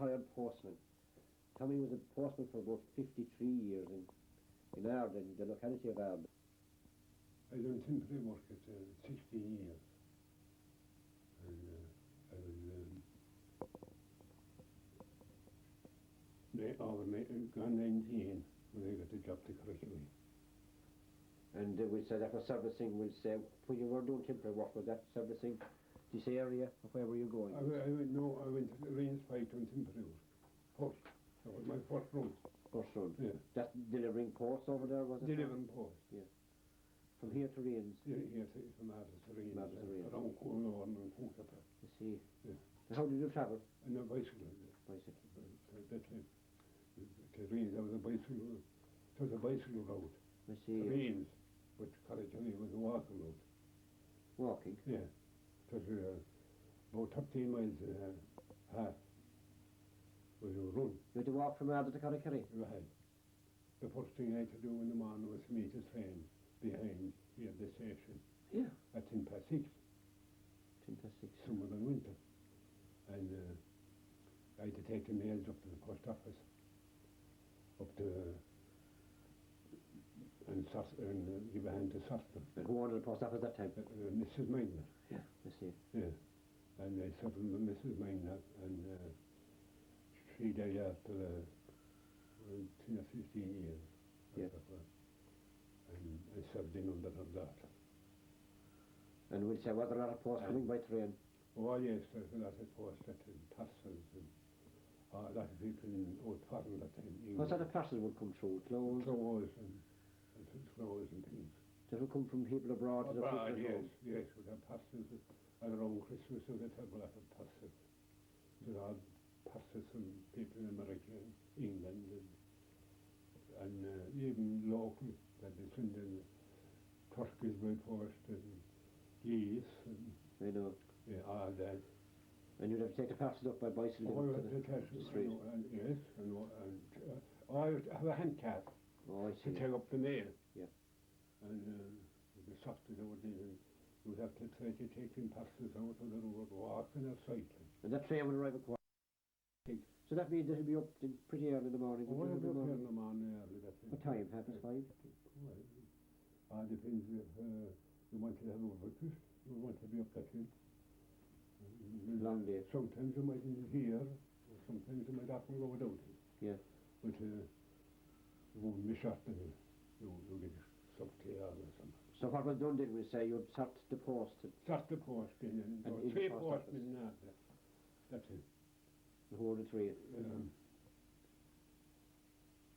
retired postman. Tommy was a postman for about 53 years in Arden, the locality of Arden. I done temporary work at 16 years. And I was gone 19 when I got the job to Curriculum. And we'll say that was servicing, we'll say, when you were doing temporary work, was that servicing this area, or where were you going? I went to the range fight on temporary work. Post. That was my first run. First run? Yeah. That's delivering posts over there, was it? Delivering posts. Yeah. From here to Rains? Yeah, here from Arden to Rains. Around Cornwall and Funkapa. I see. Yeah. And how did you travel? And a bicycle. Bicycle. At that time, to Rains, there was a bicycle. It was a bicycle route. I see. To Rains, but Carrickilly was a walking route. Walking? Yeah. It was about 13 miles half was a run. You had to walk from Arden to Carrickilly? Right. The first thing I had to do in the morning was to meet a train behind here at the station. Yeah. At 6:10. 6:10. Summer and winter. And I had to take the mails up to the post office. Up to and give a hand to Sutton. And who owned the post office at that time? Mrs. Miner. Yeah, I see. Yeah. And I settled with Mrs. Miner, and she died after 10 or 15 years. Yeah. And I served in under her daughter. And we'll say, was there a lot of posts coming by train? Oh yes, there's a lot of posts that parcels and a lot of people in Old Foreign that time. What sort of parcels would come through? Clothes? Clothes and things. That would come from people abroad? Abroad, yes, yes. We'd have parcels around Christmas, so they'd have a lot of parcels. There are parcels from people in America and England and even local, that they send in Turkish by post and geese and I know. Yeah, all that. And you'd have to take the parcels up by bicycle to the street? Yes, and I would have a handcart to take up the mail. Yeah. And the software that would you would have to try to take in parcels out of the road, walking or cycling. And that train would arrive at quarter? So that means that he'd be up pretty early in the morning? Oh, I'd be up in the morning early. What time? 5:30? Well, depends if you want to have a breakfast, you want to be up that late. Long day. Sometimes you might hear, or sometimes you might have to go without it. Yeah. But you won't be shot and you get something or something. So what was done then, we say, you would sort the post? Sort the post in, and 3 postmen now, that's it. The whole of the 3?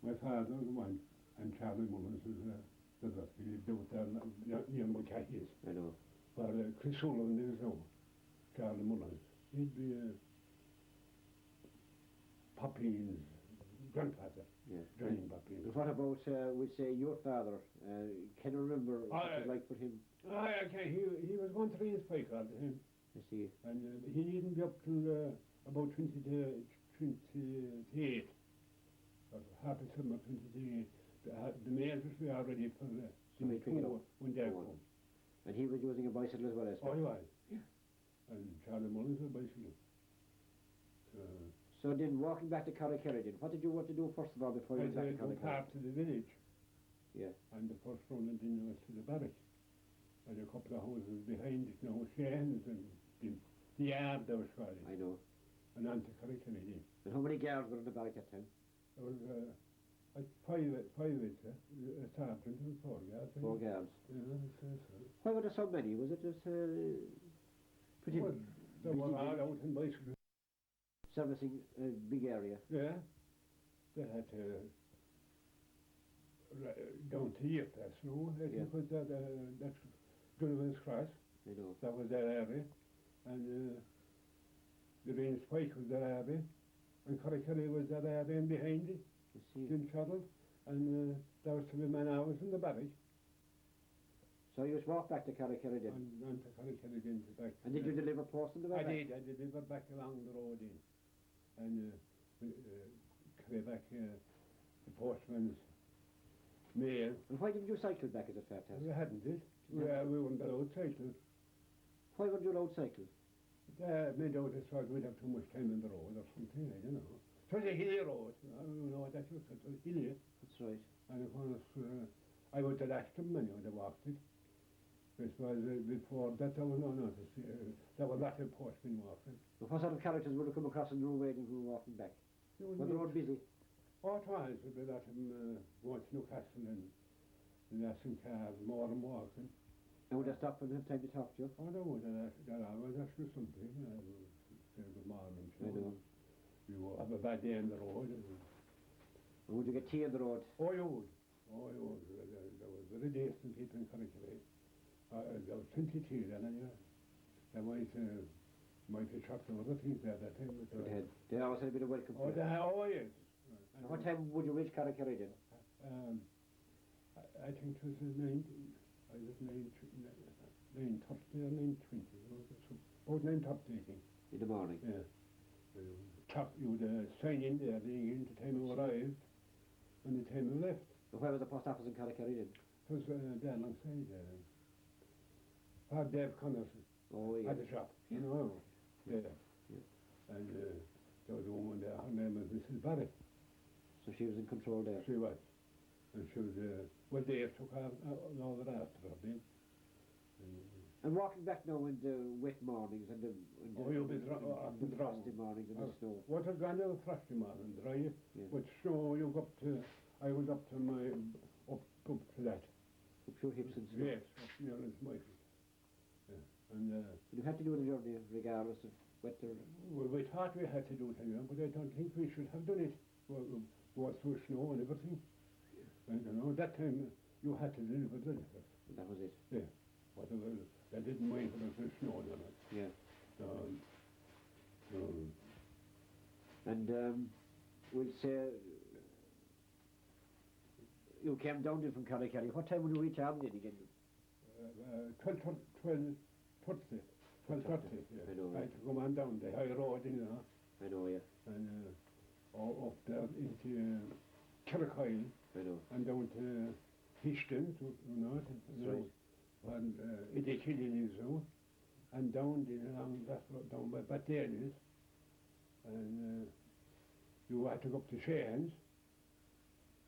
My father was one, and Charlie Mullins was the rest. He lived out there near McCahey's. I know. But Chris Sullivan is now. Charlie Mullins. He'd be Poppy's grandfather. Yeah. Johnny Poppy. And what about, we'll say, your father? Can you remember what it was like for him? Okay, he was going to Rains Pike all the time. I see. And he didn't be up till about 28, or half a summer 28. The mails was already for the when they come. And he was using a bicycle as well, I suppose? Oh, he was. Yeah. And Charlie Mullins was a bicycle. So then, walking back to Carrickilly, what did you want to do first of all before you went back to Carrickilly? I part to the village. Yeah. And the first run and then was to the barrack. And a couple of houses behind it, Shane's and the yard that was called it. I know. And on to Carrickilly then. And how many guards were in the barrack at that time? There was five, a sergeant and 4 guards. 4 guards? Yeah, so. Why were there so many? Was it just pretty well, they were all out in bicycles. Servicing a big area? Yeah. They had to down to your place, no? I think was that's Gunnerman's Cross. I know. That was their area. And the Rains Pike was their area. And Carrickilly was their area and behind it. I see. In Shuttle. And there was 3 men hours in the barrack. So you just walked back to Carrickilly then? And to Carrickilly then to back. And did you deliver post in the barrack? I delivered back along the road in. And carry back the postman's mail. And why didn't you cycle back as a fair test? We hadn't it. We weren't allowed cycle. Why weren't you allowed cycle? Made out as well we'd have too much time on the road or something, I don't know. such a hilly road. I don't know what that was, it was hilly. That's right. And of course, I would have lashed them and I would have walked it. I suppose before that, there was no notice. There were lots of postmen walking. But what sort of characters would have come across on the road waiting who were walking back? Was the road busy? Oh, it was. There were a lot of them going to Newcastle and Lesson Cab, more and walking. And would they stop and have time to talk to you? Oh, they would. They'd always ask you something. Say good morning. I know. You have a bad day on the road. And would you get tea on the road? Oh, you would. Oh, you would. There was very decent people in Carrickferry. There was plenty of tea then, anyway. They might have chopped some other things there that time. They always had a bit of welcome. Oh, yes. And what time would you reach Carrickferry then? I think it was 9:30 or 9:20. About 9:30, I think. In the morning? Yeah. You would sign in there, the time you arrived and the time you left. And where was the post office in Carrickferry then? It was there alongside Dave Connors at the shop, you know. Yeah. And there was a woman there, her name was Mrs. Barrett. So she was in control there? She was. And she was, well, Dave took her over after her then. And walking back now in the wet mornings and the frosty mornings and the snow. What a grand old frosty morning, dry. Yeah. But snow, you go up to, I was up to up to that. Up your hips and snow? Yes, up near as my feet. Yeah. And you had to do the journey regardless of weather? Well, we thought we had to do it anyway, but I don't think we should have done it. Go through snow and everything. Yeah. And you know, that time you had to deliver the letters. That was it? Yeah. Whatever, they didn't mind for the snow on it. Yeah. And we'll say you came down there from Carrickferry. What time would you reach Aberdeen again? 12:30. 12:30, yeah. I know. I had to come on down the high road, you know. I know, yeah. And up there into Carrickferry. I know. And down to Hishton, you know. That's right. And Eddie Killing is and down along that road, down by Battalions. And you had to go up to Shane's.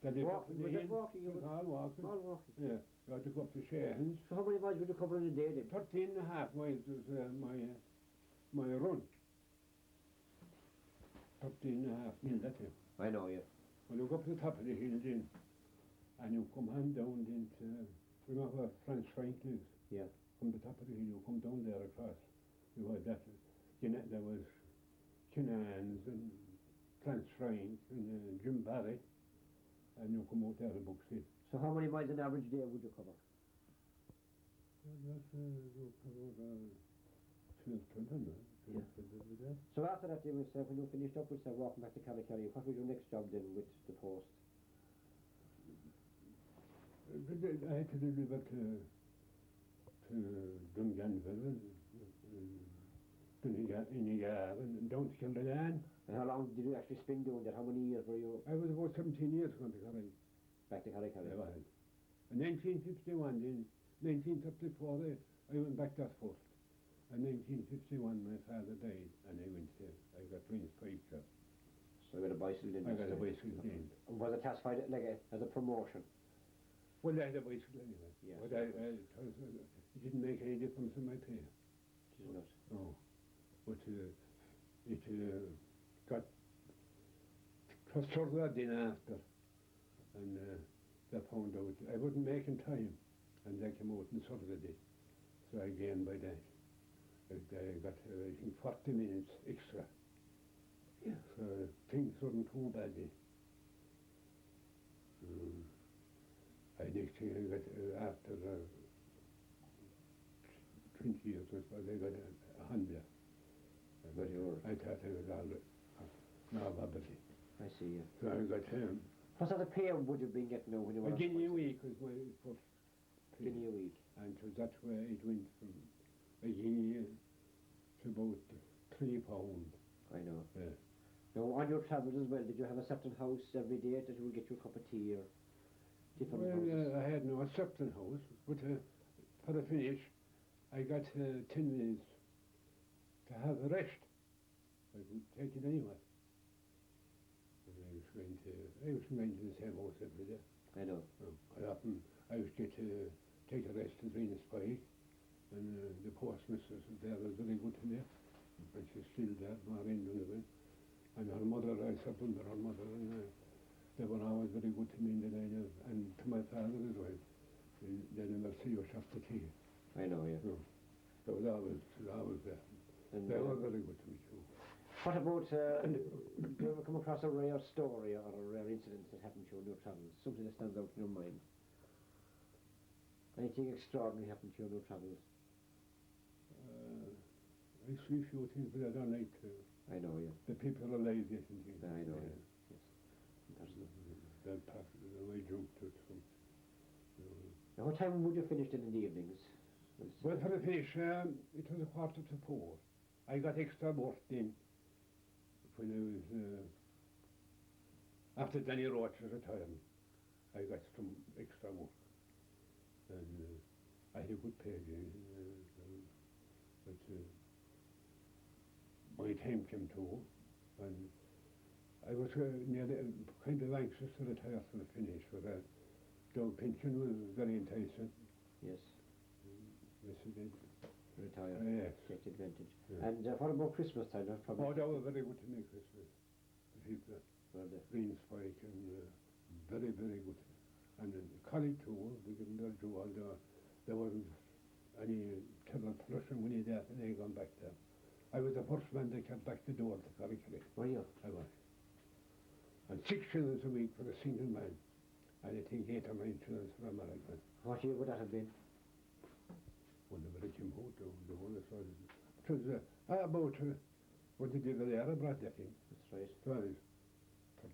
Was that walking? It was all walking. All walking? Yeah, you had to go up to Shane's. So how many miles would you cover in a day then? 13.5 miles was my run. 13.5 mil, that's it. I know, yeah. When you go up to the top of the hill then, and you come on down into, you know where Franz Frank lives? Yeah. From the top of the hill, you come down there across. You had that, there was Kinans and Franz Frank and Jim Barry, and you come out there and Books Hill. So how many miles an average day would you cover? You cover 1200. Yeah. So after that, when you finished up with walking back to Carrickferry, what was your next job then with the post? I had to deliver to Dunganville and down to Kildonan. And how long did you actually spend doing that? How many years were you? I was about 17 years going to Carrick. Back to Carrickferry? I was. In 1951, in 1934, I went back that first. In 1951, my father died, and I went there. I got Prince Piker. So you got a bicycle then? I got a bicycle then. And was it classified as a promotion? Well, I had a bicycle anyway. Yes. But it didn't make any difference in my pay. It did not? No. But it got further then after. And they found out I wasn't making time. And they came out and sorted it. So I gained by that. I got, I think, 40 minutes extra. Yeah. So things weren't too bad then. I next thing I got, after 20 years, I suppose, I got a hundred. But you I thought I was all now Babylon. I see, yeah. So I got what sort of pay would you have been getting now when you were? a guinea a week was my first pay. Guinea a week. And so that's where it went from a guinea to about £3. I know. Yeah. Now, on your travels as well, did you have a certain house every day that you would get you a cup of tea or different houses? I had no certain house, but for the finish, I got 10 minutes to have a rest. I would take it anyway. I used to go into the same house every day. I know. I used to get to take a rest in Venus Pike, and the postmistress there was very good to me, and she's still there, Maureen Noonan. And her mother, I slept under her mother, and they were always very good to me in the line, and to my father as well. They never see us after tea. I know, yeah. No. So it was always there. And, They were very good to me too. what about, do you ever come across a rare story or a rare incident that happened to you on your travels? Something that stands out in your mind? Anything extraordinary happened to you on your travels? I see a few things, but I don't like to. I know, yeah. The people are lazy, isn't it? I know, yeah. Yes. They'll pass it away, jump to it. Now, what time would you finish in the evenings? Well, for the fish, it was 4:45. I got extra work in when I was, after Danny Roach's retirement. I got some extra work. And I had a good pay again. But my time came to, and I was kind of anxious to retire for the finish, but the pension was very enticing. Yes. Yes, it did. Retire. Yes. Take advantage. Yeah. And what about Christmas time? That's probably. Oh, that was very good to me, Christmas. The people, Well, the, Green Spike, and very, very good. And in college too, we given their due, although there wasn't any terrible flushing money there, and they gone back there. I was the first man that kept back the door to College. were you? I was. And 6 shillings a week for a single man. And I think 8 or 9 shillings for a married man. What year would that have been? Whenever it came out, the one that was. It was about, what did you there, Brad, I think. That's right.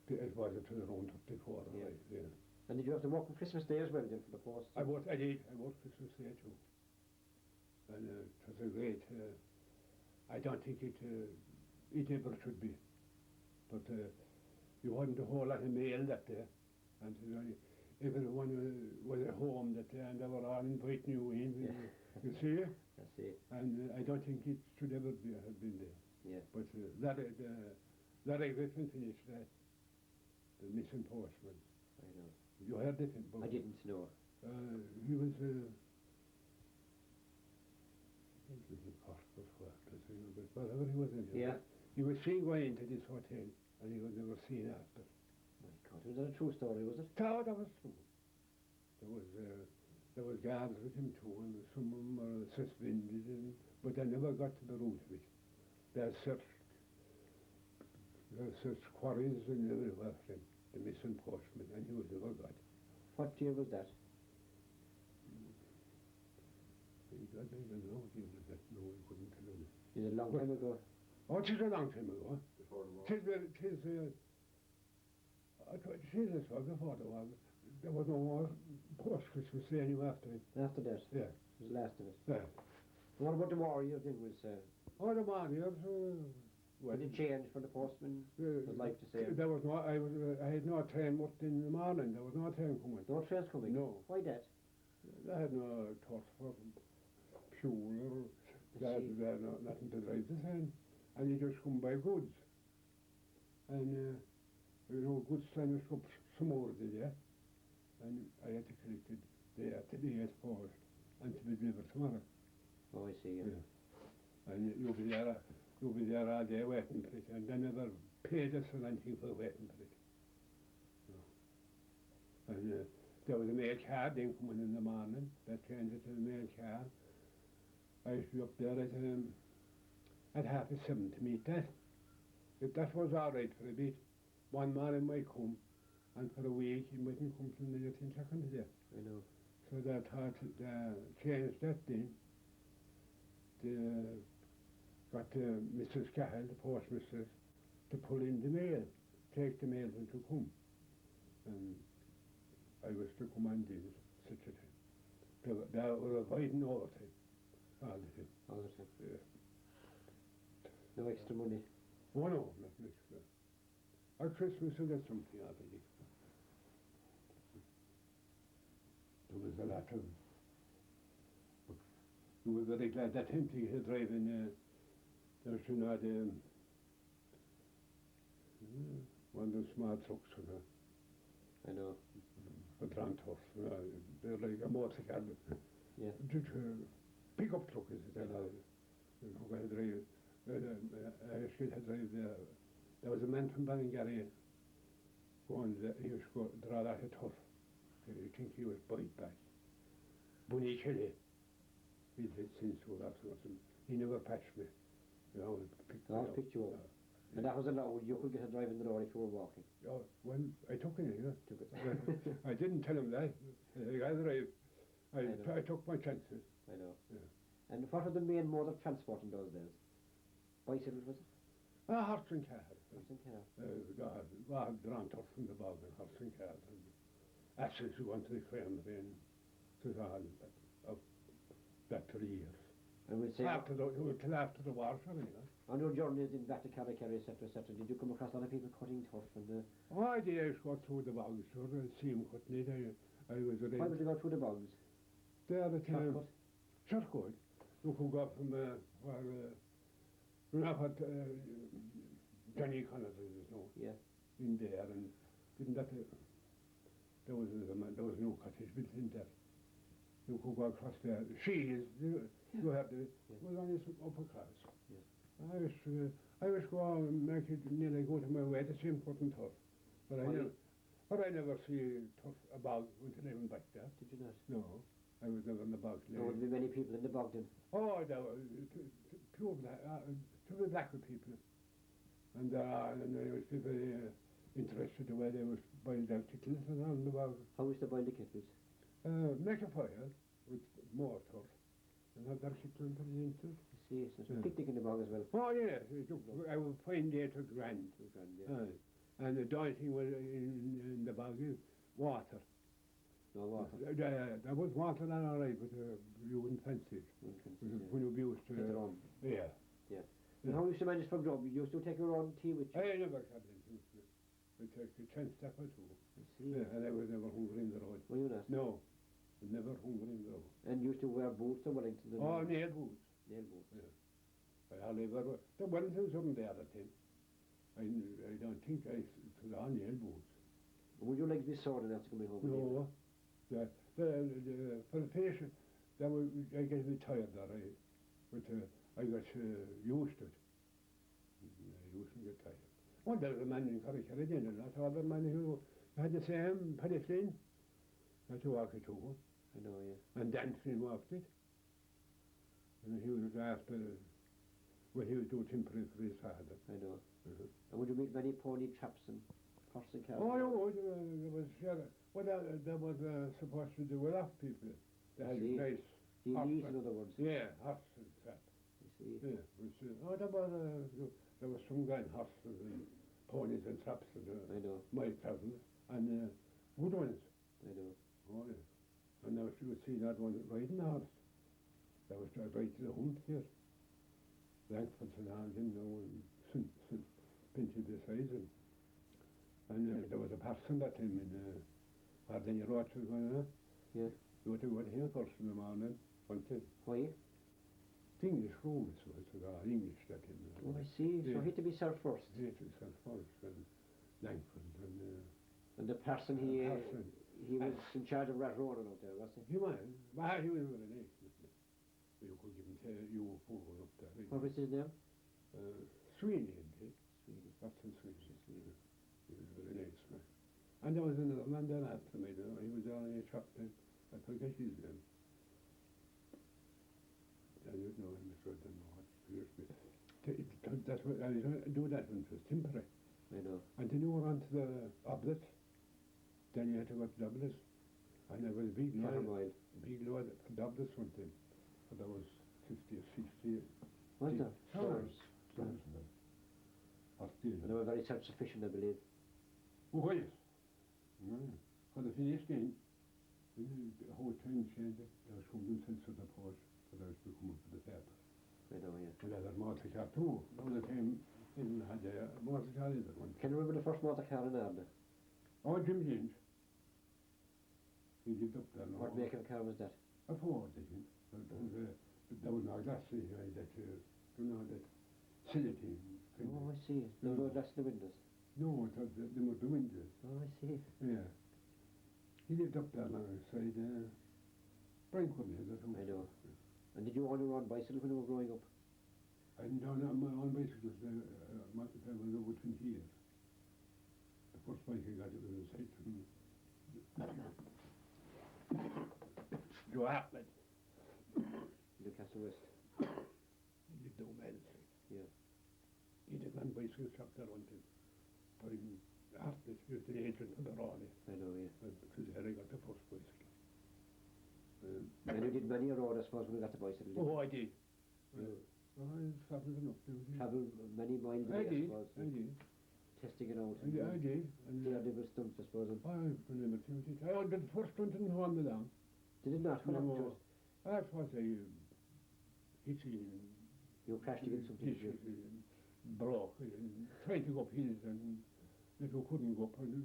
It was around 34. Yeah. Right, yeah. And did you have to work on Christmas Day as well then for the post? I worked Christmas Day too. And it was a great, I don't think it ever should be. But you hadn't a whole lot of mail that day. And everyone was at home that day, and they were all inviting you in. Yeah. You see? I see. And I don't think it should ever have been there. Yeah. But Larry Griffin finished that, the missing postman. I know. You heard it? I didn't know. He was whatever he was in. Yeah. He was seen going into this hotel, and he was never seen after. My God, was that a true story, was it? No, that was true. There was guards with him too, and some of them were suspended, but they never got to the root of it. They searched quarries and everywhere for him, the missing postman, and he was never got. What year was that? I don't know what year was that. No, I couldn't tell you. Is it a long time ago? Oh, it is a long time ago. Before the war. It is before the war. There was no more post-Christmas Day anyway after it. After that? Yeah. It was the last of it. Yeah. And what about the war year then? Was Oh, the man here, did it change for the postman? I'd like to say. There was no, I had no train worked in the morning. There was no train coming. No trains coming? No. Why that? They had no thought for fuel or they had nothing to drive the train. And you just come by goods. And, goods train was up some more did you? And I had to collect it there today as post and to be delivered tomorrow. Oh, I see, yeah. And you'll be there all day waiting for it, and they never paid us for anything for waiting for it. No. And there was a mail car then coming in the morning, they changed it to the mail car. I used to be up there at 7:30 to meet that. If that was all right for a bit, one morning might come, and for a week he mightn't come from the 10 seconds a day. I know. So they thought they changed that then. They got Mrs. Cahill, the postmistress, to pull in the mail, take the mail when to come. And I was to come and do such a thing. They were avoiding overtime all the time. All the time. Yeah. No extra money. Oh no, not extra. At Christmas we got something out of it. There was a lot of. We were very glad that him to driving. There's one of those small trucks I know. for Drantorf. They're like a motorcycle. Yeah. Just pickup truck is it? I know. Who had drive. I should have drive there. There was a man from Ballingarry going, he was going to draw that a turf. I think he was bite back. Bunny Kelly. He did since so that was him. He never patched me. You know, picked me up. Picked you up. And that was allowed. You could get a drive in the road if you were walking. Oh, well, I took it, yeah. Took it. I didn't tell him that. I took my chances. I know. Yeah. And what were the main mode of transport in those days? Bicycles, was it? Horse and car. Horse and car. God, Drantorf from the bog and horse and car. Ashes who went to the Cranberry and to all that 3 years. And we'll say, till after the war, you know. on your journeys in back to Carrick, etc., did you come across a lot of people cutting turf? And Oh, I did. I used to go through the bogs, or see them cutting it. I was a why would you go through the bogs? There the time. Shortcut? Shortcut. You could go from Johnny Connors, you know, Yeah. in there, and didn't that there was no cottage built in there. You could go across there. You have the was only some upper class. Yeah. I was going and make it nearly go to my way the same cutting turf. But I never see turf a bog until I went back there. Did you not? No. I was never in the bog. There would be many people in the bog then. Oh, there were two black people. And I was very interested the way they was boiled out chickens and all the bog. How was the boil the kettles? Make a fire with mortar and have their chickens put it into it. I see, so it's picnic in the bog as well. Oh, yeah. I would find it a grand. Yeah. And the only thing was in the bog is water. No water. There was water on all right, but you wouldn't fancy it. When you'd be used to Get it on. Yeah. Yeah. And how used to manage for grub? You used to take your own tea with you? I never had anything. I took a chance step or two. I see. Yeah, and I was never hungry in the road. Were you not? No, never hungry in the road. And you used to wear boots or Wellington? Oh, nail boots. Nail boots. Yeah. I hardly ever. The Wellingtons weren't there at the time. I don't think I put on nail boots. Would your legs be sore enough to come home? No. For the patient, I get a bit tired there. But I got used to it. I used to get tired. Well, there was a man in Carrick-Carrick and that other man who had the same penicillin. Had to walk it too. I know, yeah. And Dan Flynn walked it. And he was after, well, he was doing temporary for his father. I know. And would you meet many pony traps and horse and cows? Oh, no, there was, well, there was supposed to do with off people. They had nice. The elite, in other words. Yeah, horse and trap. I see. Yeah, there was some kind of horses and ponies and traps and I know. my travels and good ones. I know. Oh yeah. And now you would see that one riding the horse. That was right to the hunt here. Langfords and all them now and pinching the sides and there was a person that time in Ardenny Road was going on. Yeah. You were to go to hear first in the morning. Why? The English rules was English that in. Oh, I see. So he had to be served first. He had to be served first and Langford and the person he was in charge of Rat Road out there, was he? He was. Well, he was very nice. You could give him you were poor up there. What was his name? Sweeney, isn't he? Sweeney. That's in Sweeney. He was very nice man. And there was another man there after me. He was only a chap then. I forget his name. I don't know him, so I don't know what he used to be. That's what I do that when it was temporary. I know. And then you were on to the oblet. Then you had to go to Dublin. And there was a big load for Dublin one time. But that was 50 or 60. Was there? Hours. And they were very self-sufficient, I believe. Oh, yes. For the finished game, the whole time changed. There was some sense of the port. But I was to come up to the paper. I know, yeah. And I had a motor car too. All the time, didn't have a motor car either one. Can you remember the first motor car in Arden? Oh, Jim James. He lived up there now. What make of car was that? A Ford, I think. There was no glass in here, that, you know, that sility. Oh, I see. There was no glass in the windows. No, it was, they were the windows. Oh, I see. Yeah. He lived up there alongside Brentwood, is it? I know. And did you own your own bicycle when you were growing up? I didn't own my own bicycles when I was over 20 years. The first bike I got, it was a cycle. Joe Hartman. Newcastle West. He lived down Wellesley. Yeah. He had a grand bicycle shop there one time. But Hartman was the agent for the Raleigh. I know, yeah. Because there I got the first bicycle. And you did many a road, I suppose, when you got the bicycle. Oh, I did. Yeah. I travelled enough. Travel many miles a I day, did. I suppose. I did. Testing it out. I did. And Daredevil stunts, I suppose. I remember too. I did the first one didn't hold me down. Did it not? What happened to it? That was a hitting. You crashed against something. Broke. And tried to go up hills and little couldn't go up. And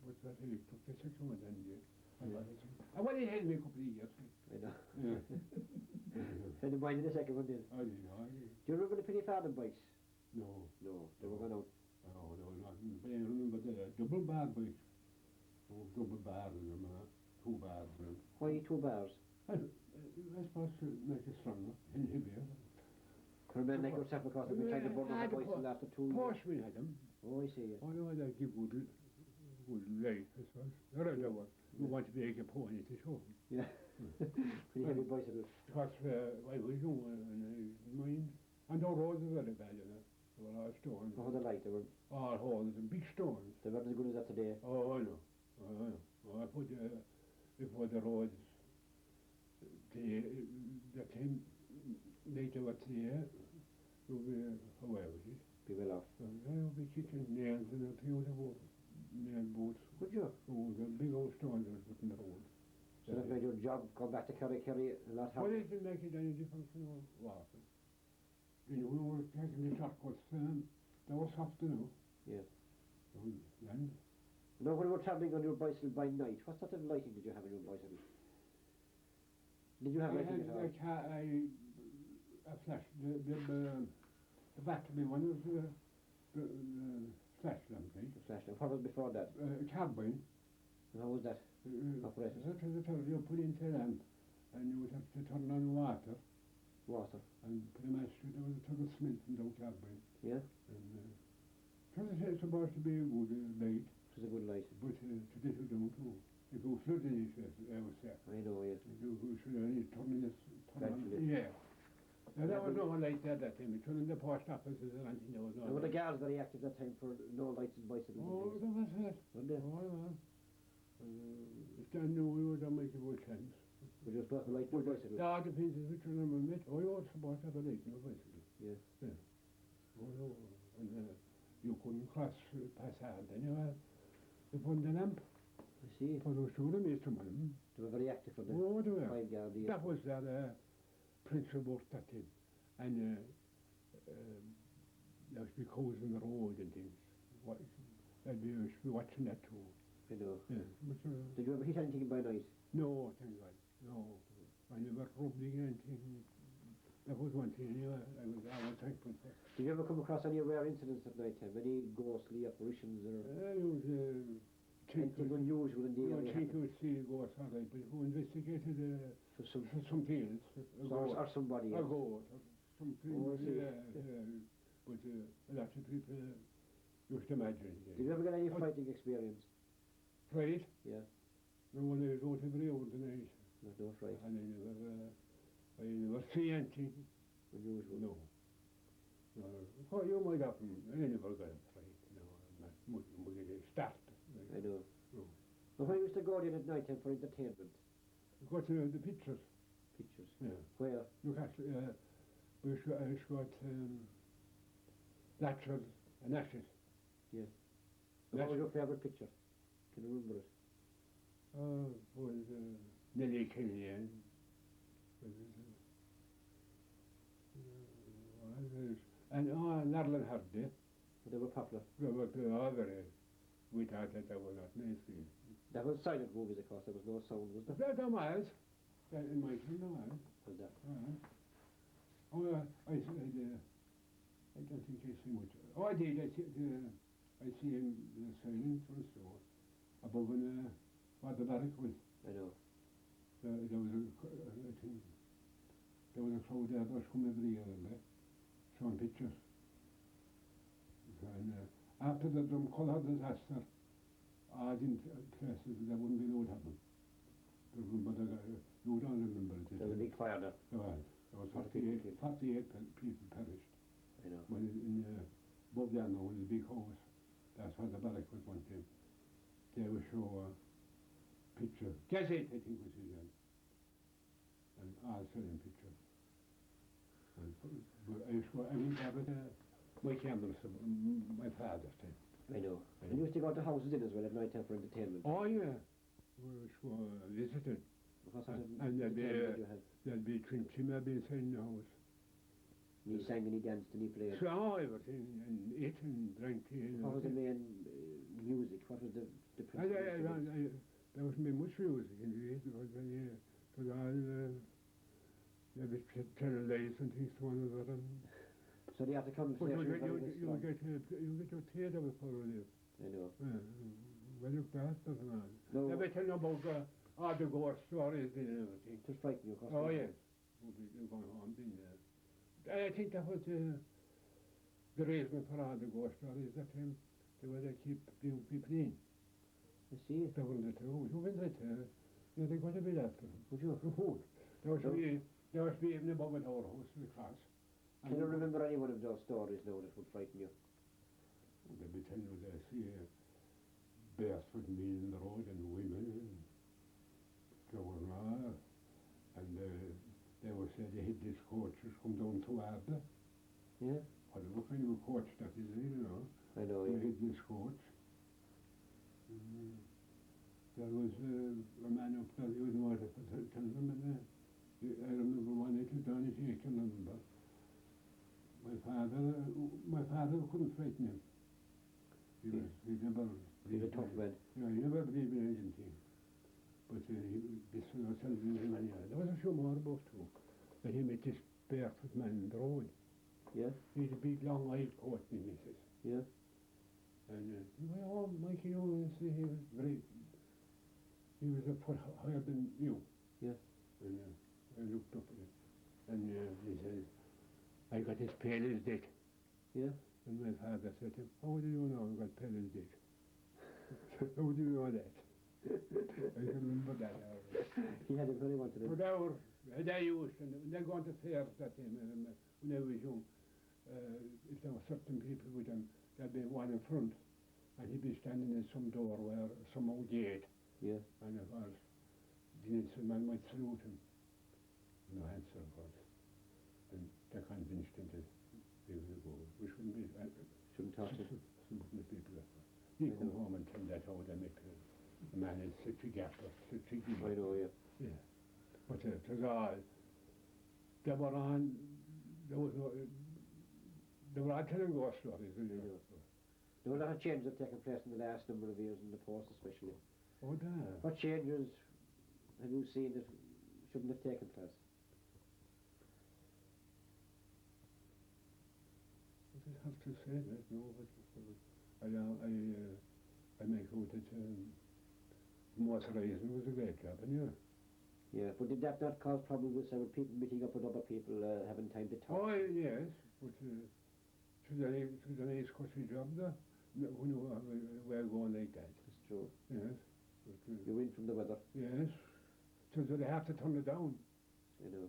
but that he took the second one and I went ahead me a couple of years. I know. Yeah. And the mind in the second one did. I did. Do you remember the penny farthing bikes? No. No, they were gone out. Oh, no, not. But I remember the double bar bike. Oh, double bar and 2 bars. Why 2 bars? I suppose to make it stronger and heavier. For men like yourself, because they've been trying to burn out the bicycle after 2 years. Porsche we had them. Oh, I see. Oh, no, they give good life, I suppose. They're the one. We want to make a pony to show. Yeah. Pretty heavy bicycle. Because I was young and mine. And the roads were very bad, you know. They were all stones. Oh, the light, they were. All holes and big stones. They weren't as good as that today. Oh, I know. Oh, I know. Oh, I put before the roads, the time later what year, you'll be away with it. Be well off. I'll be kicking nails and a few of the nail boots. Would you? Oh, the big old stones I was putting the road. So that made your job come back to Kerry a lot Well, harder. it didn't make it any difference, you know, walking. You know, we were taking the shortcuts, they were soft, you know. Yeah. And Now, when you were travelling on your bicycle by night, what sort of lighting did you have on your bicycle? Did you have lighting at all? a flash, the battery one was the flash lamp, right? The flashlight. What was before that? Carbine. And how was that? Operated? That was the term you put into a lamp, and you would have to turn on water, Water. and pretty much there was a ton of smelt from down carbine. Yeah? And it's supposed to be a good light, It was a good light. but to this you don't know. It goes flooding, I would say. I know, yes. You should only turn this, turn on. Gradually. Yeah. Now, there was no one like that time. It wasn't the post offices or anything. There was no. And were the guards very active that time for no lights and bicycles? Oh, and that was it. Weren't they? Oh, yeah. If they knew we would have make a good chance. Were you supposed to light your bicycle? Yeah, it depends on which one we met. Oh, you were supposed to have a light in your bicycle. Yeah. Yeah. Oh, no. And you couldn't cross past hard. Then you put the lamp. I see. For those two of them, some of them. They were very active for the Oh, they were. 5 guard. Yeah. That was their principal that time. And there was because in the road and things. They'd be watching that too. I know. Yeah. But, Did you ever hit anything by night? no, thank God. No. I never rubbed anything. That was one thing anyway. I was thankful for. Did you ever come across any rare incidents at night time? Any ghostly apparitions or I was anything unusual in the I area? think it was see ghosts, all right, but who investigated For some, for something else? A ghost. or somebody A else? ghost. Or something. Oh, I see. But a lot of people used to imagine. Did you ever get any Oh. fighting experience? Right? Yeah. No one I wrote every hour tonight. No fright. And I never see anything. Unusual. No. No. Oh, you might have I never got a fright. No, we get a start. I know. No. But when you used to go in at night time for entertainment, Go to the pictures. pictures, Yeah. where? Look at we've got Latchers and Ashes. Yeah. And what was your favourite picture? Can you remember it? Was Nellie Kelly and Narlan Hardy. They were popular. But very, we thought that was not nice. That was silent movies, of course. There was no sound, was there? That miles. In my time, no miles. Was that? Oh, I don't think I see much. Oh, I did. I I see him signing for the store above what the barrack was. I know. There was I think there was a crowd there that was come every year showing pictures. And after the Drumcollar disaster, I didn't places that wouldn't be no happen. But you don't remember it. There was a big fire there. There was 48 people perished. I know. When above there now was a big house. That's where the barrack was one time. They would show a picture. Gazette, I think was his name. And all selling pictures. And but I went there with my cameras, my father's time. I know. And you used to go to houses in as well at night time for entertainment. Oh yeah, we were visited. And there'd be 20 maybe inside the house. And he sang and he danced and he played. So everything, and ate and drank tea. What was the main music? What was the principal? There wasn't been much music in the East. It was all maybe telling lies and things to one another. So they have to come. But you get your tea there before you live. I know. Well looked after and all. No. They were telling about all the ghost stories and everything. Just frightening you. Oh yes. You're going home being there. I think that was the reason for all the ghost stories that time. The way they keep people in. I see. They wouldn't let you wouldn't let they're going to be after them. Would you? There was be even above an our house in the class. Can you remember any one of those stories now that would frighten you? They'd be telling you they see bears with meal in the road and women and going on. And they would say they hid these coaches come down to Arda. Yeah. What kind of a coach that is, you know. I know, They yeah. hid this coach. There was a man up there, you know what I can remember. I remember one little Donny, I can remember. My father couldn't frighten him. He never. He was a tough man. Yeah, he never believed in anything. But this was telling him anyhow. There was a few more about too. That he met this barefoot man in the road. Yeah. He had a big long-eyed coat in his missus. Yeah. And well, Mikey, he was a foot higher than you. Yeah. And I looked up at it. And he says, I got this pale as dick. Yeah. And my father said to him, how do you know I got pale as dick? How do you know that? I can remember that. He had a very wanted it. But they used, and when they go on to fairs that time, when I was young, if there were certain people with them, there'd be one in front, and he'd be standing in some door where some old gate. Yeah. And of course, the innocent man might salute him. No answer, of course. And they convinced him to be able to go. We shouldn't be. Shouldn't talk to him. Some of the people that way. He come home and tell that how they make a man is such a gaffer, such a gaffer. I know, yeah. Yeah. But it was all. They were on. There was no. They were all telling ghost stories. You know. There were a lot of changes that have taken place in the last number of years in the post, especially. Oh, damn. What changes have you seen that shouldn't have taken place? I just have to say that, no, but I make out that motorising was a great job, and yeah. Yeah, but did that not cause problems with people meeting up with other people, having time to talk? Oh, yes, but it was a nice cushy job there. When we're going like that. That's true. Yes. But, You win from the weather. yes. So they have to turn it down. I know.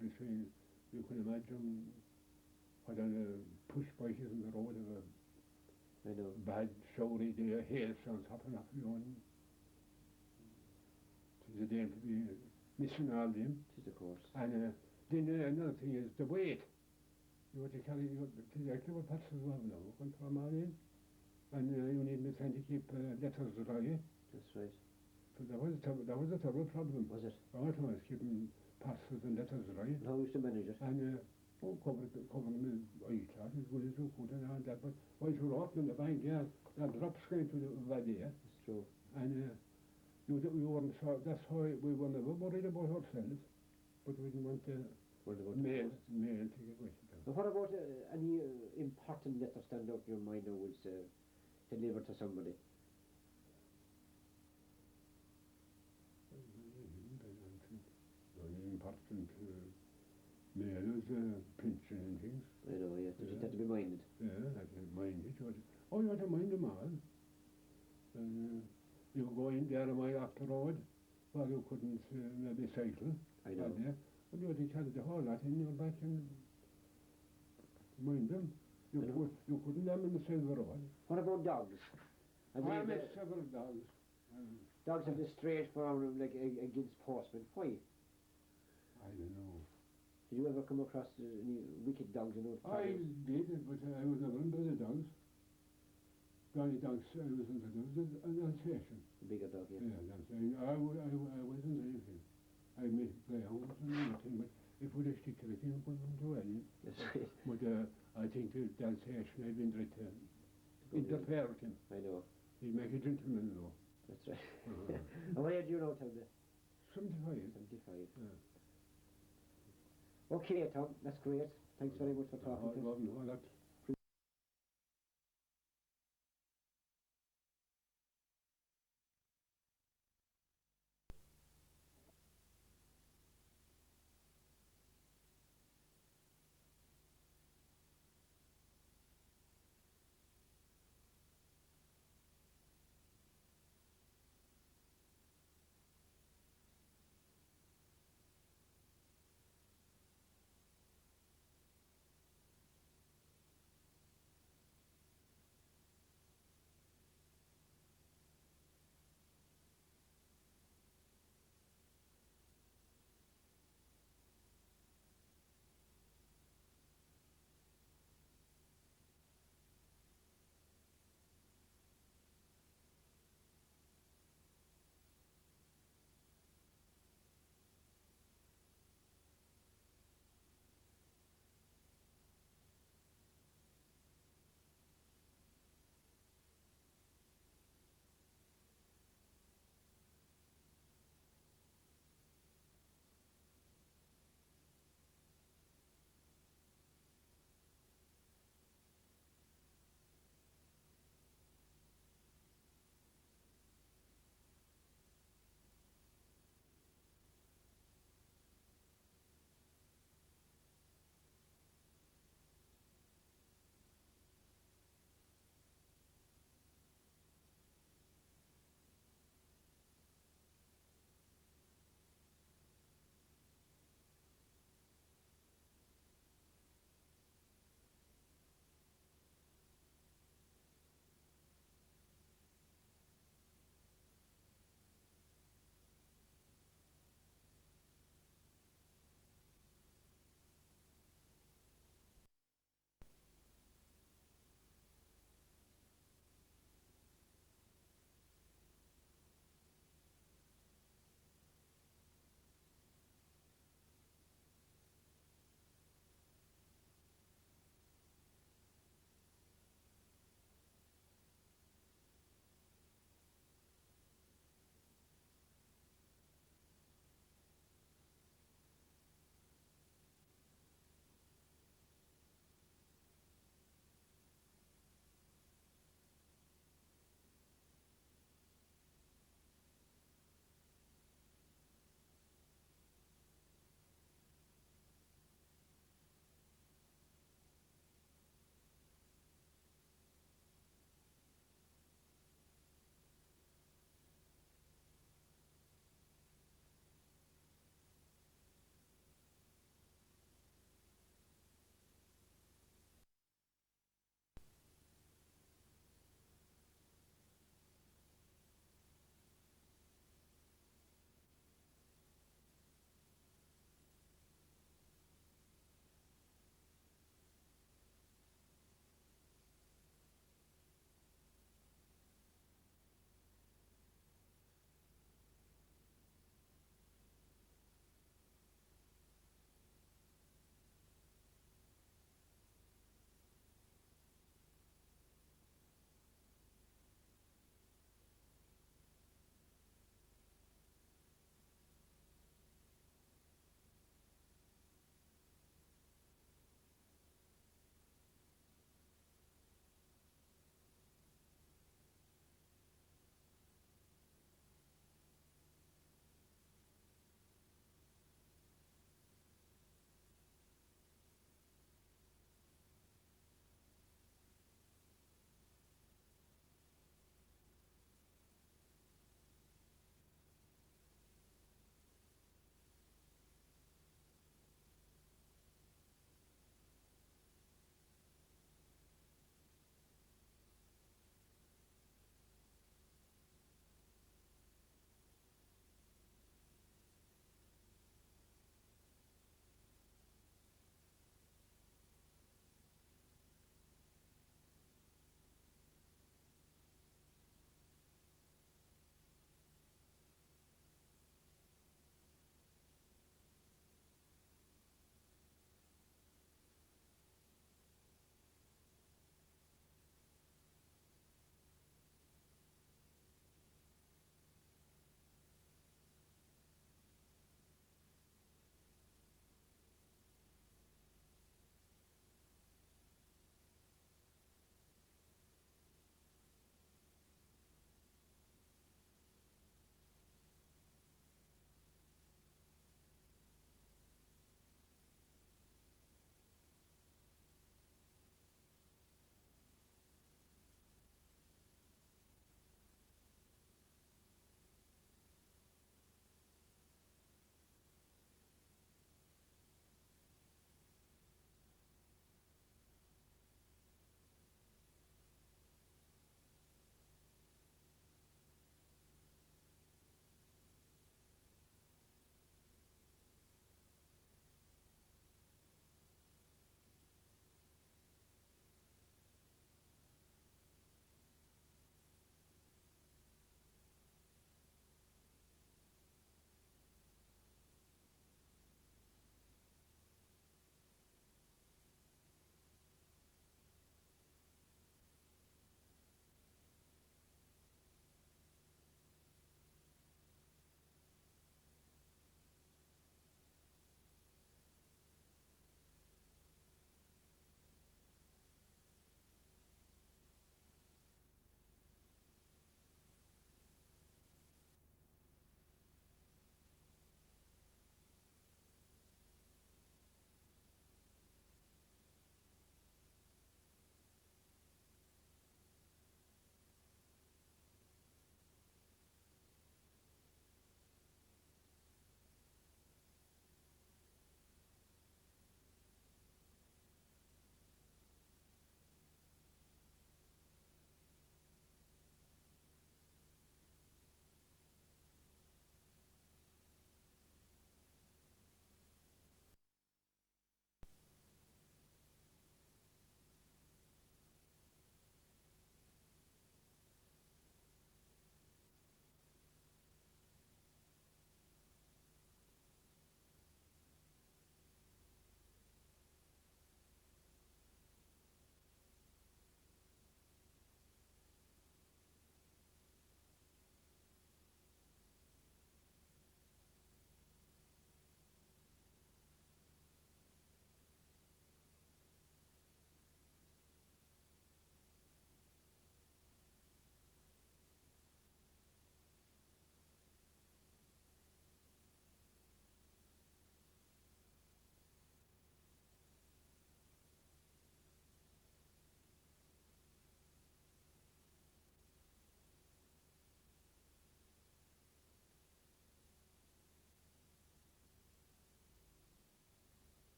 Between, you can imagine what push bikes in the road of a I know. bad showery day, hailstones hopping off you on. It's a day to be missing all them. It is, of course. And then another thing is the weight. You want to carry exactly what parts as well now. One from all in. And you need me trying to keep letters dry. That's right. So that was a terrible problem. Was it? All the time I was keeping passes and letters dry. And how used to manage it? And covering them with eyecloth as good as you could and all that. But once you were opening the bank, yeah, that drops going to the body, yeah. That's true. And you weren't so, that's why we were never worried about ourselves. But we didn't want to mail to get with it. But what about any important letter stand out in your mind now, would say, delivered to somebody. Very important mailers, pension and things. I know, yeah, they just have to be minded. Yeah, I can mind it. Oh, you have to mind them all. You go in there and off the road, well, you couldn't maybe cycle. I know. There. But you had to carry the whole lot in your back and mind them. You couldn't let them in the side of the road. What about dogs? I met several dogs. Dogs have this straight form like against postmen. Why? I don't know. Did you ever come across any wicked dogs? I did, but I was never into the dogs. The only dogs I was into was an Alsatian. The bigger dog, yeah. Yeah, that's it. I wasn't anything. I made playhounds and everything, but if we stick to it, you couldn't do anything. That's right. But I think the Alsatian I've been interfere with him. I know. He'd make a gentleman though. That's right. And what age do you know, tell me? 75. 75. Yeah. Okay, Tom, that's great. Thanks very much for talking to us. No, that's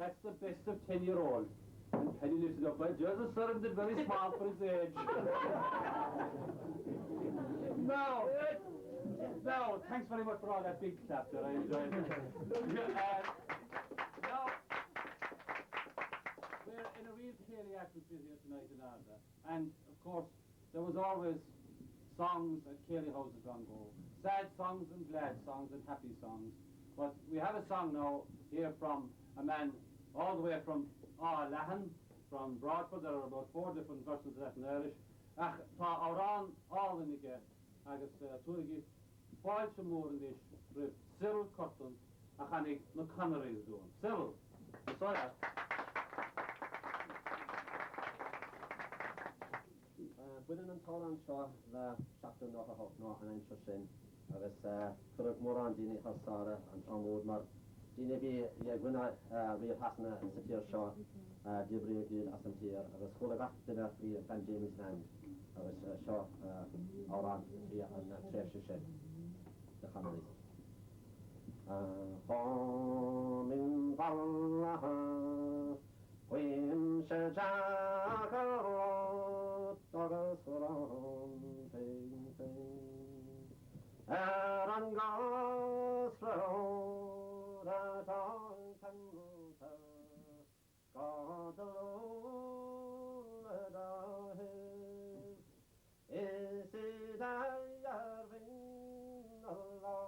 That's the best of 10-year-old. And Penny lifted up, but Joseph sounded very small for his age. No, thanks very much for all that big clap there, I enjoyed it. Now, we're in a real Cayley atmosphere here tonight in Arda. And, of course, there was always songs at Cayley houses on go. Sad songs and glad songs and happy songs. But we have a song now here from a man all the way from Lahan, from Broadford. There are about 4 different versions of that in Irish. Ach, tá árán álanige agus túrigi fáil sem mór in this rib Cyril Curtin a chanig na Canaries doing. Cyril, sorry. Builan an tálan seo le seachtain nach a hocht ná an ein sin agus churug mór an daoine chasára an tramód mar daoine bhí ghuina riamh hasanna sa tíir seo dibríoh gúil as an tíir agus chola gach duine bhí Ben James Land agus seo árán bhí an tréimhse sin de Canaries. Fámin bhallaha Quim se jagarot agus ran pein an gas road at on canruta God alone is it I yarvin alone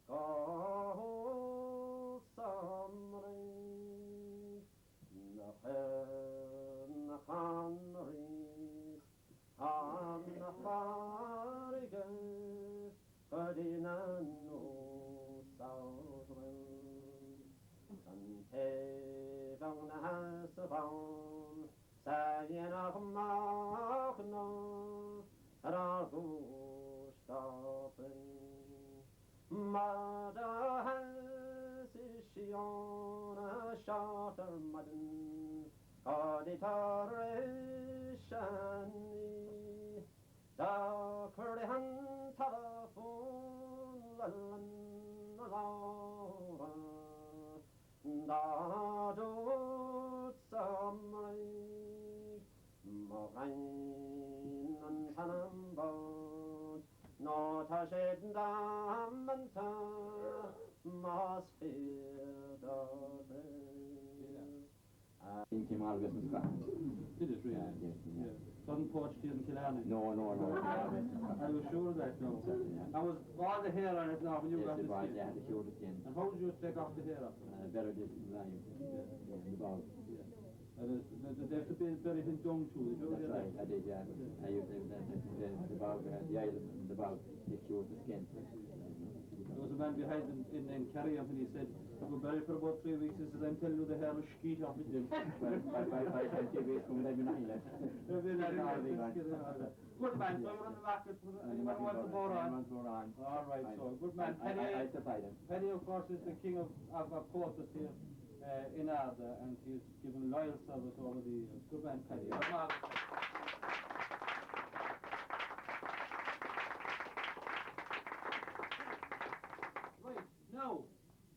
God Mother has she on a shorter madden auditorition the Currihan telephone the dot summary Moraine and Tannenbaum not a shed damanta must fear the In Kemal Westminster. Did it really? Yeah. Doesn't porch here in Killarney? No. I was sure of that, no. I was all the hair on it now when you got the skin. Yeah, the shorter skin. And how did you take off the hair off? Better just live. The ball. And they have to be very young too. That's right, I did, yeah. I used the ball, the ball, the shorter skin. There was a man behind in Kerry and he said, "I've been buried for about 3 weeks." He said, "I'm telling you the hair was skeet off it." By 20 weeks from there, you're not left. Good man, so you're on the market for anyone wants to borrow on? All right, so good man. Penny, of course, is the king of poetry here in Arda, and he's given loyal service over the years. Good man, Penny. Now,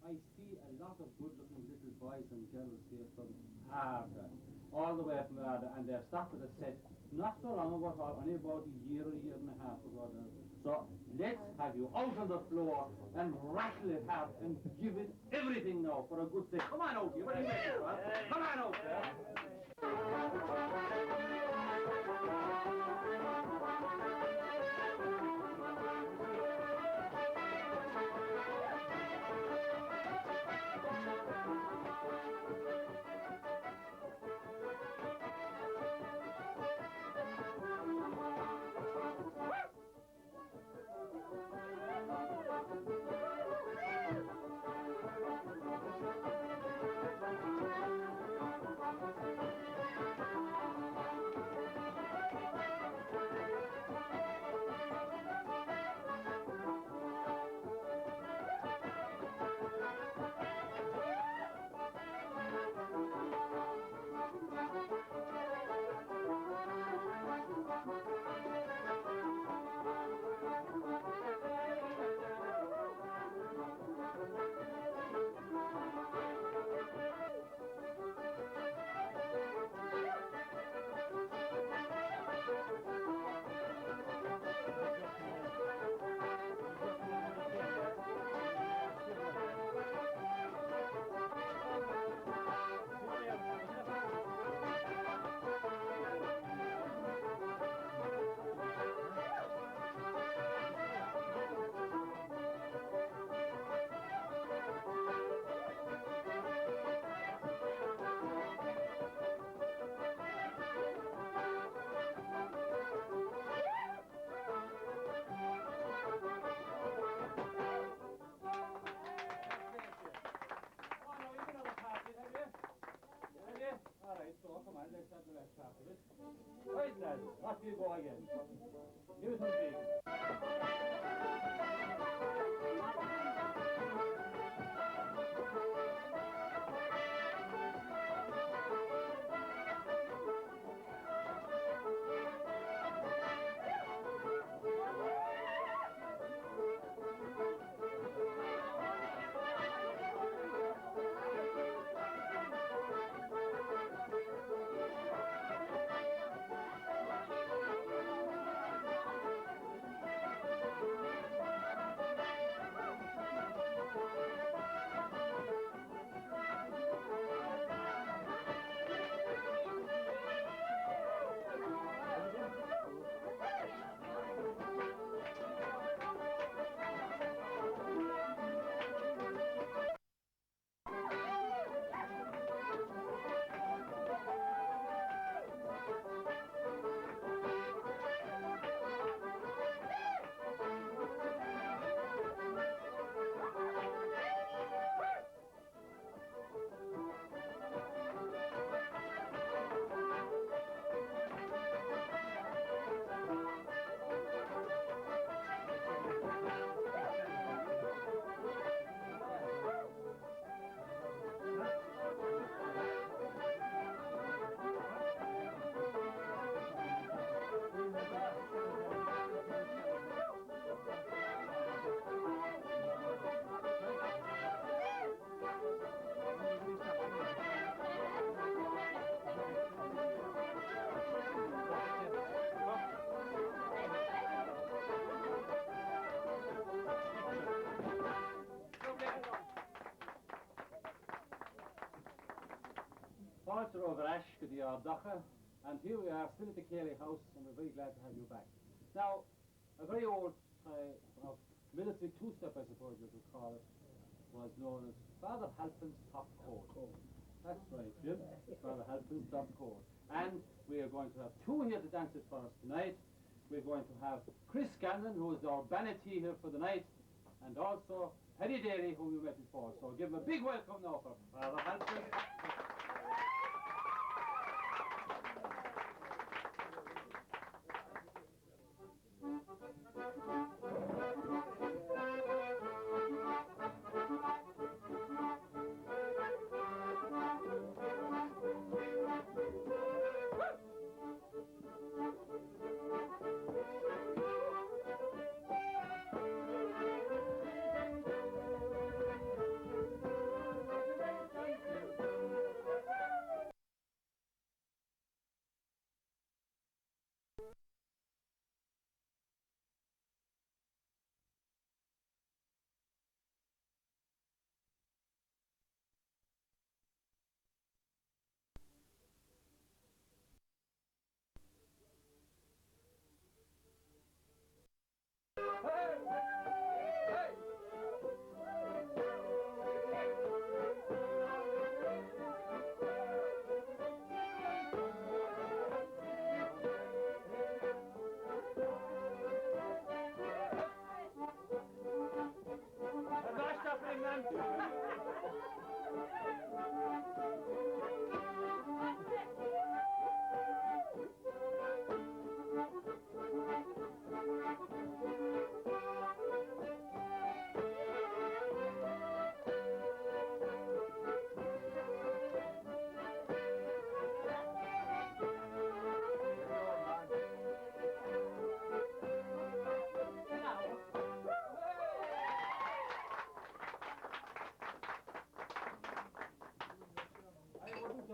I see a lot of good-looking little boys and girls here from Arda, all the way from Arda, and they've started a set not so long ago, only about a year and a half ago. So let's have you out on the floor and rattle it hard and give it everything now for a good set. Come on out here. What do you think? Come on out there. lads. Off you go again. Give us some big. Pastor over Ash, good year, Dacha, and here we are still at the Cayley House, and we're very glad to have you back. Now, a very old military two-step, I suppose you could call it, was known as Father Halpin's Top Coat. That's right, Jim. Father Halpin's Top Coat. And we are going to have two here to dance it for us tonight. We're going to have Chris Scanlon, who is our banatee here for the night, and also Paddy Daly, whom you met before. So give him a big welcome now for Father Halpin.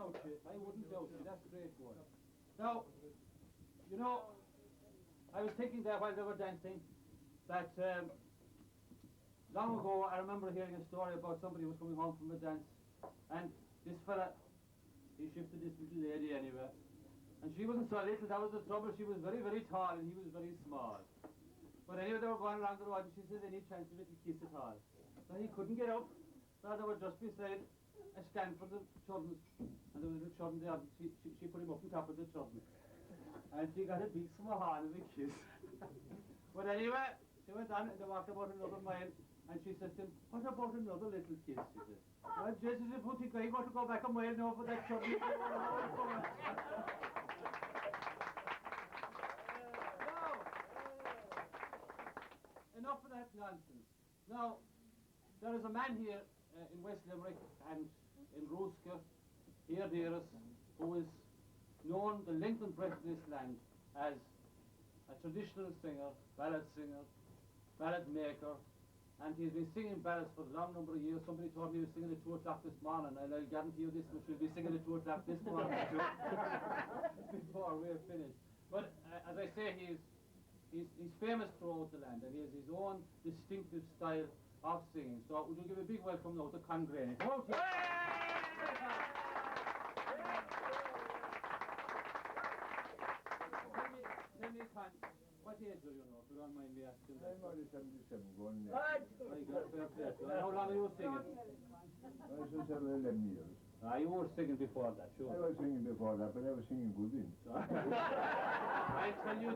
I wouldn't doubt you. That's great going. Now, you know, I was thinking there while they were dancing that long ago I remember hearing a story about somebody who was coming home from a dance, and this fella, he shifted this little lady anyway, and she wasn't so little, that was the trouble. She was very, very tall and he was very small. But anyway, they were going along the road and she said any chance of a little kiss at all. So he couldn't get up, so they were just beside a stand for the children, and there was a little children there, and she put him up on top of the children. And she got a big small hand of a kiss. But anyway, she went on and they walked about another mile, and she said to him, what about another little kiss, she said. Well, Jesus, if you think got to go back a mile now for that children. enough of that nonsense. Now, there is a man here in West Limerick and in Rooska, here near us, who is known the length and breadth of this land as a traditional singer, ballad maker, and he's been singing ballads for a long number of years. Somebody told me he was singing at 2 o'clock this morning, and I'll guarantee you this much, we'll be singing at 2 o'clock this morning too, before we're finished. But as I say, he's famous throughout the land, and he has his own distinctive style of singing. So would you give a big welcome now to Con Graney? Come out here. Tell me, Con, what age are you now, if you don't mind me asking? I'm only 77 going there. Very good, fair play. And how long are you singing? I since I was 11 years. You were singing before that, sure. I was singing before that, but I was singing good in. I'll tell you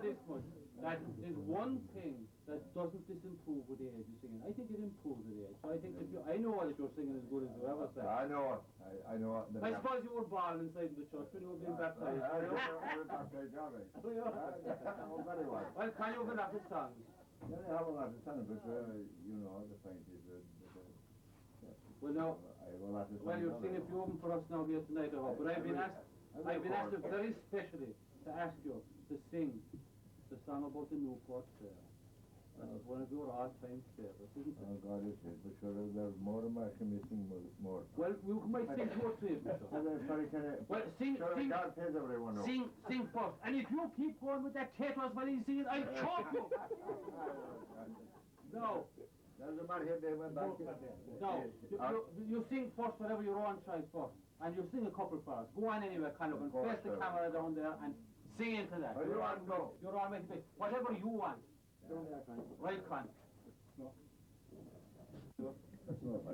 this much, that there's one thing that doesn't disimprove with the age of singing. I think it improves with age. So I think that I know that you're singing as good as you ever sang. I know. I suppose you were born inside the church when you were being baptized. I was baptized, all right. Oh, very well. Well, can you open up the songs? Yeah, I have a lot of songs, but you know, the point is that... Well, now, well, you're singing a few of them for us now here tonight, I hope. But I've been asked very specially to ask you to sing the song about the Newport Fair. That is one of your all-time favourites, isn't it? Oh, God, it is. But sure, there's more and more can be sing more. Well, we might sing 2 or 3 of them, sure. Well, sing, God pays everyone off. sing first. And if you keep going with that taters while he's singing, I'll choke you. No. There's a man here, they went back. No, you sing first, whatever your own choice first, and you sing a couple for us. Go on anyway, kind of, and face the camera down there and sing into that. You want to go? You're all making it. Whatever you want. Right, Con. No.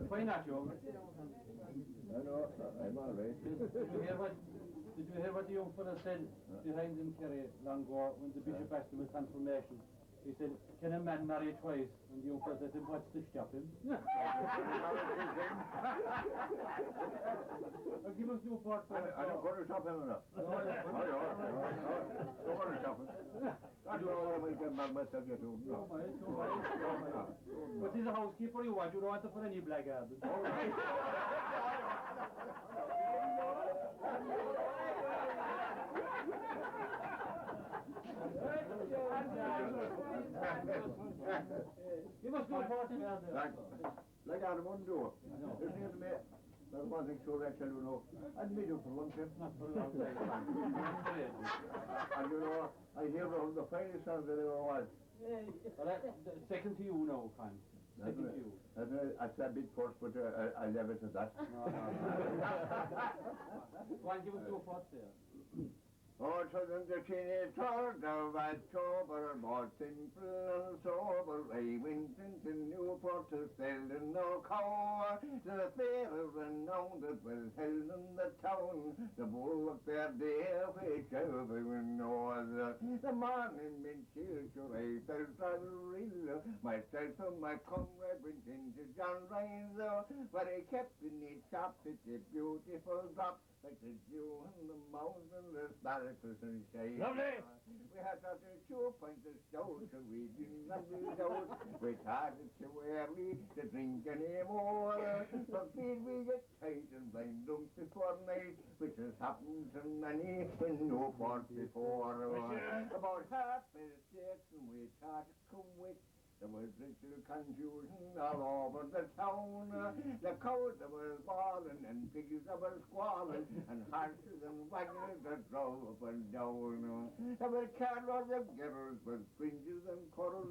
Why not, Joe? I know, I'm all right. Did you hear what the young fella said behind him, Kerry, long ago, when the bishop asked him a confirmation? He said, can a man marry twice? And the young fella said, what's to stop him? Give us your part for I don't want to stop him enough. Don't want to stop him. I don't know what I get myself get to. No. But he's a housekeeper you want, you don't want to put any blackguard. You must go for it. Like out of one door. Listen to me. That's one thing sure I tell you know. I'd meet you for one trip. Not for a long time. And you know, I hear the finest sound that ever was. Well, second to you now, Con. Second to you. That's a bit force, but I leave it at that. No. Go on, give us your thoughts there. Oh, so then the chinny told of October, more simple and sober, I went into Newport to sell no cow. The fair renowned that was held in the town, the bullock fair there, which everyone knows. The morning in church, I felt unreal, myself and my comrade went into John Ryan's, but I kept in it chopped, it's a beautiful drop, like the dew on the mountain, the sparkles and shine. Lovely! We had such a 2 pints of stout, so we didn't have to doubt. We started too early to drink any more. But did we get tight and blind drunk before night, which has happened to many in Newport before. About 6:30, and we started to come with. There was little confusion all over the town. The cows that were bawling and pigs that were squalling and horses and wagons that drove up and down. There were carloads of girls with fringes and curls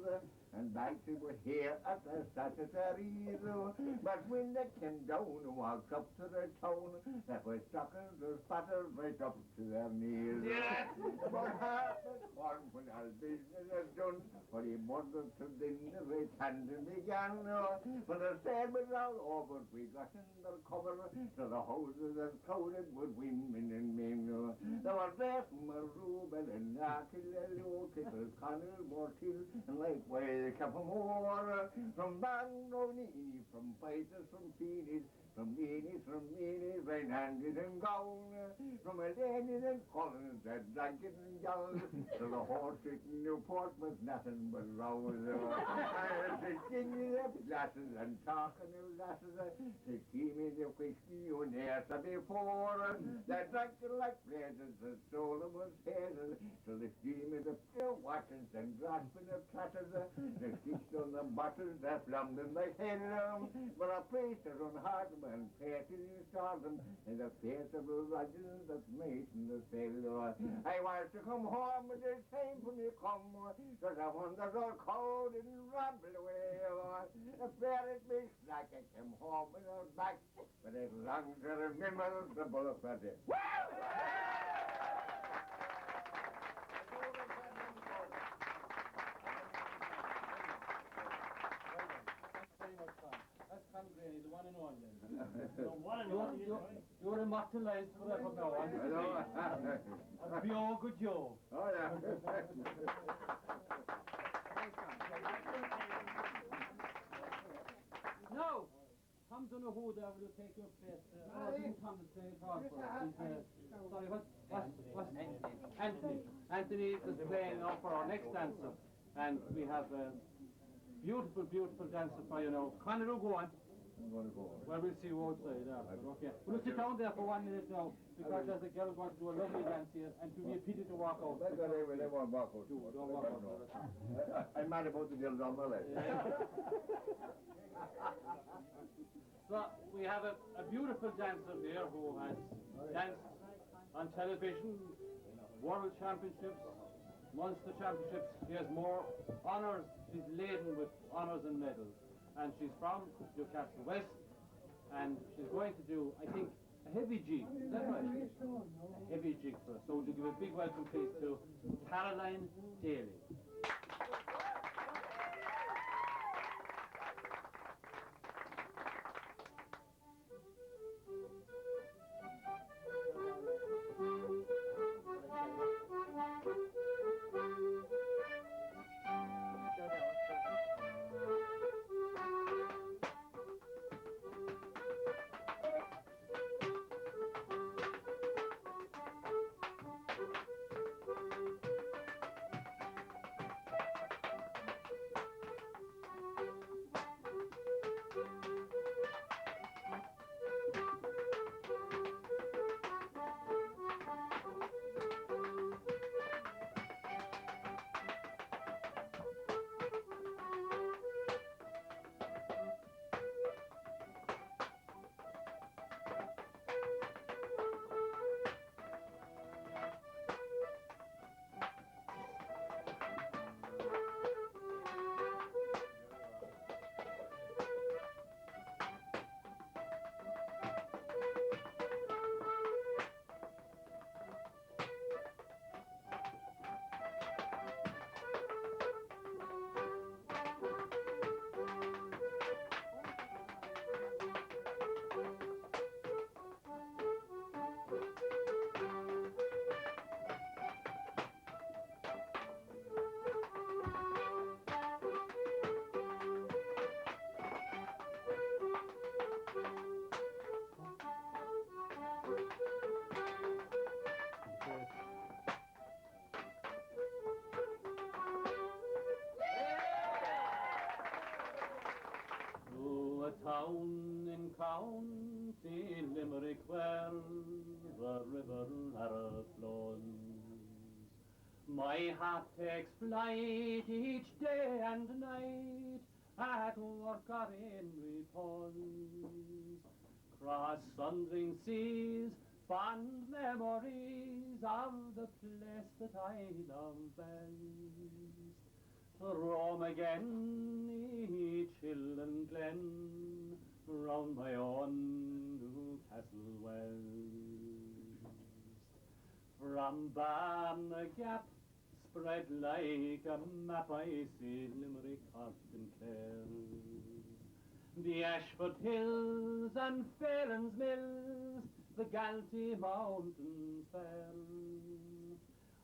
and bags that were here at the Saturdays. But when they came down and walked up to the town, there were stockings or spatters right up to their knees. Yeah. About half the corn when our business is done, for he wandered to dinner, they tandem began. When the sale was all over, we got under cover, so the houses are crowded with women and men. There were there from Rubel and Artillery, Tickle, Connell, Mortill, and likewise Capamore, from Banronini, from fighters, from Phoenix, from meanies, right-handed and gown, from a ladies and Collins, that blanket and gown, to the horse in Newport was nothing but rows. The singing of glasses and talking of glasses, the scheming of whiskey you ne'er saw before, that drank it like blazes, the soul of was hazes, to the scheming of pure watches and grasping of platters, the kicks on the butters that flammed in my head, but I praised her on hard and painted in stardom in the face of the Rogers that mason the sailor. I was to come home with the same for me come, cause I want the road cold and rumble away. A fair it makes like I came home without back, but I long to remember the bullet for it. The one and only. You're immortalized forever now. I'll be all good Joe. Oh, yeah. No! Tom don't know who there will take your place. Tom is playing hard for us. Sorry, what? Anthony. Anthony is playing now for our next dancer. And we have a beautiful, beautiful dancer for you now. Conor will go on. I'm going to go. Well, we'll see you outside after, okay. We'll sit down there for 1 minute now, because there's a girl going to do a lovely dance here, and it will be a pity to walk out. That's what they won't walk out. Don't walk out. I'm mad about the girls on my leg. So, we have a beautiful dancer here who has danced on television, World Championships, Munster Championships. She has more honours. She's laden with honours and medals. And she's from Newcastle West, and she's going to do, I think, a heavy jig. Is that right? A heavy jig for us. So we'll give a big welcome, please, to Caroline Daly. Town in County Limerick where the river Narra flows. My heart takes flight each day and night at work or in repose. Cross sundering seas, fond memories of the place that I love best. To roam again each hill and glen round my own Newcastle West. From Barna Gap spread like a map I see Limerick, Cork and Clare. The Ashford Hills and Phelan's Mills, the Galtee Mountains fair.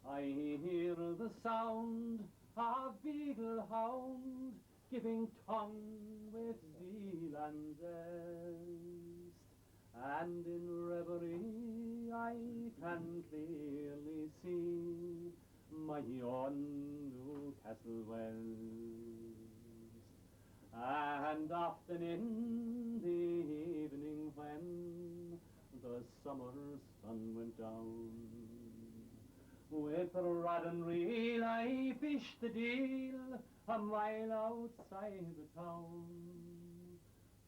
I hear the sound of beagle hound giving tongue with zeal and zest. and in reverie I can clearly see my own Newcastle Wells. And often in the evening when the summer sun went down, with a rod and reel I fished the deal a mile outside the town.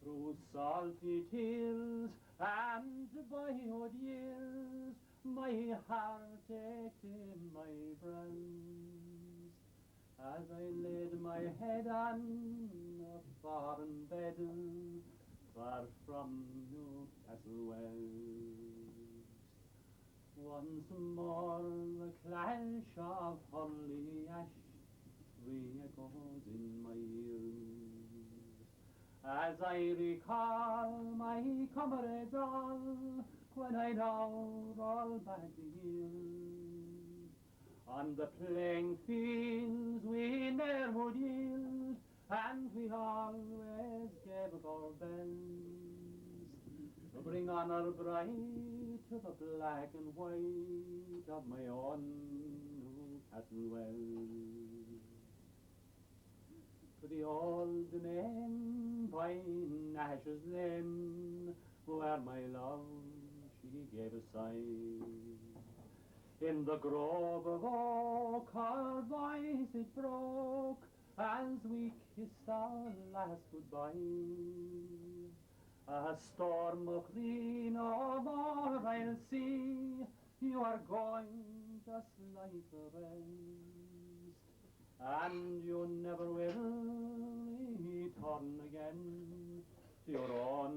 Through salty hills and boyhood years, my heart ached in my breast, as I laid my head on a foreign bed, far from Newcastle Wells. Once more the clash of holy ash re-echoes in my ears, as I recall my comrades all, when I now roll back the years. On the playing fields we ne'er would yield, and we always gave up our bells, to bring honour bright to the black and white of my own Newcastle Wells. To the old name by Nash's Lane, where my love she gave a sigh. In the grove of oak our voice it broke, as we kissed our last goodbye. A storm of rain over I'll see, you are going just like the rest, and you never will return again to your own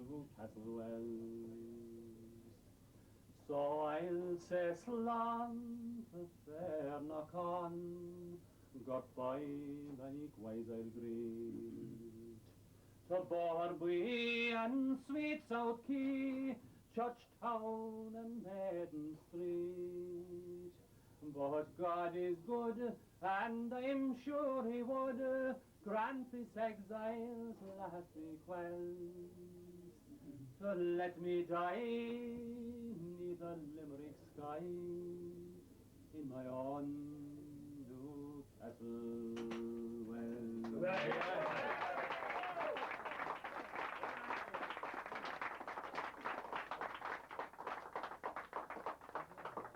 Newcastle Wells. So I'll say slan to fair knock on, goodbye likewise I'll greet, to Borby and sweet South Quay, Church Town and Maiden Street. But God is good, and I'm sure he would grant this exile's last request, to let me die neath the Limerick sky in my own Newcastle Wells.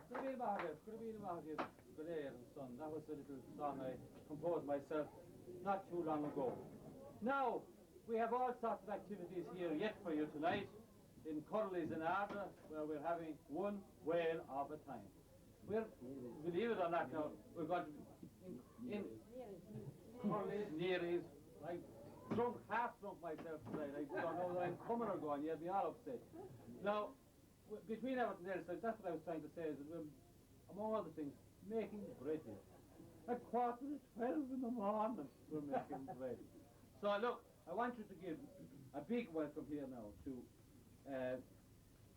Could have been about his Blair and Son. That was a little song I composed myself not too long ago. Now, we have all sorts of activities here yet for you tonight in Curley's in Ardra, where we're having one whale of a time. Believe it or not now, we're going to be in Curley's, Neary's, like drunk, half drunk myself tonight. I don't know whether I'm coming or going, you'll be all upset. Now, between everything else, that's what I was trying to say, is that we're, among other things, making bread here. At 11:45 in the morning, we're making bread. So look, I want you to give a big welcome here now to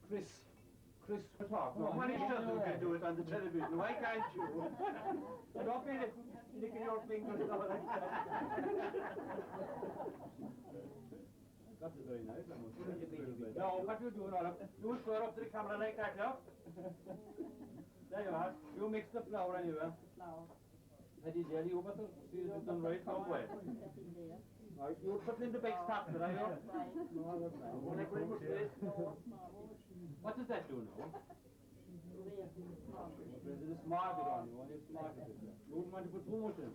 Chris talk. No, one is just who can do it on the television. Why can't you? Don't be licking your fingers now like that. That is very nice. No, what you do now? You swear up to the camera like that, yeah? There you are. You mix the flour anyway. Flour. That is jelly over there. See if it's done right somewhere. Right, you put it in the big stop, did I? No, that's right. What does that do now? It's a smart bit on you, only a smart bit. You wouldn't want to put too much in.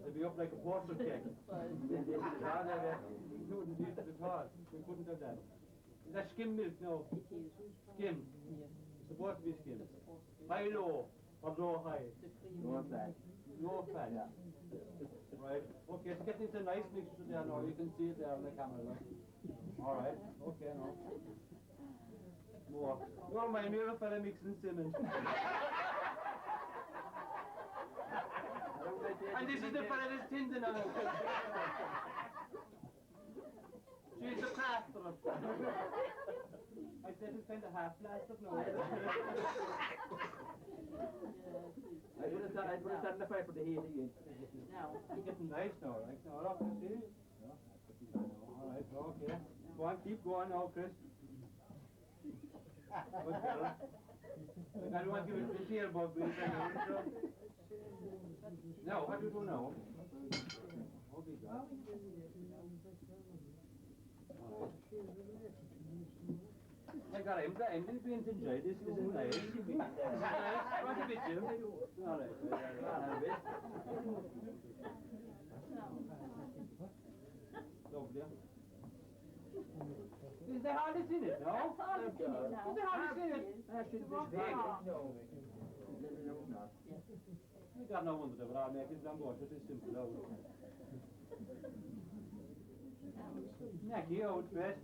It'd be up like a porcelain cake. You wouldn't use it at all. We couldn't have that. Is that skim milk now? It is. Skim? Yes. It's supposed to be skim. High low or low high? No fat. No fat. Yeah. Right. Okay, so get into a nice mixture there now. You can see it there on the camera. Right? All right. Okay, now. More. Oh, my mirror fella mixing cement. And this is the fella that's tinned now. She's a plasterer. I said it's kind of half plastered now. I put it on the fire for the heat again. Now, it's getting nice now, right? Now, look, you see? All right, okay. Go on, keep going now, Chris. Good girl. Like, I don't want to give it to the about me. Now, what do you do now? Okay, God. I got him. I'm going to be enjoy this. This is nice. What a bit, Jim. All right. Lovely. Is there hardly seen it, no? Hardly seen it now. Is there hardly seen it? Actually, this big. No. No, not. We got no wonder that I'll make it done water. It is simple, though. Necky, old best.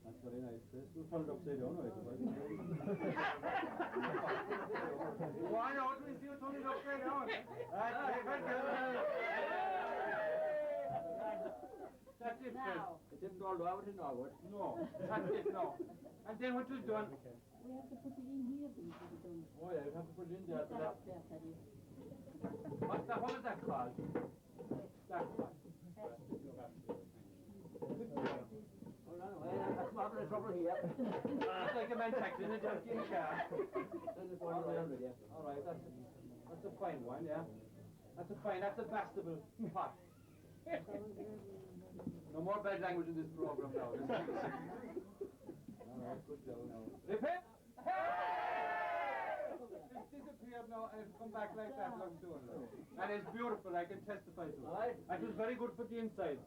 That's very nice, Chris. We'll turn it upside down, right? Why not? We see you turn it upside down. Right, very good. That's it, Chris. Now, It didn't all over in August. No, that's it, no. And then what you've done? we have to put it in here because we don't Oh, yeah, you have to put it in there. put that up there, tell you. What is that called? That's what. That's marvelous trouble here. It's like a man taxing a junkie in a car. All All right, that's a fine one, yeah. That's a bastable pot. No more bad language in this program now. All right, good job now. Repeat. It's disappeared now and it's come back like that long soon. And it's beautiful, I can testify to it. Right. And it was very good for the inside.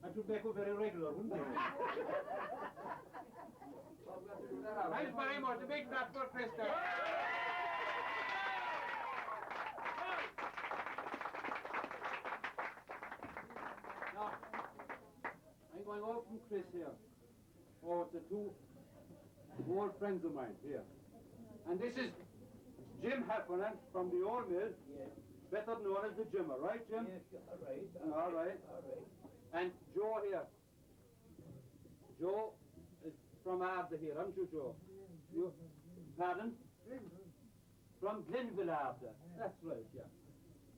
And to make it very regular, wouldn't it? Thanks very much. A big clap for Krista. Now, I'm going over from Chris here. Oh, to two old friends of mine here. And this is Jim Heffernan from the old mill, Yes. better known as the Jimmer, right, Jim? Yes, all right. All right. All right. And Joe here. Joe is from Arda here, aren't you, Joe? You, pardon? From Glenville, Arda. That's right, yeah.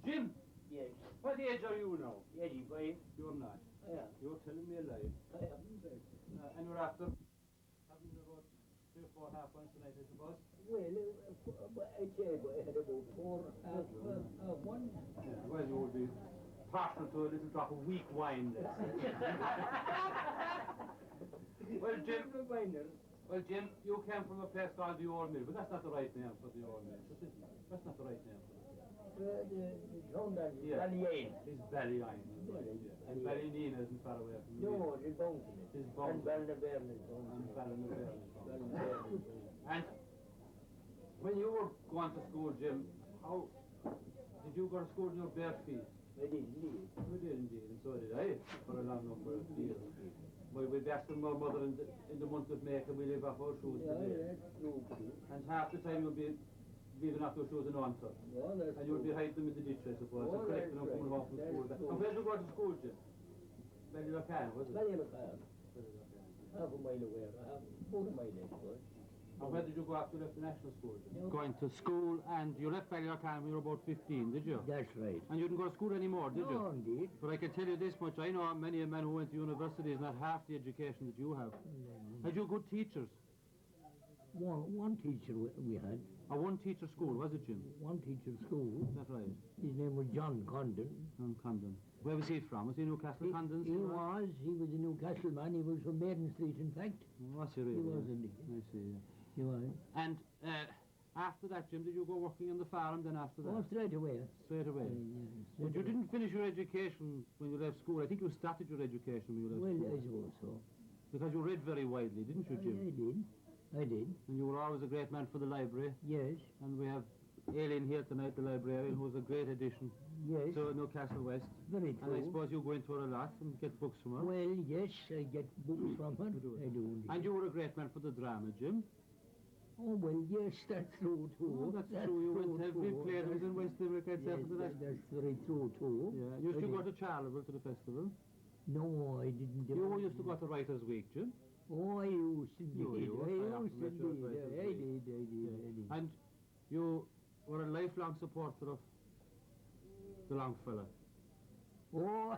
Jim, Yes. what age are you now? 85. You're not. Yeah. You're telling me a lie. I haven't said. And you're after having about 3 or 4 half points tonight, I suppose? Well, I'd say I had about 4 1. Yeah, well, you would be partial to a little drop of weak wine there. Well, Jim, you came from a place called the Old Mill, but that's not the right name for the Old Mill. That's not the right name for it. The town that is Yeah. Ballyen. It's Ballyen. And Ballyneen isn't far away from here. No, it's Bounty. It's And Bounty. Balnabairn is And Bounty. Ballinaberne. And when you were going to school, Jim, how did you go to school with your bare feet? I did indeed. You did indeed, and so did I, for a long number of years. We bashed my mother in the month of May, and we live off our shoes Yeah, today. that's true. And half the time you'll be leaving off your shoes in answer. Yeah, that's And you'll be true. hiding them in the ditch, I suppose, Oh, and collecting them that's coming home from right. school. That's true. And where did you go to school, Jim? Ballylocan, was it? Ballylocan. Half a mile away. About a mile, I suppose. And where did you go after you left the national school, Jim? Going to school, and you left Ballylocan when you were about 15, did you? That's right. And you didn't go to school anymore, did you? No, indeed. But I can tell you this much, I know many a man who went to university is not half the education that you have. Had you good teachers? One teacher we had. A one-teacher school, was it, Jim? One teacher school. That's right. His name was John Condon. From Condon. Where was he from? Was he Newcastle Condon? He was a Newcastle man. He was from Maiden Street, in fact. Was he really? He was indeed. I see, yeah. He was. And after that, Jim, did you go working on the farm then after that? Oh, straight away. Straight away. But you didn't finish your education when you left school. I think you started your education when you left Well, school. I suppose so. Because you read very widely, didn't you, Jim? I did. And you were always a great man for the library. Yes. And we have Aileen here tonight, the librarian, who's a great addition Yes. to Newcastle West. Very And I true. suppose you go into her a lot and get books from her. Well, yes, I get books from her. You do. I do indeed. And you were a great man for the drama, Jim. Oh, well, yes, that's true, too. Oh, that's true. You went to every play that was in West Limerick, I'd say, Yes, for the next. that's very true, too. Yeah. You used I to go did. to Charleville to the festival. No, I didn't do You it. used to go to Writers' Week, Jim. Oh, I used to You indeed. used. I I often used met you at indeed. Writers' I Week. did. And you were a lifelong supporter of the Longfellow. Oh,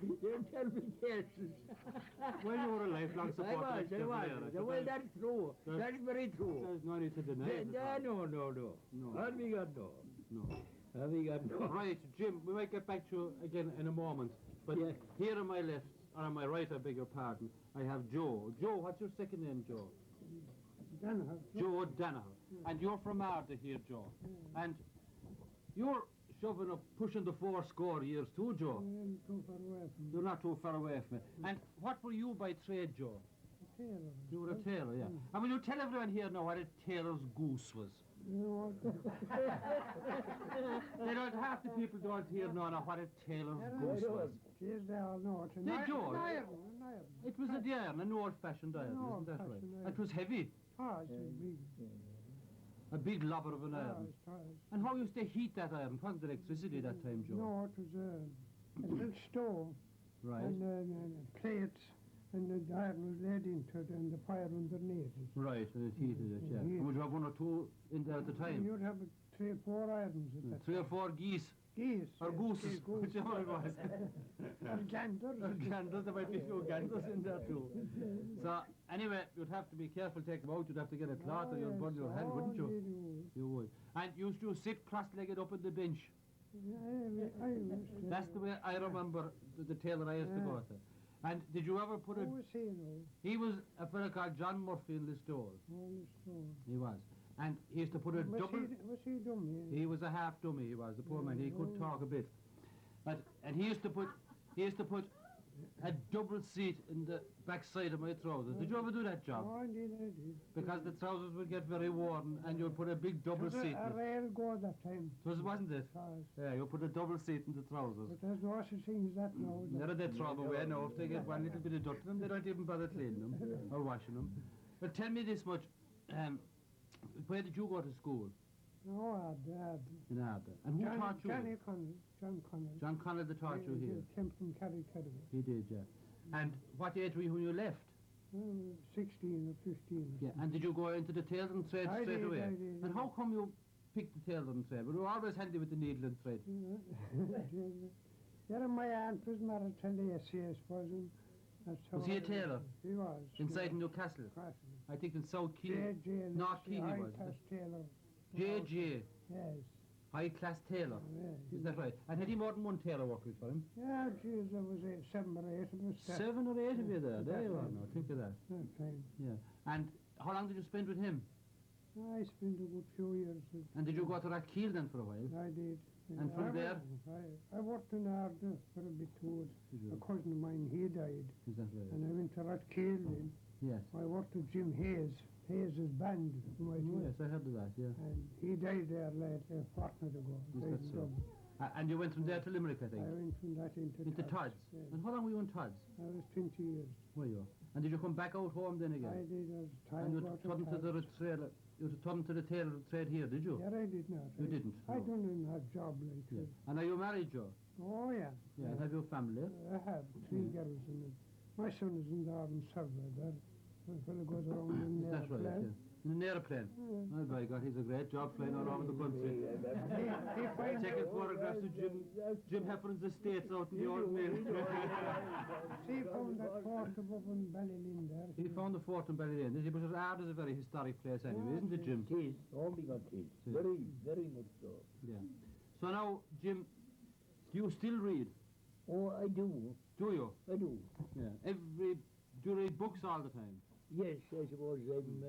You tell me cases. Well, you were a lifelong supporter. I was. Well, that's true. That's very true. There's no need to deny it. No. Have we got no? No. Have we got no? Right, Jim, we might get back to you again in a moment. But Yeah. here on my left, or on my right, I beg your pardon, I have Joe. Joe, what's your second name, Joe? Danaher. Joe Danaher. And you're from Arda here, Joe. And you're shoving up, pushing the 4 years too, Joe. I'm too far away from You're not too far away from it. And what were you by trade, Joe? the tailor. You were a tailor, yeah. And will you tell everyone here now what a tailor's goose was? You know They don't, half the people don't here know now what a tailor's goose was. Geez, they all know it. They do. An iron. It was a iron, an old-fashioned iron, isn't that right? old-fashioned iron. It was heavy, Oh, it's big. a big lobber of an Oh, iron. it's tall. And how used to heat that iron? It wasn't electricity that time, Joe. No, it was a little stove Right, and plates, and the iron was laid into it and the fire underneath it. right, and it heated it, yeah. Yeah. And would you have 1 or 2 in there at the time? You'd have 3 or 4 irons at that 3 or 4 geese, Geese. or yes, gooses, goose. whichever it was. Or ganders. Or ganders, there might be a few ganders in there too. So, anyway, you'd have to be careful to take them out. You'd have to get a cloth or you'd burn your hand, wouldn't you? You would. And you used to sit cross-legged up on the bench. I used to. That's the way I remember the tailor I used to go to. And did you ever put Who a... was he, though? He was a fellow called John Murphy in Listowel. Oh, the store. He was. And he used to put a double... Was he dumb? Yeah. He was a half dummy, he was, the poor man. He could talk a bit. And he used to put a double seat in the back side of my trousers. Did you ever do that job? Oh, indeed I did. Because the trousers would get very worn and you'd put a big double It was seat a in it. rail go that time. Wasn't it? Cause, Yeah, you put a double seat in the trousers. but there's no such thing as that now. Never they throw them away now. If they get one little bit of dirt in them, they don't even bother cleaning them or washing them. But tell me this much, where did you go to school? No, Dad. In Arda. And who taught you? John Connell. John Connell that taught you He here. came from Kerry. He did, yeah. And what age were you when you left? 16 or 15. Yeah. And did you go into the tailoring trade I straight did, away? I did, And how come you picked the tailoring trade? Were you always handy with the needle and thread? Yeah, my aunt was married to Lacey, I suppose. And that's how Was he a tailor? He was. Inside Newcastle? Crossing. I think in South Key. J.J. North Key he was. High-class tailor. J.J. Yes. High class tailor. Yeah. Is that right? And had he more than one tailor working for him? Yeah, geez, there was 7 or 8 of us. 7 or 8 of you there. There you are now. Think of that. That time. Yeah. And how long did you spend with him? I spent a good few years. And did you go to Rathkeel then for a while? I did. And from there? I worked in Arda for a bit too. Did A you? cousin of mine, he died. Is that right? And I went to Rathkeel then. Yes. I worked with Jim Hayes. Hayes' band. Oh, yes, I heard of that, yeah. And he died there late, a fortnight ago. Is Died that in so? Dublin. And you went from there to Limerick, I think? I went from that into Todd's? Yeah. And how long were you in Todd's? I was 20 years. Were you? And did you come back out home then again? I did as And you turned to the trailer, you turned to the tailor trade here, did you? Yeah, I did not. You didn't? I No. don't even have job like Yeah. that. And are you married, Joe? Oh, yeah. Yeah. And have you a family? I have 3 girls in it. My son is in the army server there. The fellow goes around in Is the that right? Yeah. airplane. In an aeroplane? Oh, by God, he's a great job flying all over the country. He finds Taking photographs of Jim Heffern's estates out in the old mill. He found that fort above in Ballylin there. He found the fort in Ballylin, did he? But Ard is a very historic place anyway, isn't it, Jim? It is. Oh, my God, it is. Very, very much so. Yeah. So now, Jim, do you still read? Oh, I do. Do you? I do. Yeah. Do you read books all the time? Yes, I suppose I'm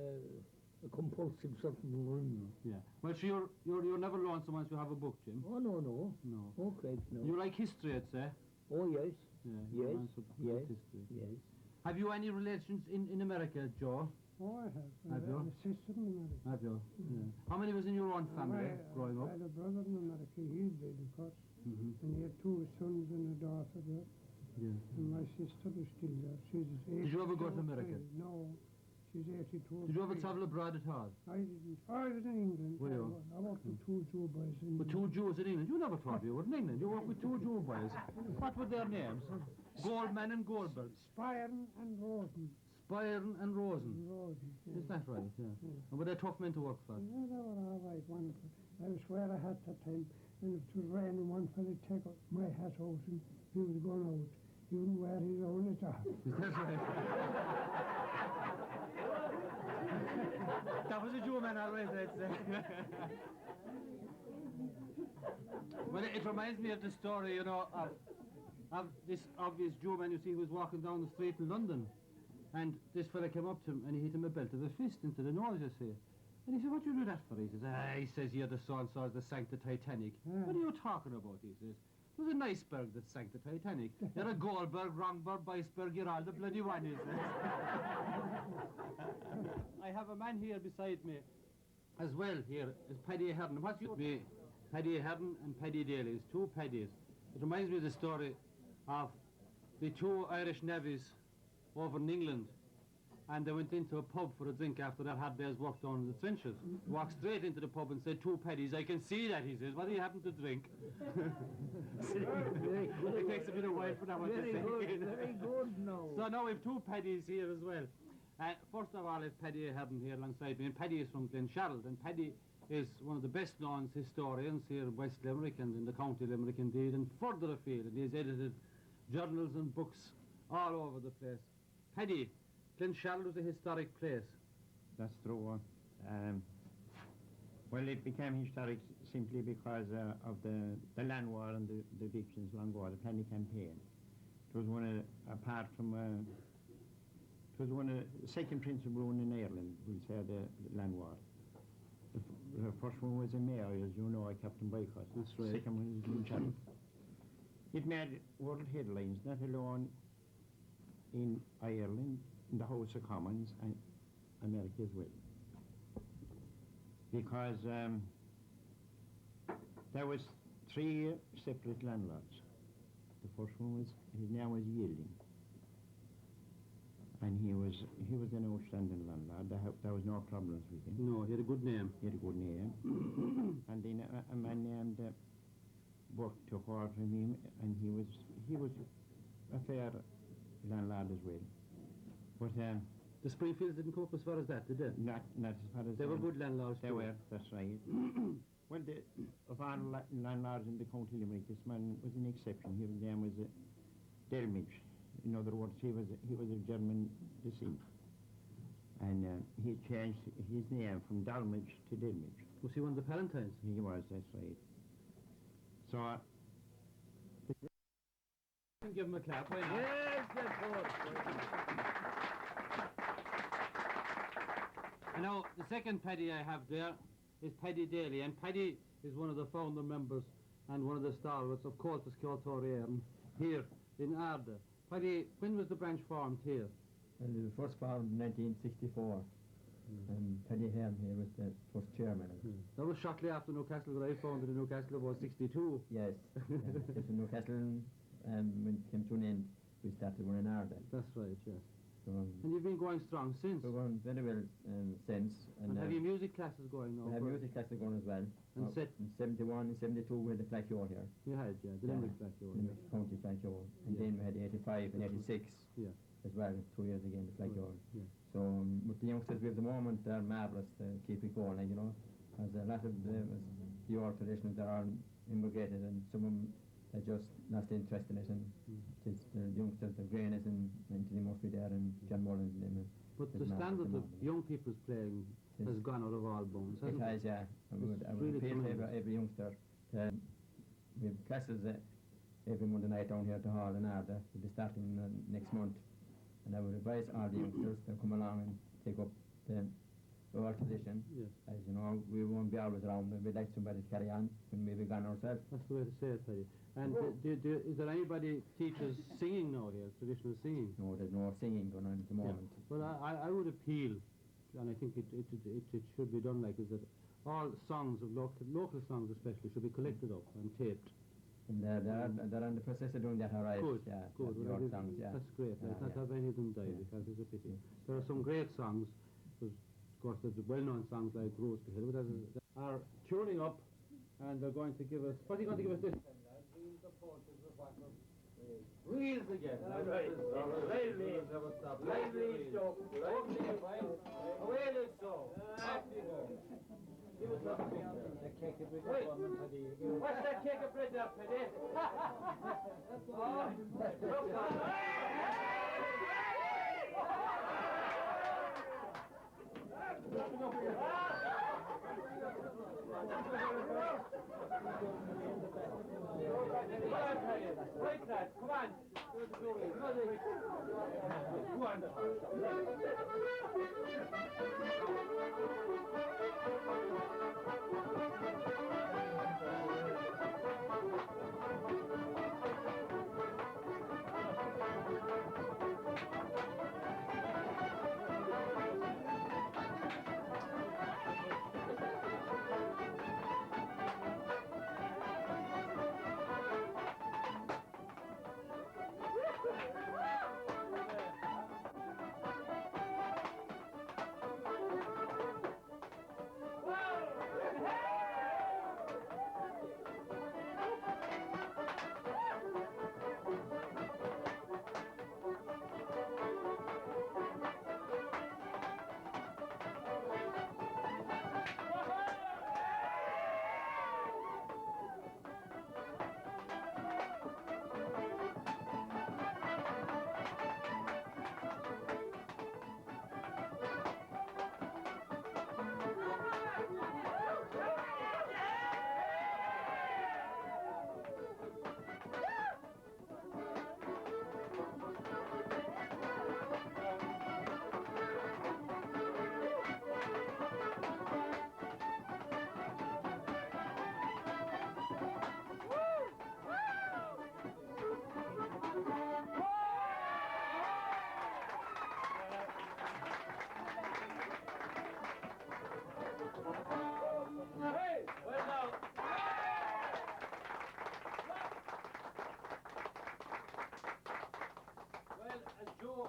a compulsive something. Yeah. Well, so you're never lonesome once you have a book, Jim? Oh, no, no. No. Oh, Christ, no. You like history, I'd say? Oh, yes. Yeah. Yes, you answered yes. history. Yes. Have you any relations in America, Joe? Oh, I have. Have you? A sister in America. Have you? Yeah. How many was in your own family growing I up? had a brother in America. He died, of course. Mm-hmm. And he had 2 sons and a daughter there. Yeah. And my sister is still there. She's 82. Did you ever go to America? No. She's 82. Did you ever travel abroad at all? I didn't. Oh, I was in England. Were you? I worked with 2 Jew boys in With 2 Jews in England? You never thought you were in England. You worked with 2 Jew boys. What were their names? Goldman and Goldberg. Spyern and Rosen. Spyern and Rosen. Rosen, yeah. Is that right? Yeah. Yeah. And were they tough men to work for? Yeah, they were all right, wonderful. I was where I had that time. and if it was raining, one fella'd take my hat out and he was going out. He wouldn't wear his own at all. That's right. That was a Jew man, all right, I'd say. Well, it reminds me of the story, you know, of this obvious Jew man you see who was walking down the street in London. And this fella came up to him and he hit him a belt of a fist into the nose, you see. And he said, what do you do that for? He says, you're the so-and-so that sank the Titanic. What are you talking about? He says, it was an iceberg that sank the Titanic. You're a Goldberg, Rongberg, Iceberg, you're all the bloody one, he says. I have a man here beside me as well here, is Paddy Ahern. What's your name? Paddy Ahern and Paddy Daly, two Paddies. It reminds me of the story of the two Irish navvies over in England, and they went into a pub for a drink after that hard day's work down in the trenches. Walked straight into the pub and said, 2 Paddies, I can see that, he says. What do you happen to drink? It takes a bit of while for that one to sink in. Very good, no. So now we've 2 Paddies here as well. First of all, I've Paddy Ahern here alongside me, and Paddy is from Glensharald, and Paddy is one of the best known historians here in West Limerick and in the County Limerick indeed, and further afield, and he's edited journals and books all over the place. Paddy, Glensharald was a historic place. That's true. Well, it became historic simply because of the land war and the evictions along the planning campaign. It was one of, apart from, it was one of the second principal one in Ireland, we'll say, the land war. The first one was in Mayo, as you know, Captain Boycott. That's right. The second one was Glensharald. It made world headlines, not alone in Ireland, in the House of Commons, and America as well. Because there was 3 separate landlords. The first one was, his name was Yielding. And he was an outstanding landlord. There was no problems with him. No, he had a good name. He had a good name. And then a man named Burke took over from him, and he was a fair landlord as well. But The Springfields didn't cope as far as that, did they? not as far as They were good landlords They too. were, that's right. Well, of all landlords in the County Limerick, this man was an exception. His name was Delmage. In other words, he was of German descent. And he changed his name from Dalmage to Delmage. Was he one of the Palatines? He was, that's right. So, Give him a clap. Why not? Yes, of course. And now, the second Paddy I have there is Paddy Daly, and Paddy is one of the founder members and one of the stalwarts of Cultus Ceoltóirí here in Arda. Paddy, when was the branch formed here? And it was first formed in 1964. And Paddy Ahern here was the first chairman. That was shortly after Newcastle, that I founded in Newcastle about 62. Yes. It's in Newcastle, when it came to an end, we started one in Arda. That's right, yes. So, And you've been going strong since. we're going very well since. And have you music classes going now? We have for- music classes going as well. And set- In 71 and 72 we had the Flag Show here. You had, yeah, the Limerick Black Show. Limerick County Flag Show. And Yeah. then we had 85 and 86 Yeah. as well, 2 years again, the Flag Show. Yeah. So with the youngsters we have at the moment, they're marvellous to keep it going, like, you know. Because a lot of the old traditions, they're all immigrated, and some of them they just lost interest in it, and it's the youngsters, the Grainas and Anthony Murphy there, and John Mullins and them. But There's the not standard at the of moment. young people's playing Yes. has gone out of all bounds, It hasn't has, yeah. I would really appeal to tremendous. every youngster. We have classes every Monday night down here at the hall in Arda. We'll be starting next month. And I would advise all the youngsters to come along and take up our tradition. Yes. As you know, we won't be always around. We'd like somebody to carry on when we'll be gone ourselves. That's the way to say it, Paddy. And is there anybody teaches singing now here, traditional singing? No, there's no singing going on at the moment. Well, I would appeal, and I think it should be done like, is that all songs of local songs especially should be collected up and taped. And they're on the process of doing that, all right. Good, Yeah, good. the Well, old songs, yeah. That's great. Yeah, I can't yeah. have any of them die because it's a pity. There are some great songs. There's, of course, there's the well-known songs like Rose to Hill, but are tuning up, and they're going to give us. What are you going to give us this time, lad? Reels of poetry, reels again. Right. Lively. Never stop. Lively stuff. Okay, fine. Away let's go. Off you go. Give us a picture. The cake of Wait. What's that cake of bread there, Paddy? Oh, look Right, lad, come on. Go on.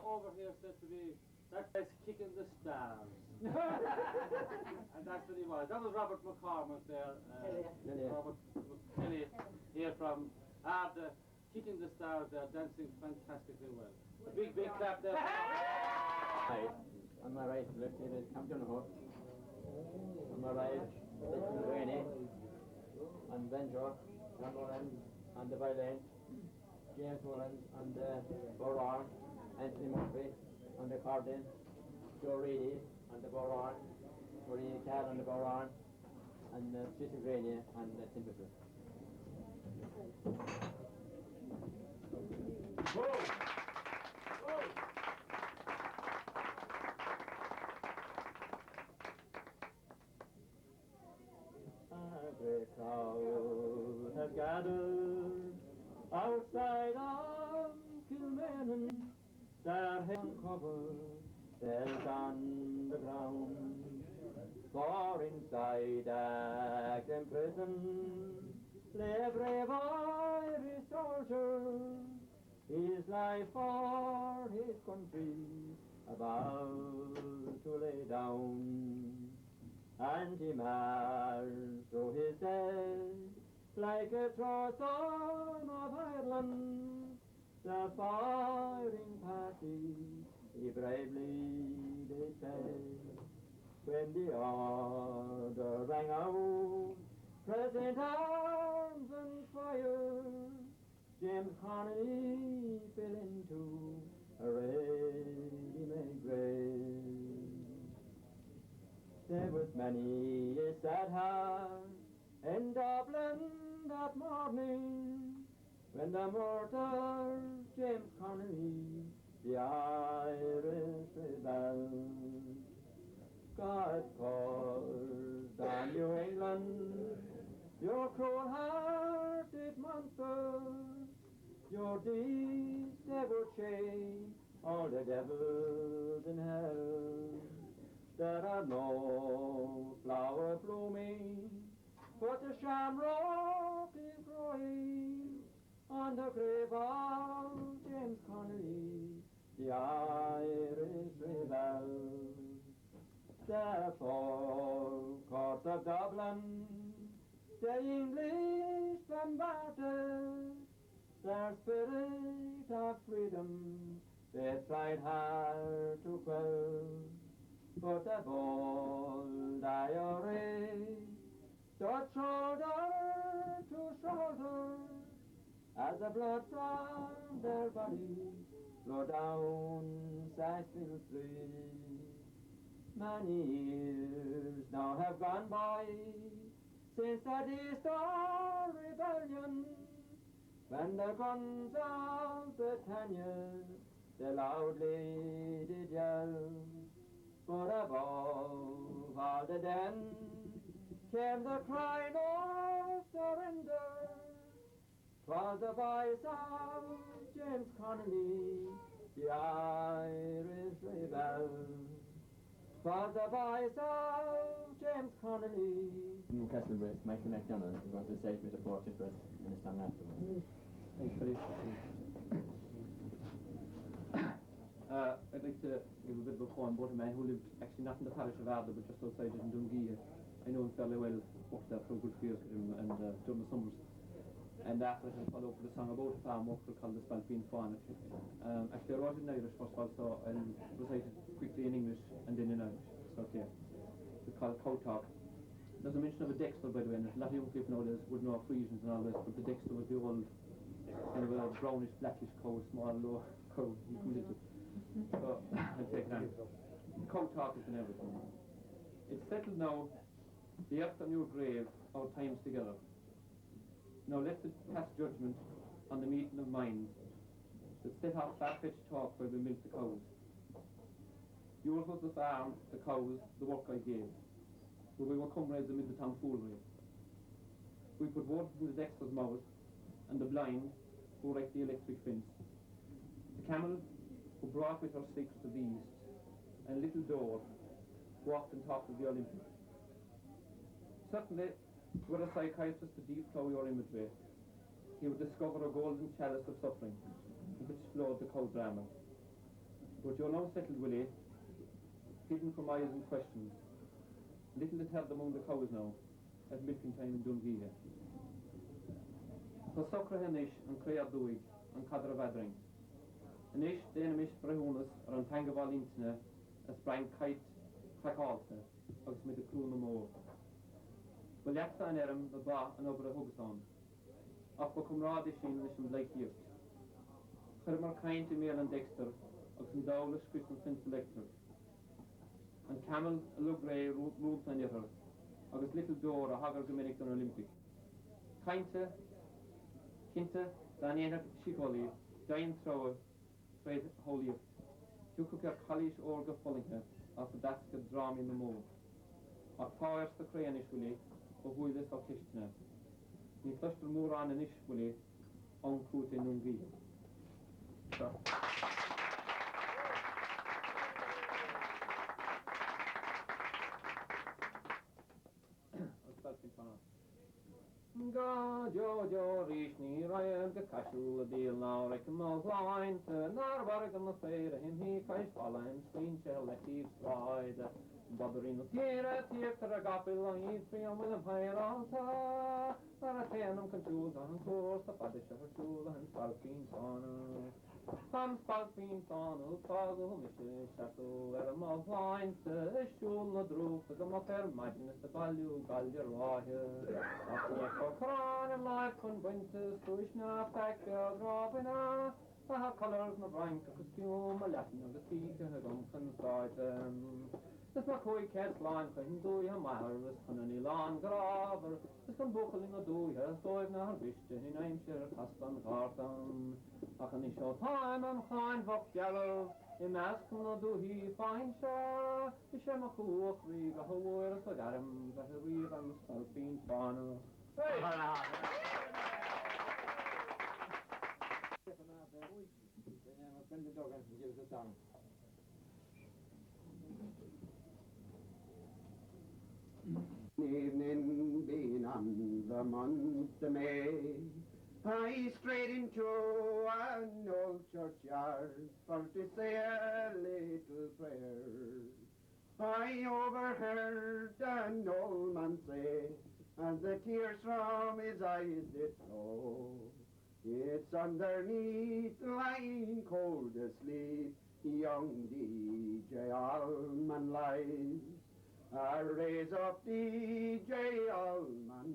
Over here said to me, that guy's kicking the stars. And that's what he was. That was Robert McCormick there. Robert Kelly here from the kicking the stars there, dancing fantastically well. A big clap there. Right. On my right, left hand is Camden Hook. On my right, Little Rainey. And Benjo, John Nolan, and the violin. James Nolan, and the Boron. Anthony Murphy on the accordion, Joe Reedy on the boron, Marie Cal on the boron, and Trisha Grania on the timbrel. A great crowd has gathered outside of Kilmainham. Their head uncovered, dead on the ground. For inside Acton prison lay a brave Irish soldier, his life for his country about to lay down. And he marched through his death like a true son of Ireland. The fighting party he bravely defended. When the order rang out, present arms and fire, James Connolly fell into a ready-made grave. There was many a sad heart in Dublin that morning, when the mortar James Connolly, the Irish rebel, God calls on New England, your cruel-hearted monsters, your deeds they will shame all the devils in hell. There are no flower blooming, but the shamrock is growing on the grave of James Connolly, the Irish rebel. Therefore, court of Dublin, the English bombarded, their spirit of freedom they tried hard to quell. but a bold diary, stood shoulder to shoulder, as the blood from their bodies flowed down Saxon Street. Many years now have gone by since that Easter rebellion, when the guns of Britannia they loudly did yell. But above all the din came the cry of surrender. 'Twas the voice of James Connolly, the Irish rebel. 'Twas the voice of James Connolly. Newcastle race, Michael McDonald is going to say with the 40th race in his time afterwards. Thanks, Billy. I'd like to give a bit of a poem about a man who lived actually not in the parish of Arda but just outside it in Dungee. I know him fairly well, worked there for a good few years with him and during the summers. And after I followed up with a song about a farm worker called the Spalpeen Fawn. Actually I wrote it in Irish first of all, so I'll recite it quickly in English and then in Irish. So okay. It's called Cow Talk. There's a mention of a Dexter, by the way, and a lot of young people nowadays would know Frisians and all this, but the Dexter was the old kind of a brownish, blackish cow, small, low cow he comes into. So I'll take it on. Cow Talk is in everything. It's settled now, the earth on your grave, our times together. Now let us pass judgment on the meeting of minds that set off far-fetched talk while we milk the cows. Yours was the farm, the cows, the work I gave, but we were comrades amid the tomfoolery. We put water in the Dexter's mouth, and the blind who wrecked the electric fence. The camel who brought with her sticks the beast, and little Dore who often talked of the Olympics. Certainly, were a psychiatrist to deep plough your imagery, he would discover a golden chalice of suffering, in which flowed the cow drama. But you're now settled, Willie, hidden from eyes and questions. Little is heard among the cows now, at milking time in Dungee. So Socra Henish and Crear Duig and Cadra Vadring. Anish, Danamish, Brehunas, or an Tangaval Intine, as Brian Kite, Crakalta, or Smith a Crew no more. Well, Yaksa and Erim, the Ba, and over the Hugson. Aqua Cumradi Shin, and Lake Youth. Hermer Kind to Mail and Dexter, of some Dowlish Christmas St. Selector. And Camel, a Lugray, Rules and Yetter, of his little door, a Hagar Dominic on Olympic. Kainte, Kinte, Daniela Shikoli, Diane Thrower, Fred Holy. Jukuka Kalish Orga Follinga, after Daska Dram in the Moor. Or Powers the Crayanish Willie, or who is this or Kishtina. Ni Cluster Moran and Ish Willie, on Crute Nungi. So. Jo Rishni Ryan the Cashew deal now Reckamel line to Narvark and the fair him he Christ Fallen Queen shall let thieves ride bothering the Tira Agapil on Ephraim with a fire altar Paratanum can choose on course the Padisha her tool and Spalpeen son Some Spalpeen son who Pago Mishes Shackle where a mouth line to Shul the Droof the Mocker Magnus the Value Gallier Wire for Kran and life conventus Krishna Packer Robina her colours no brine costume a Latin of the speaker her gun can this McCoy cat's line can do ya my harvest on any lawn graver this can buckling a do ya so I've now wished in I'm sure Castan Garden I can show time and find what yellow in mask no do he find sure the Shemaku free the whole world so got him that we and Spalpeen Fawn. Evening being on the month of May, I strayed into an old churchyard for to say a little prayer. I overheard an old man say, as the tears from his eyes did flow, it's underneath lying cold asleep, young DJ DJ Allman lies. Raise up DJ Allman,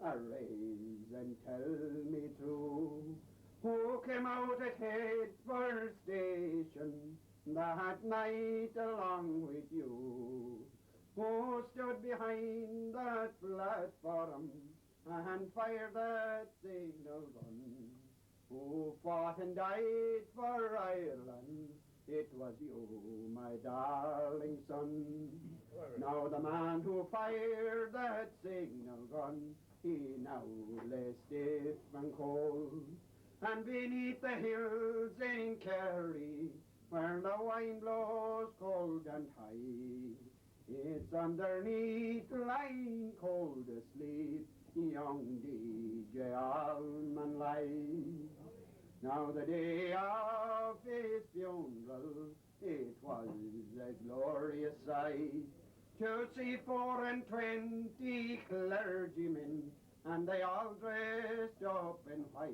raise and tell me true, who came out at Headford Station that night along with you, who stood behind that platform and fired that signal gun, who fought and died for Ireland. It was you, my darling son. Now the man who fired that signal gun, he now lay stiff and cold. And beneath the hills in Kerry, where the wine blows cold and high, it's underneath lying cold asleep, young DJ Allman lies. Now the day of his funeral, it was a glorious sight to see 24 clergymen, and they all dressed up in white,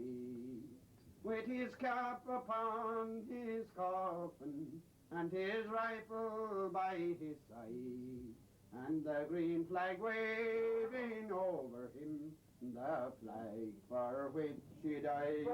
with his cap upon his coffin, and his rifle by his side, and the green flag waving over him, the flag for which he died.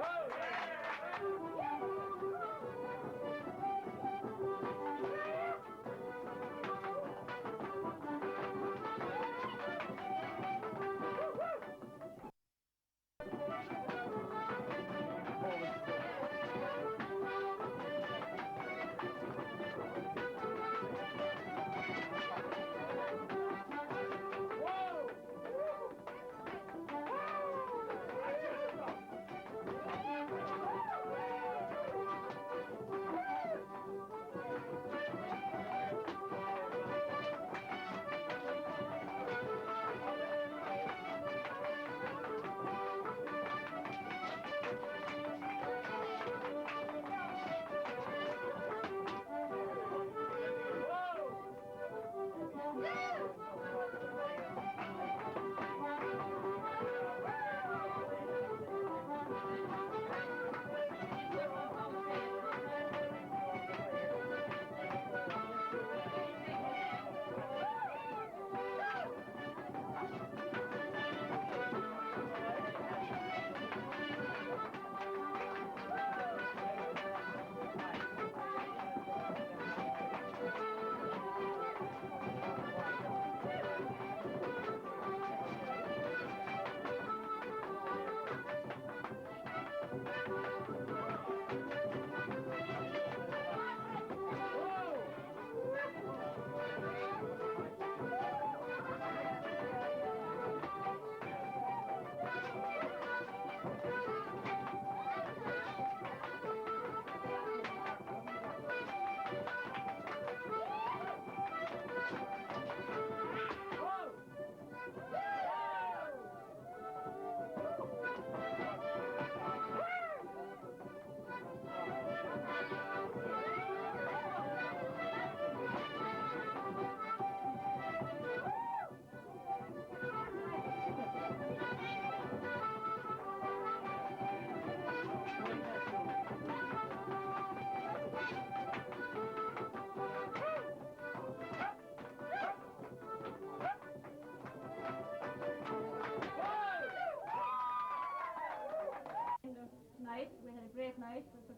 Night. We had a great night. We could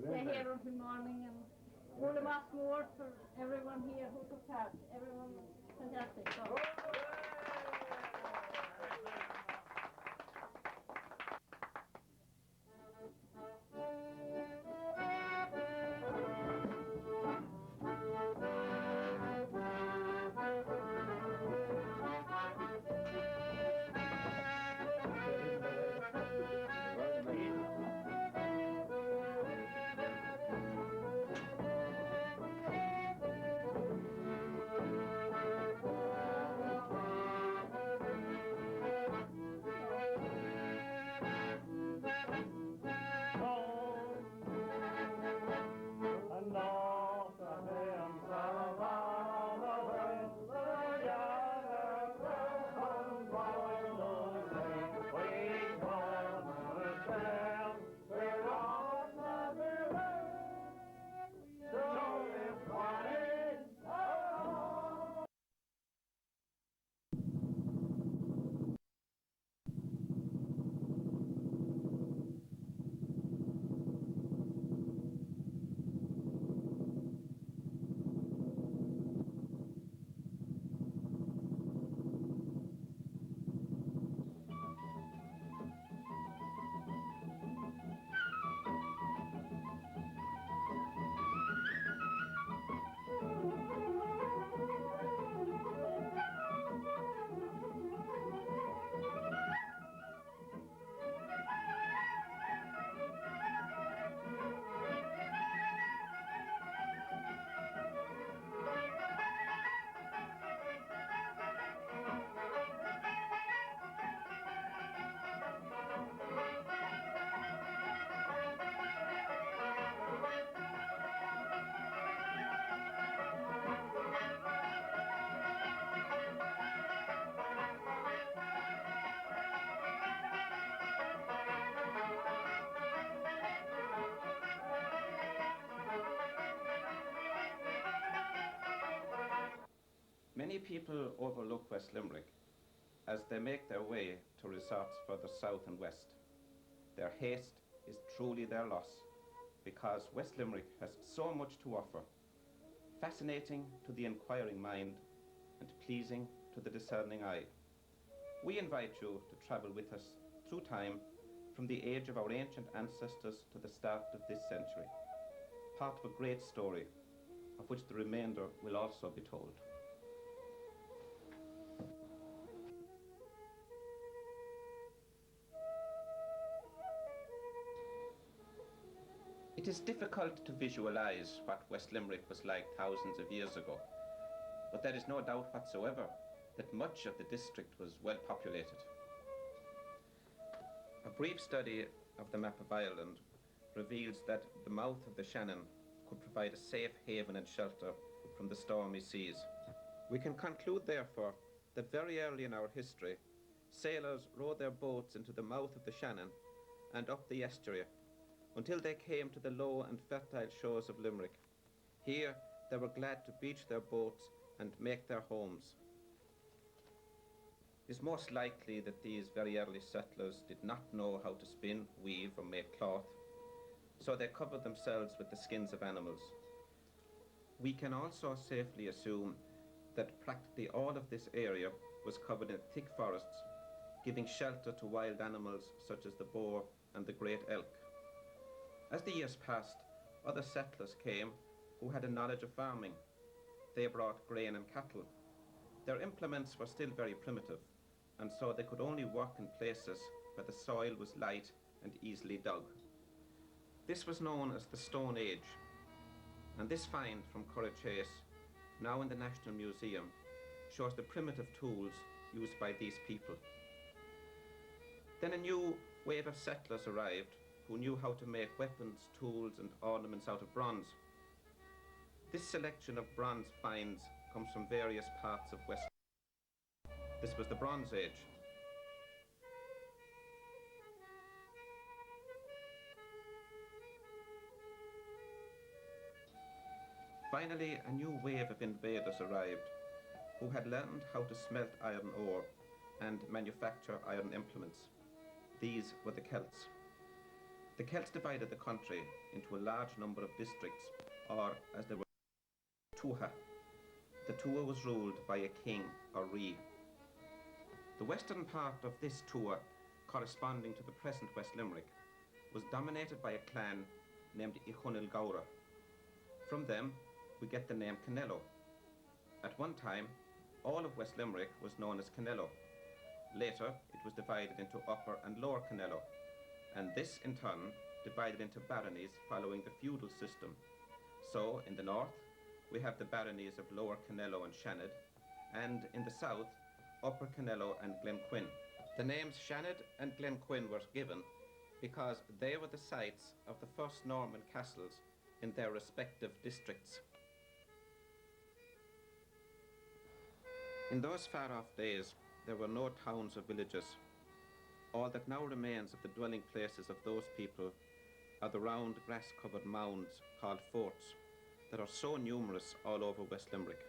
stay here until morning, and all the mass more for everyone here who took part. Everyone was fantastic. So. Many people overlook West Limerick as they make their way to resorts further south and west. Their haste is truly their loss, because West Limerick has so much to offer, fascinating to the inquiring mind and pleasing to the discerning eye. We invite you to travel with us through time, from the age of our ancient ancestors to the start of this century, part of a great story, of which the remainder will also be told. It is difficult to visualize what West Limerick was like thousands of years ago, but there is no doubt whatsoever that much of the district was well populated. A brief study of the map of Ireland reveals that the mouth of the Shannon could provide a safe haven and shelter from the stormy seas. We can conclude, therefore, that very early in our history, sailors rowed their boats into the mouth of the Shannon and up the estuary until they came to the low and fertile shores of Limerick. Here, they were glad to beach their boats and make their homes. It is most likely that these very early settlers did not know how to spin, weave, or make cloth, so they covered themselves with the skins of animals. We can also safely assume that practically all of this area was covered in thick forests, giving shelter to wild animals such as the boar and the great elk. As the years passed, other settlers came who had a knowledge of farming. They brought grain and cattle. Their implements were still very primitive, and so they could only work in places where the soil was light and easily dug. This was known as the Stone Age, and this find from Currachase, now in the National Museum, shows the primitive tools used by these people. Then a new wave of settlers arrived who knew how to make weapons, tools, and ornaments out of bronze. This selection of bronze finds comes from various parts of West. This was the Bronze Age. Finally, a new wave of invaders arrived who had learned how to smelt iron ore and manufacture iron implements. These were the Celts. The Celts divided the country into a large number of districts, or as they were, Tuatha. The Tuatha was ruled by a king, or Rí. The western part of this Tuatha, corresponding to the present West Limerick, was dominated by a clan named Ichunil Gowra. From them, we get the name Canello. At one time, all of West Limerick was known as Canello. Later, it was divided into Upper and Lower Canello, and this, in turn, divided into baronies following the feudal system. So, in the north, we have the baronies of Lower Canello and Shannon, and in the south, Upper Canello and Glenquin. The names Shannon and Glenquin were given because they were the sites of the first Norman castles in their respective districts. In those far-off days, there were no towns or villages. All that now remains of the dwelling places of those people are the round grass-covered mounds called forts that are so numerous all over West Limerick.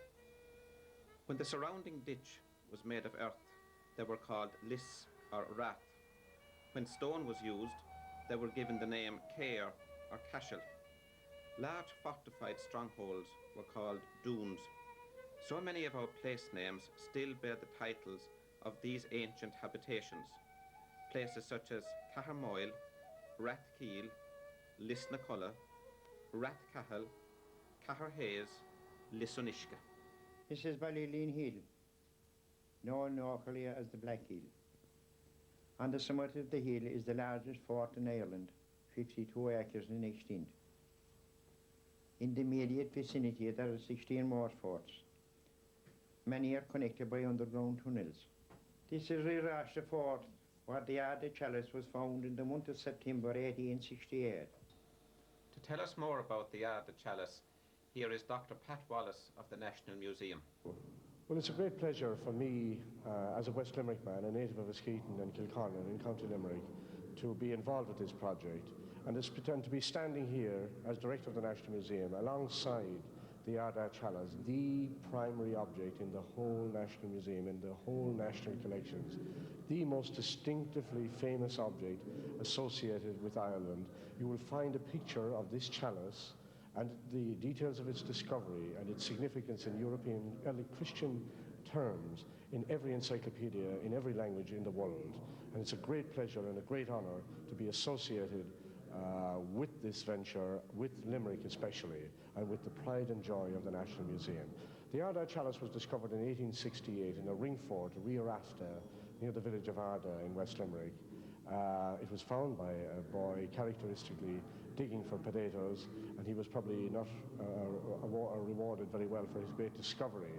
When the surrounding ditch was made of earth, they were called liss or rath. When stone was used, they were given the name care or cashel. Large fortified strongholds were called dunes. So many of our place names still bear the titles of these ancient habitations. Places such as Cahermoyle, Rathkeel, Lisnaculla, Rathcahill, Caherhays, Lissunishka. This is Ballyleen Hill, known locally as the Black Hill. On the summit of the hill is the largest fort in Ireland, 52 acres in extent. In the immediate vicinity there are 16 more forts. Many are connected by underground tunnels. This is Rirasha Fort, where the Ardagh Chalice was found in the month of September 1868. To tell us more about the Ardagh Chalice, here is Dr. Pat Wallace of the National Museum. Well, it's a great pleasure for me, as a West Limerick man, a native of Askeaton and Kilcornan in County Limerick, to be involved with this project, and to be standing here as director of the National Museum alongside the Ardagh chalice, the primary object in the whole National Museum, in the whole national collections, the most distinctively famous object associated with Ireland. You will find a picture of this chalice and the details of its discovery and its significance in European early Christian terms in every encyclopedia, in every language in the world. And it's a great pleasure and a great honor to be associated with this venture, with Limerick especially, and with the pride and joy of the National Museum. The Ardagh chalice was discovered in 1868 in a ring fort, Ria Rafta, near the village of Ardagh in West Limerick. It was found by a boy characteristically digging for potatoes, and he was probably not rewarded very well for his great discovery.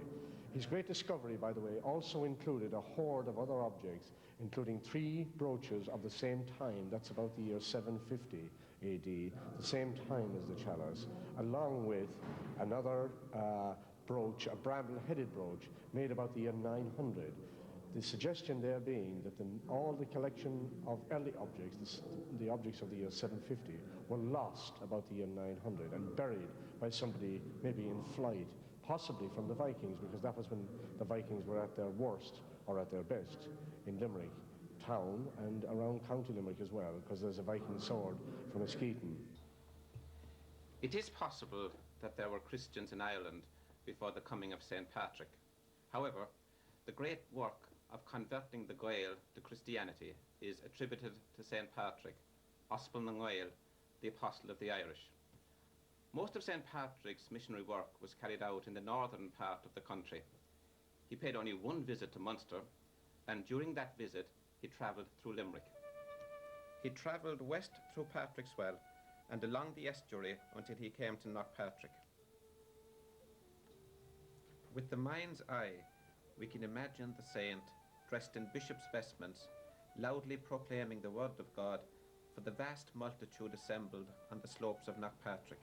His great discovery, by the way, also included a hoard of other objects, including 3 brooches of the same time, that's about the year 750 AD, the same time as the chalice, along with another brooch, a bramble-headed brooch, made about the year 900. The suggestion there being that all the collection of early objects, the objects of the year 750, were lost about the year 900 and buried by somebody maybe in flight, possibly from the Vikings, because that was when the Vikings were at their worst or at their best in Limerick town and around County Limerick as well, because there's a Viking sword from Askeaton. It is possible that there were Christians in Ireland before the coming of St. Patrick. However, the great work of converting the Gael to Christianity is attributed to St. Patrick, Ospel na Gael, the Apostle of the Irish. Most of St. Patrick's missionary work was carried out in the northern part of the country. He paid only one visit to Munster, and during that visit he travelled through Limerick. He travelled west through Patrick's Well and along the estuary until he came to Knockpatrick. With the mind's eye, we can imagine the saint dressed in bishop's vestments, loudly proclaiming the word of God for the vast multitude assembled on the slopes of Knockpatrick.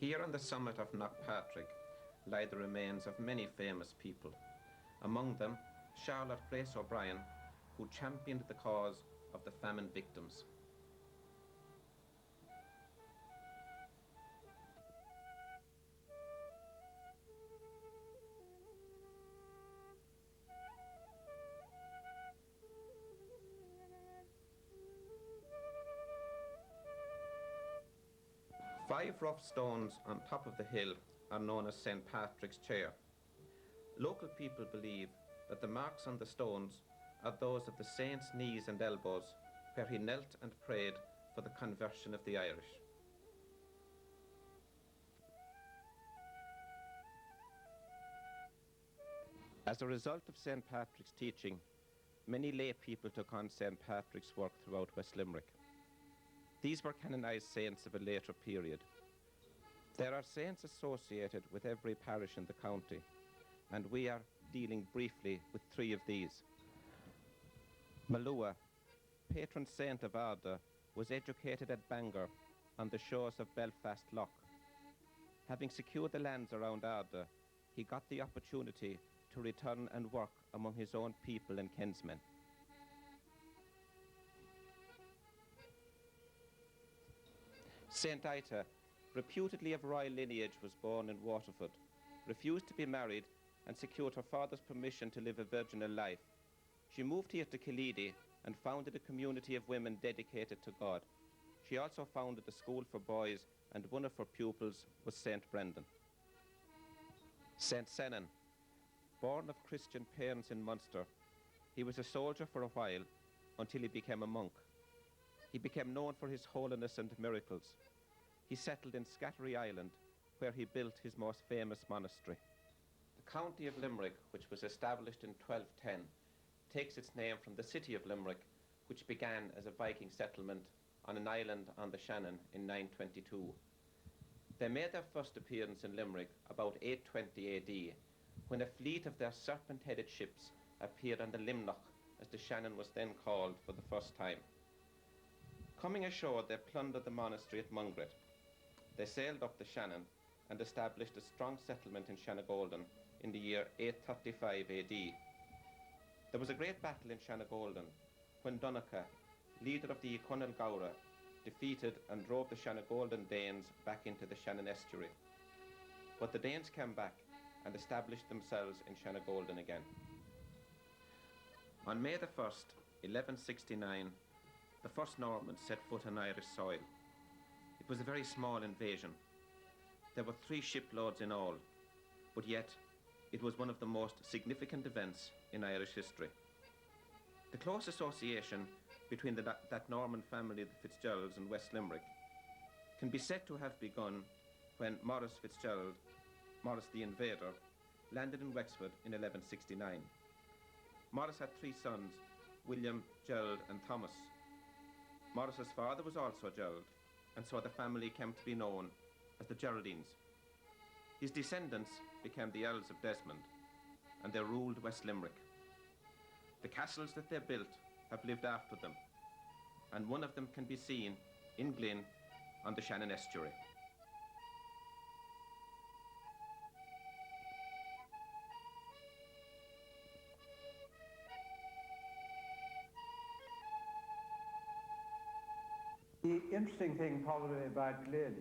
Here on the summit of Knockpatrick lie the remains of many famous people, among them Charlotte Grace O'Brien, who championed the cause of the famine victims. Five rough stones on top of the hill are known as St. Patrick's Chair. Local people believe that the marks on the stones are those of the saint's knees and elbows, where he knelt and prayed for the conversion of the Irish. As a result of St. Patrick's teaching, many lay people took on St. Patrick's work throughout West Limerick. These were canonized saints of a later period. There are saints associated with every parish in the county, and we are dealing briefly with 3 of these. Malua, patron saint of Ardagh, was educated at Bangor on the shores of Belfast Lough. Having secured the lands around Ardagh, he got the opportunity to return and work among his own people and kinsmen. St. Ita, reputedly of royal lineage, was born in Waterford, refused to be married, and secured her father's permission to live a virginal life. She moved here to Killeedy and founded a community of women dedicated to God. She also founded a school for boys, and one of her pupils was St. Brendan. St. Senan, born of Christian parents in Munster, he was a soldier for a while until he became a monk. He became known for his holiness and miracles. He settled in Scattery Island, where he built his most famous monastery. The county of Limerick, which was established in 1210, takes its name from the city of Limerick, which began as a Viking settlement on an island on the Shannon in 922. They made their first appearance in Limerick about 820 AD, when a fleet of their serpent-headed ships appeared on the Limnoch, as the Shannon was then called for the first time. Coming ashore, they plundered the monastery at Mungret. They sailed up the Shannon and established a strong settlement in Shannagolden in the year 835 AD. There was a great battle in Shanagolden when Donecha, leader of the Conall Gowra, defeated and drove the Shanagolden Danes back into the Shannon estuary. But the Danes came back and established themselves in Shanagolden again. On May the 1st, 1169, the first Normans set foot on Irish soil. It was a very small invasion. There were 3 shiploads in all, but yet it was one of the most significant events in Irish history. The close association between that Norman family, the Fitzgeralds, and West Limerick can be said to have begun when Maurice Fitzgerald, Maurice the Invader, landed in Wexford in 1169. Maurice had 3 sons, William, Gerald, and Thomas. Maurice's father was also Gerald, and so the family came to be known as the Geraldines. His descendants became the Earls of Desmond, and they ruled West Limerick. The castles that they built have lived after them, and one of them can be seen in Glynn on the Shannon estuary. The interesting thing probably about Glynn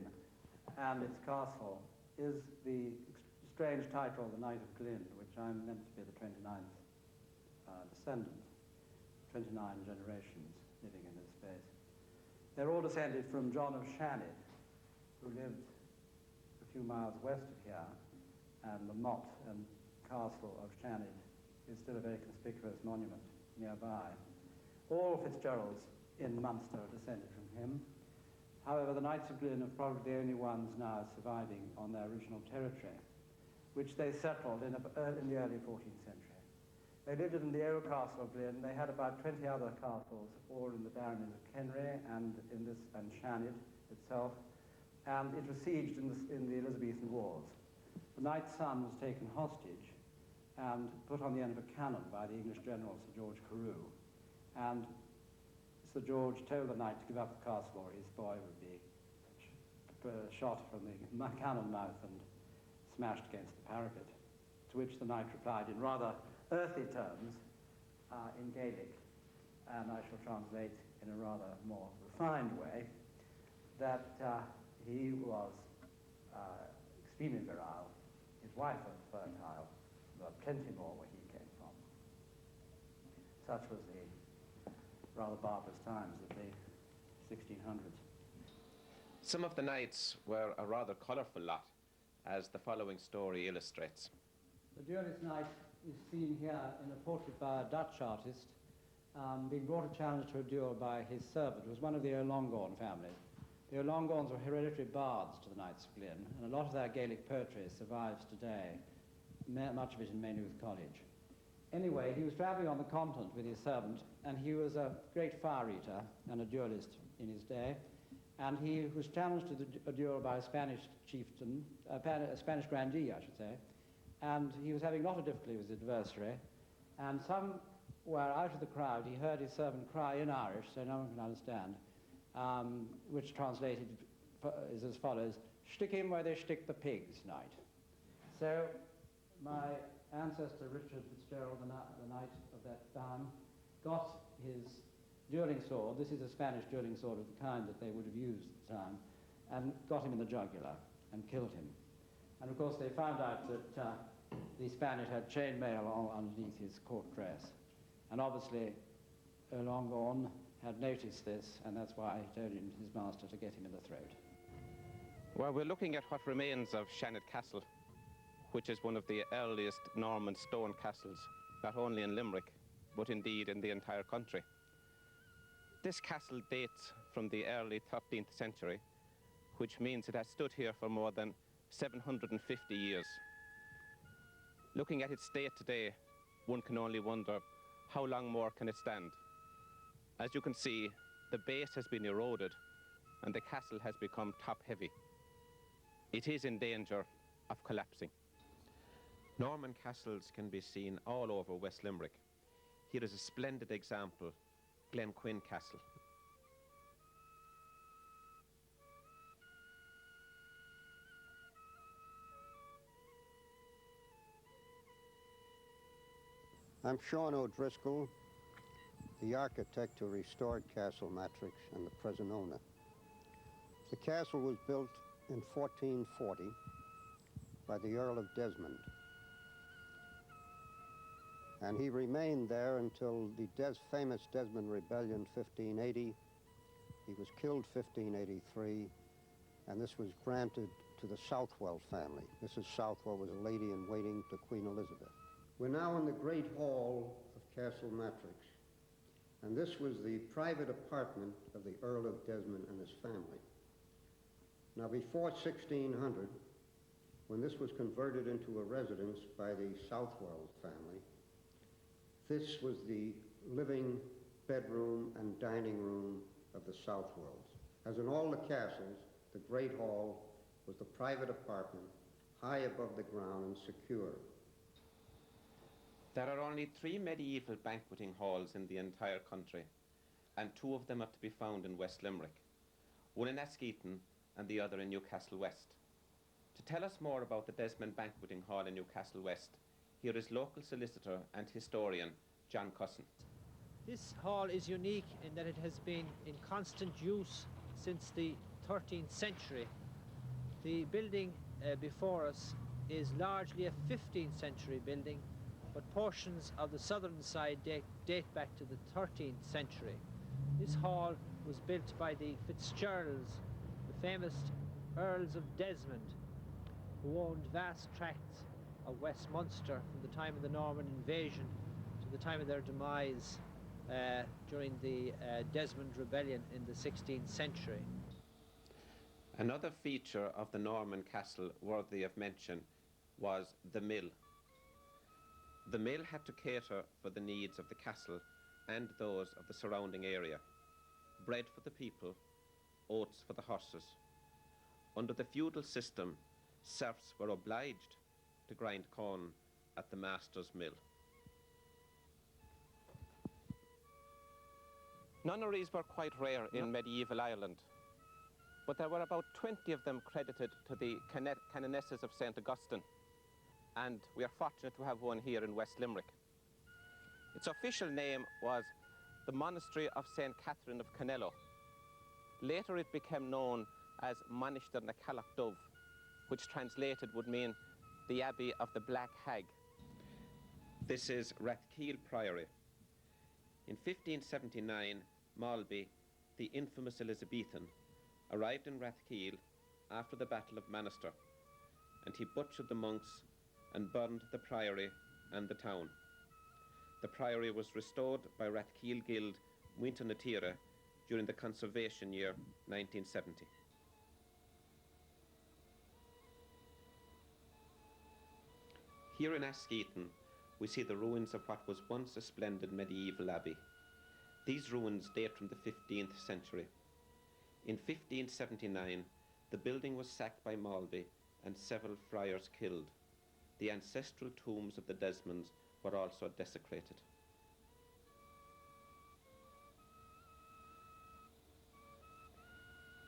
and its castle is the strange title, the Knight of Glynn, which I'm meant to be the 29th descendant, 29 generations living in this space. They're all descended from John of Shanid, who lived a few miles west of here, and the motte and castle of Shanid is still a very conspicuous monument nearby. All Fitzgeralds in Munster are descended from him. However, the Knights of Glynn are probably the only ones now surviving on their original territory, which they settled in the early 14th century. They lived in the old castle of Glynn. They had about 20 other castles, all in the baronies of Kenry and Shanid itself, and it was sieged in the Elizabethan Wars. The knight's son was taken hostage and put on the end of a cannon by the English general, Sir George Carew, and Sir George told the knight to give up the castle or his boy would be shot from the cannon mouth and smashed against the parapet, to which the knight replied in rather earthy terms in Gaelic, and I shall translate in a rather more refined way, that he was extremely virile, his wife was fertile, but plenty more where he came from. Such was the rather barbarous times of the 1600s. Some of the knights were a rather colourful lot, as the following story illustrates. The duelist knight is seen here in a portrait by a Dutch artist, being brought a challenge to a duel by his servant, who was one of the O'Longorn families. The O'Longorns were hereditary bards to the Knights of Glynn, and a lot of their Gaelic poetry survives today, much of it in Maynooth College. Anyway, he was travelling on the continent with his servant, and he was a great fire eater and a duelist in his day, and he was challenged to a duel by a Spanish chieftain, a Spanish grandee, I should say, and he was having a lot of difficulty with his adversary, and somewhere out of the crowd he heard his servant cry in Irish, so no one can understand, which translated is as follows: "Stick him where they stick the pigs, knight." So my ancestor Richard Fitzgerald, the knight of that time, got his dueling sword. This is a Spanish dueling sword of the kind that they would have used at the time, and got him in the jugular and killed him. And of course they found out that the Spanish had chainmail underneath his court dress, and obviously O'Longorn had noticed this, and that's why he told his master to get him in the throat. Well, we're looking at what remains of Shannon Castle, which is one of the earliest Norman stone castles, not only in Limerick, but indeed in the entire country. This castle dates from the early 13th century, which means it has stood here for more than 750 years. Looking at its state today, one can only wonder how long more can it stand. As you can see, the base has been eroded and the castle has become top-heavy. It is in danger of collapsing. Norman castles can be seen all over West Limerick. Here is a splendid example, Glenquin Castle. I'm Sean O'Driscoll, the architect who restored Castle Matrix and the present owner. The castle was built in 1440 by the Earl of Desmond, and he remained there until the famous Desmond Rebellion 1580. He was killed 1583, and this was granted to the Southwell family. Mrs. Southwell was a lady-in-waiting to Queen Elizabeth. We're now in the Great Hall of Castle Matrix, and this was the private apartment of the Earl of Desmond and his family. Now, before 1600, when this was converted into a residence by the Southwell family, this was the living bedroom and dining room of the Southwells. As in all the castles, the Great Hall was the private apartment, high above the ground and secure. There are only 3 medieval banqueting halls in the entire country, and 2 of them are to be found in West Limerick, one in Askeaton and the other in Newcastle West. To tell us more about the Desmond Banqueting Hall in Newcastle West, here is local solicitor and historian John Cusson. This hall is unique in that it has been in constant use since the 13th century. The building before us is largely a 15th century building, but portions of the southern side date back to the 13th century. This hall was built by the Fitzgeralds, the famous Earls of Desmond, who owned vast tracts of West Munster from the time of the Norman invasion to the time of their demise during the Desmond Rebellion in the 16th century. Another feature of the Norman castle worthy of mention was the mill. The mill had to cater for the needs of the castle and those of the surrounding area. Bread for the people, oats for the horses. Under the feudal system, serfs were obliged to grind corn at the master's mill. Nunneries were quite rare in medieval Ireland, but there were about 20 of them credited to the canonesses of St. Augustine, and we are fortunate to have one here in West Limerick. Its official name was the Monastery of St. Catherine of Canello. Later it became known as Monastery na Callach Dubh, which translated would mean the Abbey of the Black Hag. This is Rathkeil Priory. In 1579, Malby, the infamous Elizabethan, arrived in Rathkeil after the Battle of Manister, and he butchered the monks and burned the priory and the town. The priory was restored by Rathkeil Guild Muintir na Tíre during the conservation year 1970. Here in Askeaton, we see the ruins of what was once a splendid medieval abbey. These ruins date from the 15th century. In 1579, the building was sacked by Malby and several friars killed. The ancestral tombs of the Desmonds were also desecrated.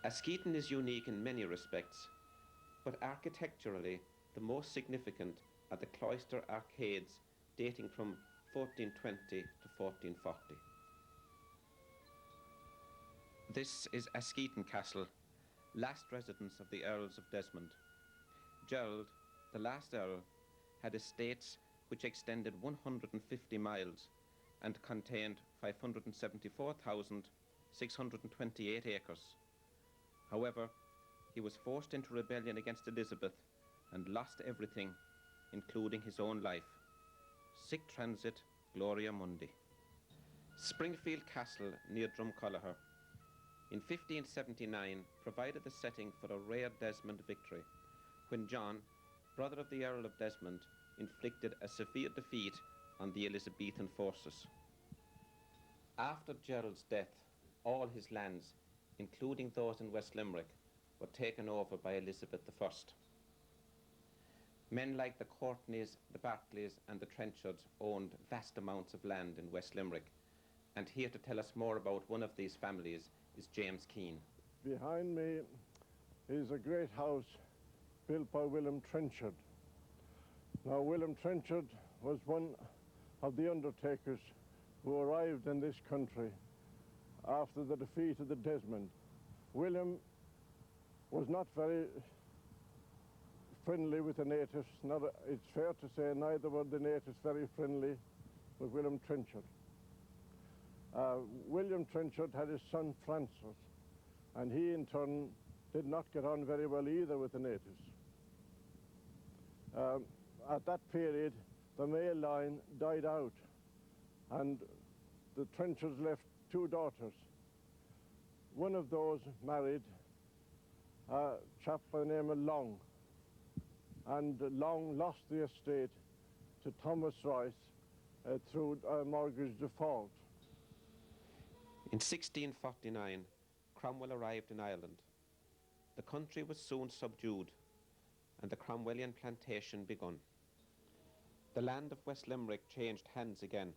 Askeaton is unique in many respects, but architecturally the most significant are the cloister arcades dating from 1420 to 1440. This is Askeaton Castle, last residence of the Earls of Desmond. Gerald, the last Earl, had estates which extended 150 miles and contained 574,628 acres. However, he was forced into rebellion against Elizabeth and lost everything, including his own life. Sic transit Gloria Mundi. Springfield Castle near Drumcollogher in 1579 provided the setting for a rare Desmond victory when John, brother of the Earl of Desmond, inflicted a severe defeat on the Elizabethan forces. After Gerald's death, all his lands, including those in West Limerick, were taken over by Elizabeth I. Men like the Courtneys, the Barclays and the Trenchards owned vast amounts of land in West Limerick, and here to tell us more about one of these families is James Keane. Behind me is a great house built by William Trenchard. Now, William Trenchard was one of the undertakers who arrived in this country after the defeat of the Desmond. William was not very friendly with the natives. It's fair to say neither were the natives very friendly with William Trenchard. William Trenchard had his son Francis, and he in turn did not get on very well either with the natives. At that period, the male line died out, and the Trenchards left two daughters. One of those married a chap by the name of Long, and Long lost the estate to Thomas Rice through mortgage default. In 1649, Cromwell arrived in Ireland. The country was soon subdued, and the Cromwellian plantation begun. The land of West Limerick changed hands again.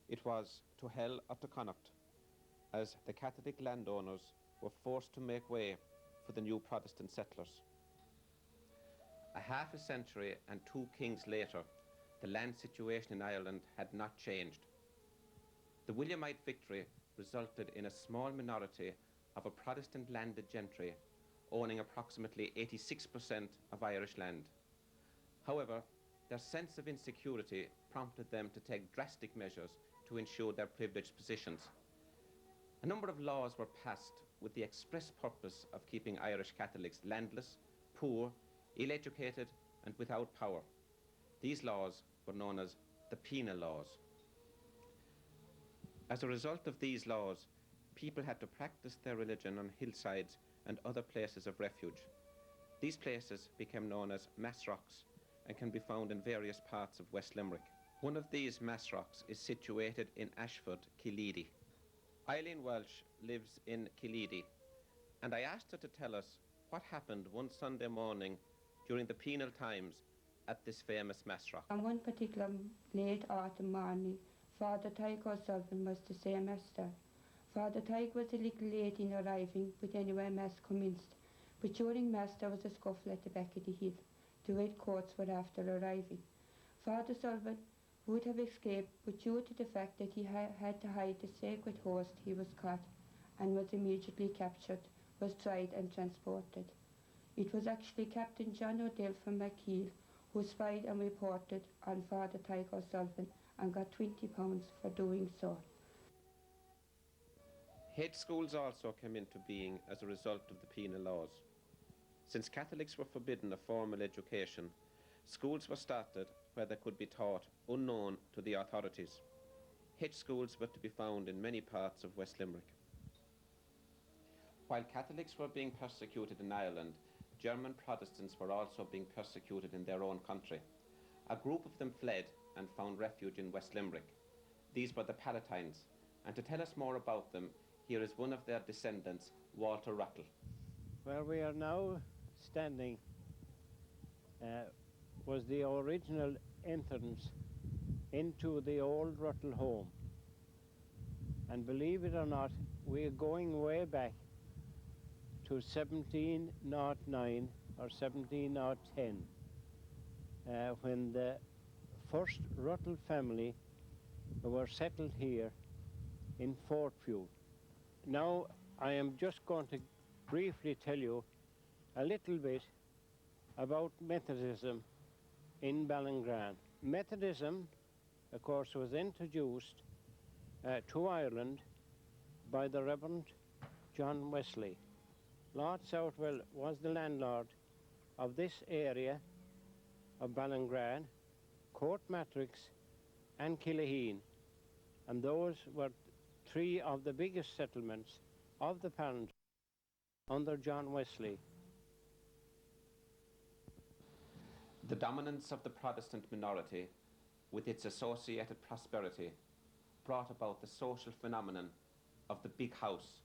It was to hell or to Connacht, as the Catholic landowners were forced to make way for the new Protestant settlers. A half a century and 2 kings later, the land situation in Ireland had not changed. The Williamite victory resulted in a small minority of a Protestant landed gentry owning approximately 86% of Irish land. However, their sense of insecurity prompted them to take drastic measures to ensure their privileged positions. A number of laws were passed with the express purpose of keeping Irish Catholics landless, poor, ill-educated, and without power. These laws were known as the penal laws. As a result of these laws, people had to practice their religion on hillsides and other places of refuge. These places became known as Massrocks and can be found in various parts of West Limerick. One of these Massrocks is situated in Ashford, Killeedy. Eileen Welsh lives in Killeedy, and I asked her to tell us what happened one Sunday morning during the penal times at this famous Massrock. On one particular late autumn morning, Father Tyke O'Sullivan was to say Master. Father Tyke was a little late in arriving, but anyway Mass commenced. But during Mass there was a scuffle at the back of the hill. The red coats were after arriving. Father Sullivan would have escaped, but due to the fact that he had to hide the sacred host, he was caught and was immediately captured, was tried and transported. It was actually Captain John O'Dell from Mackeel who spied and reported on Father Tyke O'Sullivan and got £20 for doing so. Head schools also came into being as a result of the penal laws. Since Catholics were forbidden a formal education, schools were started where they could be taught unknown to the authorities. Head schools were to be found in many parts of West Limerick. While Catholics were being persecuted in Ireland, German Protestants were also being persecuted in their own country. A group of them fled and found refuge in West Limerick. These were the Palatines, and to tell us more about them, here is one of their descendants, Walter Rattle. Where we are now standing was the original entrance into the old Rattle home. And believe it or not, we are going way back to 1709 or 1710, when the first Rattle family were settled here in Fortview. Now I am just going to briefly tell you a little bit about Methodism in Ballingran. Methodism, of course, was introduced to Ireland by the Reverend John Wesley. Lord Southwell was the landlord of this area of Ballingran, Courtmatrix and Killaheen, and those were 3 of the biggest settlements of the parish under John Wesley. The dominance of the Protestant minority, with its associated prosperity, brought about the social phenomenon of the big house.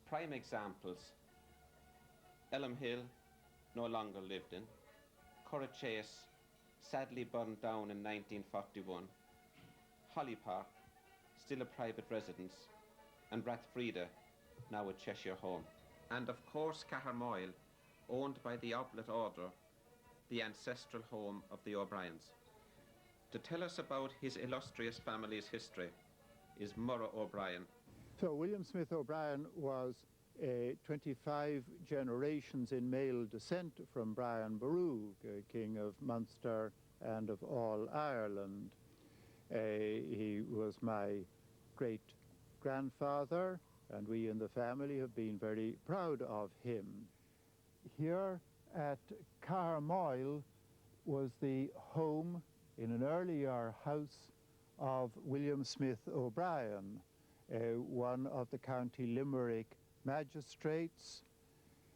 Prime examples: Elm Hill, no longer lived in; Curragh Chase, sadly burned down in 1941; Holly Park, still a private residence; and Rathfreda, now a Cheshire home. And of course Cahermoyle, owned by the Oblit Order, the ancestral home of the O'Briens. To tell us about his illustrious family's history is Murragh O'Brien. So William Smith O'Brien was 25 generations in male descent from Brian Boru, King of Munster and of all Ireland. He was my great-grandfather, and we in the family have been very proud of him. Here at Carmoyle was the home in an earlier house of William Smith O'Brien, one of the County Limerick magistrates.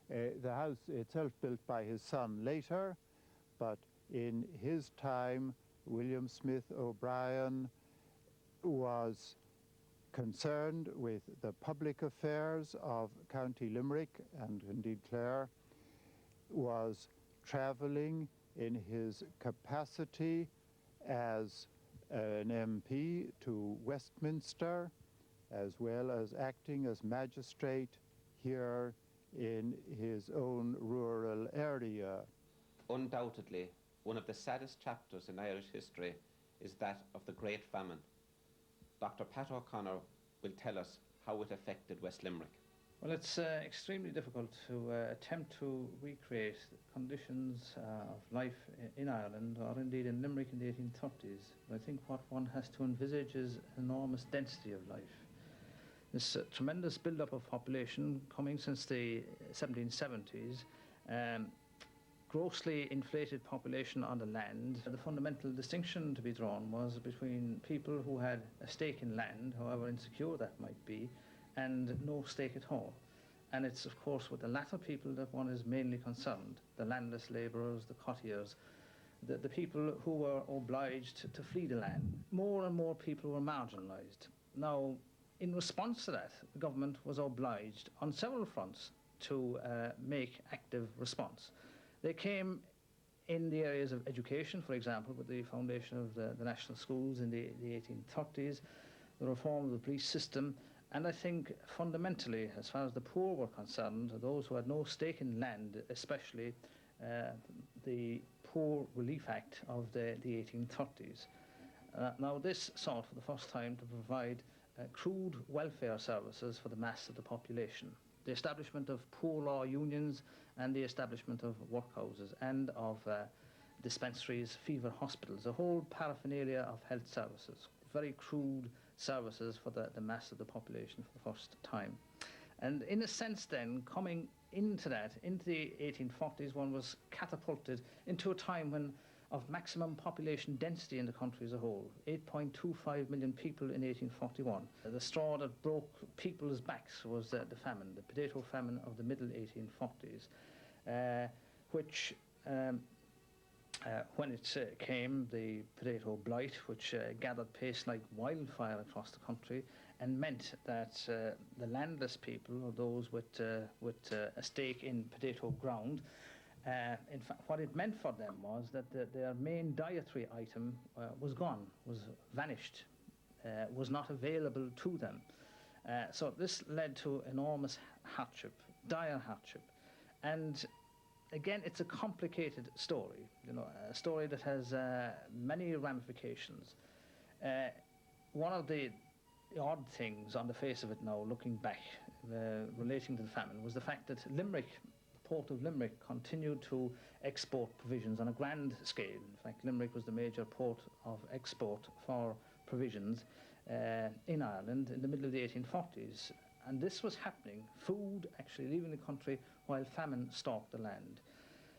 The house itself built by his son later, but in his time William Smith O'Brien was concerned with the public affairs of County Limerick, and indeed Clare, was travelling in his capacity as an MP to Westminster, as well as acting as magistrate here in his own rural area. Undoubtedly, one of the saddest chapters in Irish history is that of the Great Famine. Dr. Pat O'Connor will tell us how it affected West Limerick. Well, it's extremely difficult to attempt to recreate conditions of life in Ireland, or indeed in Limerick in the 1830s. But I think what one has to envisage is enormous density of life. This tremendous build-up of population coming since the 1770s, grossly inflated population on the land. The fundamental distinction to be drawn was between people who had a stake in land, however insecure that might be, and no stake at all. And it's of course with the latter people that one is mainly concerned, the landless labourers, the cottiers, the people who were obliged to flee the land. More and more people were marginalised. Now, in response to that, the government was obliged on several fronts to make active response. They came in the areas of education, for example, with the foundation of the national schools in the 1830s, the reform of the police system, and I think fundamentally, as far as the poor were concerned, those who had no stake in land, especially the Poor Relief Act of the 1830s. Now this sought for the first time to provide crude welfare services for the mass of the population. The establishment of poor law unions and the establishment of workhouses and of dispensaries, fever hospitals, a whole paraphernalia of health services, very crude services for the mass of the population for the first time. And in a sense then, coming into that, into the 1840s, one was catapulted into a time when of maximum population density in the country as a whole, 8.25 million people in 1841. The straw that broke people's backs was the famine, the potato famine of the middle 1840s, which when it came, the potato blight, which gathered pace like wildfire across the country, and meant that the landless people, or those with a stake in potato ground, in fact, what it meant for them was that their main dietary item was gone, was vanished, was not available to them. So this led to enormous hardship, dire hardship. And again, it's a complicated story, you know, a story that has many ramifications. One of the odd things on the face of it now, looking back, relating to the famine, was the fact that Limerick, Port of Limerick, continued to export provisions on a grand scale. In fact, Limerick was the major port of export for provisions in Ireland in the middle of the 1840s. And this was happening, food actually leaving the country while famine stalked the land.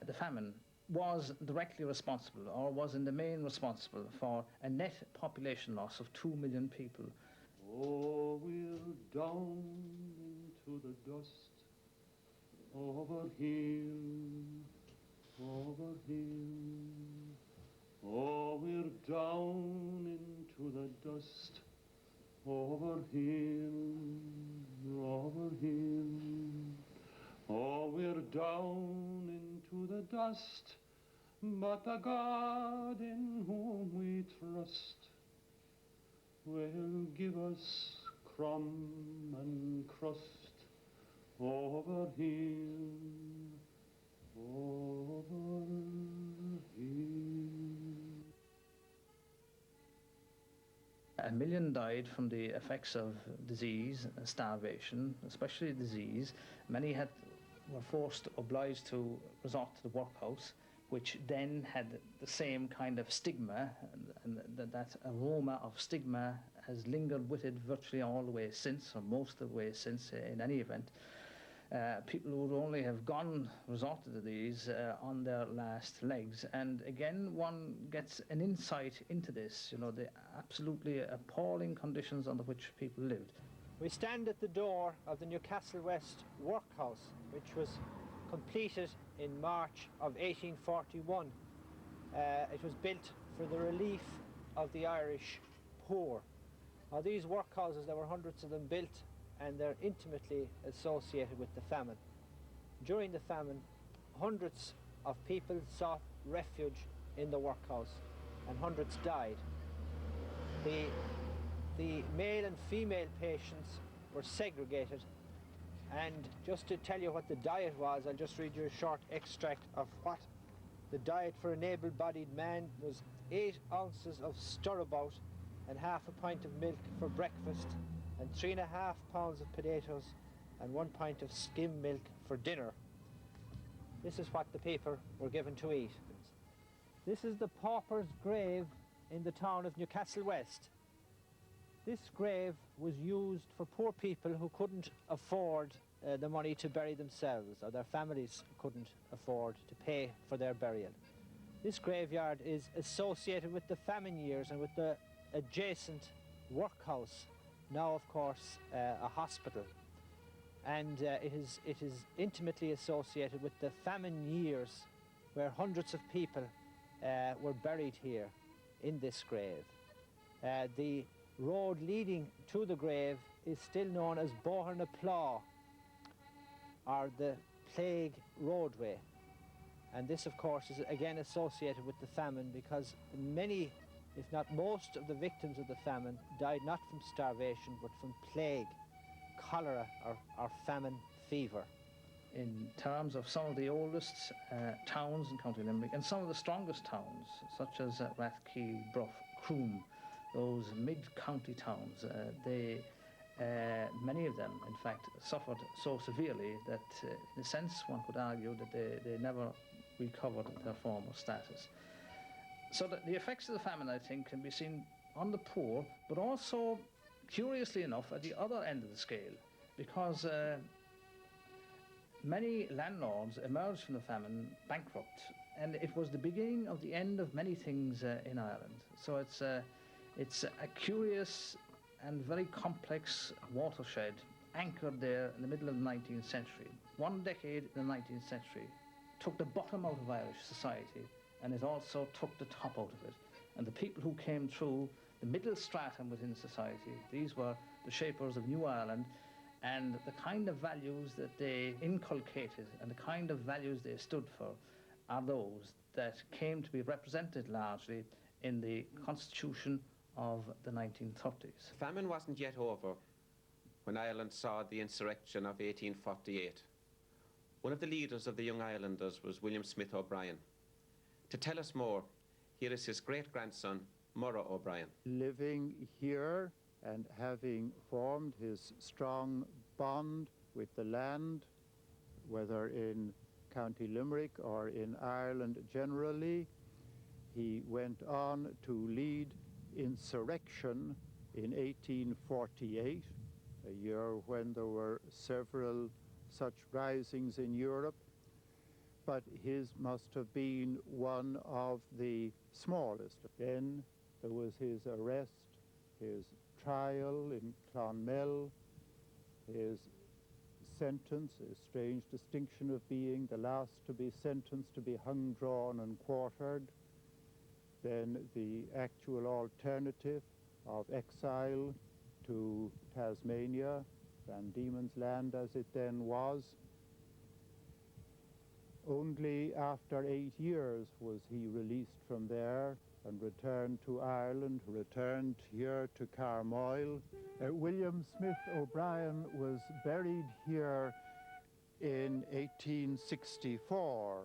The famine was directly responsible, or was in the main responsible, for a net population loss of 2 million people. Oh, we're down into the dust, over hill, over hill. Oh, we're down into the dust, over hill, over hill. Oh, we're down into the dust, but the God in whom we trust will give us crumb and crust. Over hill, over hill. 1 million died from the effects of disease, starvation, especially disease. Many were obliged to resort to the workhouse, which then had the same kind of stigma, and that aroma of stigma has lingered with it virtually all the way since, or most of the way since, in any event. People who would only have resorted to these on their last legs. And again, one gets an insight into this, you know, the absolutely appalling conditions under which people lived. We stand at the door of the Newcastle West workhouse, which was completed in March of 1841. It was built for the relief of the Irish poor. Now, these workhouses, there were hundreds of them built, and they're intimately associated with the famine. During the famine, hundreds of people sought refuge in the workhouse, and hundreds died. The male and female patients were segregated, and just to tell you what the diet was, I'll just read you a short extract of what the diet for an able-bodied man was: 8 ounces of stirabout and half a pint of milk for breakfast, and 3.5 pounds of potatoes and 1 pint of skim milk for dinner. This is what the people were given to eat. This is the pauper's grave in the town of Newcastle West. This grave was used for poor people who couldn't afford the money to bury themselves, or their families couldn't afford to pay for their burial. This graveyard is associated with the famine years and with the adjacent workhouse, now of course a hospital, and it is intimately associated with the famine years, where hundreds of people were buried here in this grave. The road leading to the grave is still known as Boher na Plá, or the Plague Roadway, and this of course is again associated with the famine, because many, if not most, of the victims of the famine died not from starvation but from plague, cholera, or famine fever. In terms of some of the oldest towns in County Limerick, and some of the strongest towns, such as Rathkey, Bruff, Croom, those mid-county towns, many of them, in fact, suffered so severely that, in a sense, one could argue that they never recovered their former status. So that the effects of the famine, I think, can be seen on the poor, but also, curiously enough, at the other end of the scale, because many landlords emerged from the famine bankrupt, and it was the beginning of the end of many things in Ireland. So it's a curious and very complex watershed anchored there in the middle of the 19th century. One decade in the 19th century took the bottom out of Irish society, and it also took the top out of it. And the people who came through the middle stratum within society, these were the shapers of New Ireland, and the kind of values that they inculcated and the kind of values they stood for are those that came to be represented largely in the Constitution of the 1930s. Famine wasn't yet over when Ireland saw the insurrection of 1848. One of the leaders of the Young Irelanders was William Smith O'Brien. To tell us more, here is his great-grandson, Murragh O'Brien. Living here and having formed his strong bond with the land, whether in County Limerick or in Ireland generally, he went on to lead insurrection in 1848, a year when there were several such risings in Europe, but his must have been one of the smallest. Then there was his arrest, his trial in Clonmel, his sentence, a strange distinction of being the last to be sentenced to be hung, drawn and quartered, then the actual alternative of exile to Tasmania, Van Diemen's Land as it then was. Only after 8 years was he released from there and returned to Ireland, returned here to Carmoyle. William Smith O'Brien was buried here in 1864.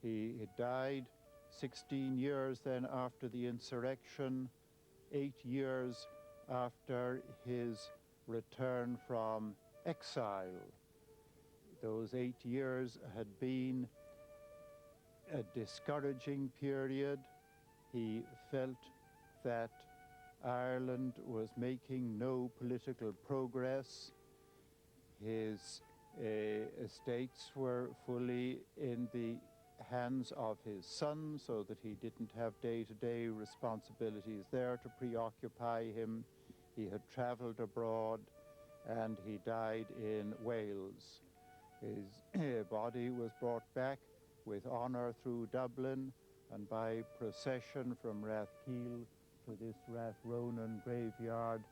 He died 16 years then after the insurrection 8 years after his return from exile. Those 8 years had been a discouraging period. He felt that Ireland was making no political progress. His estates were fully in the hands of his son, so that he didn't have day-to-day responsibilities there to preoccupy him. He had travelled abroad, and he died in Wales. His body was brought back with honour through Dublin, and by procession from Rathkeel to this Rathronan graveyard,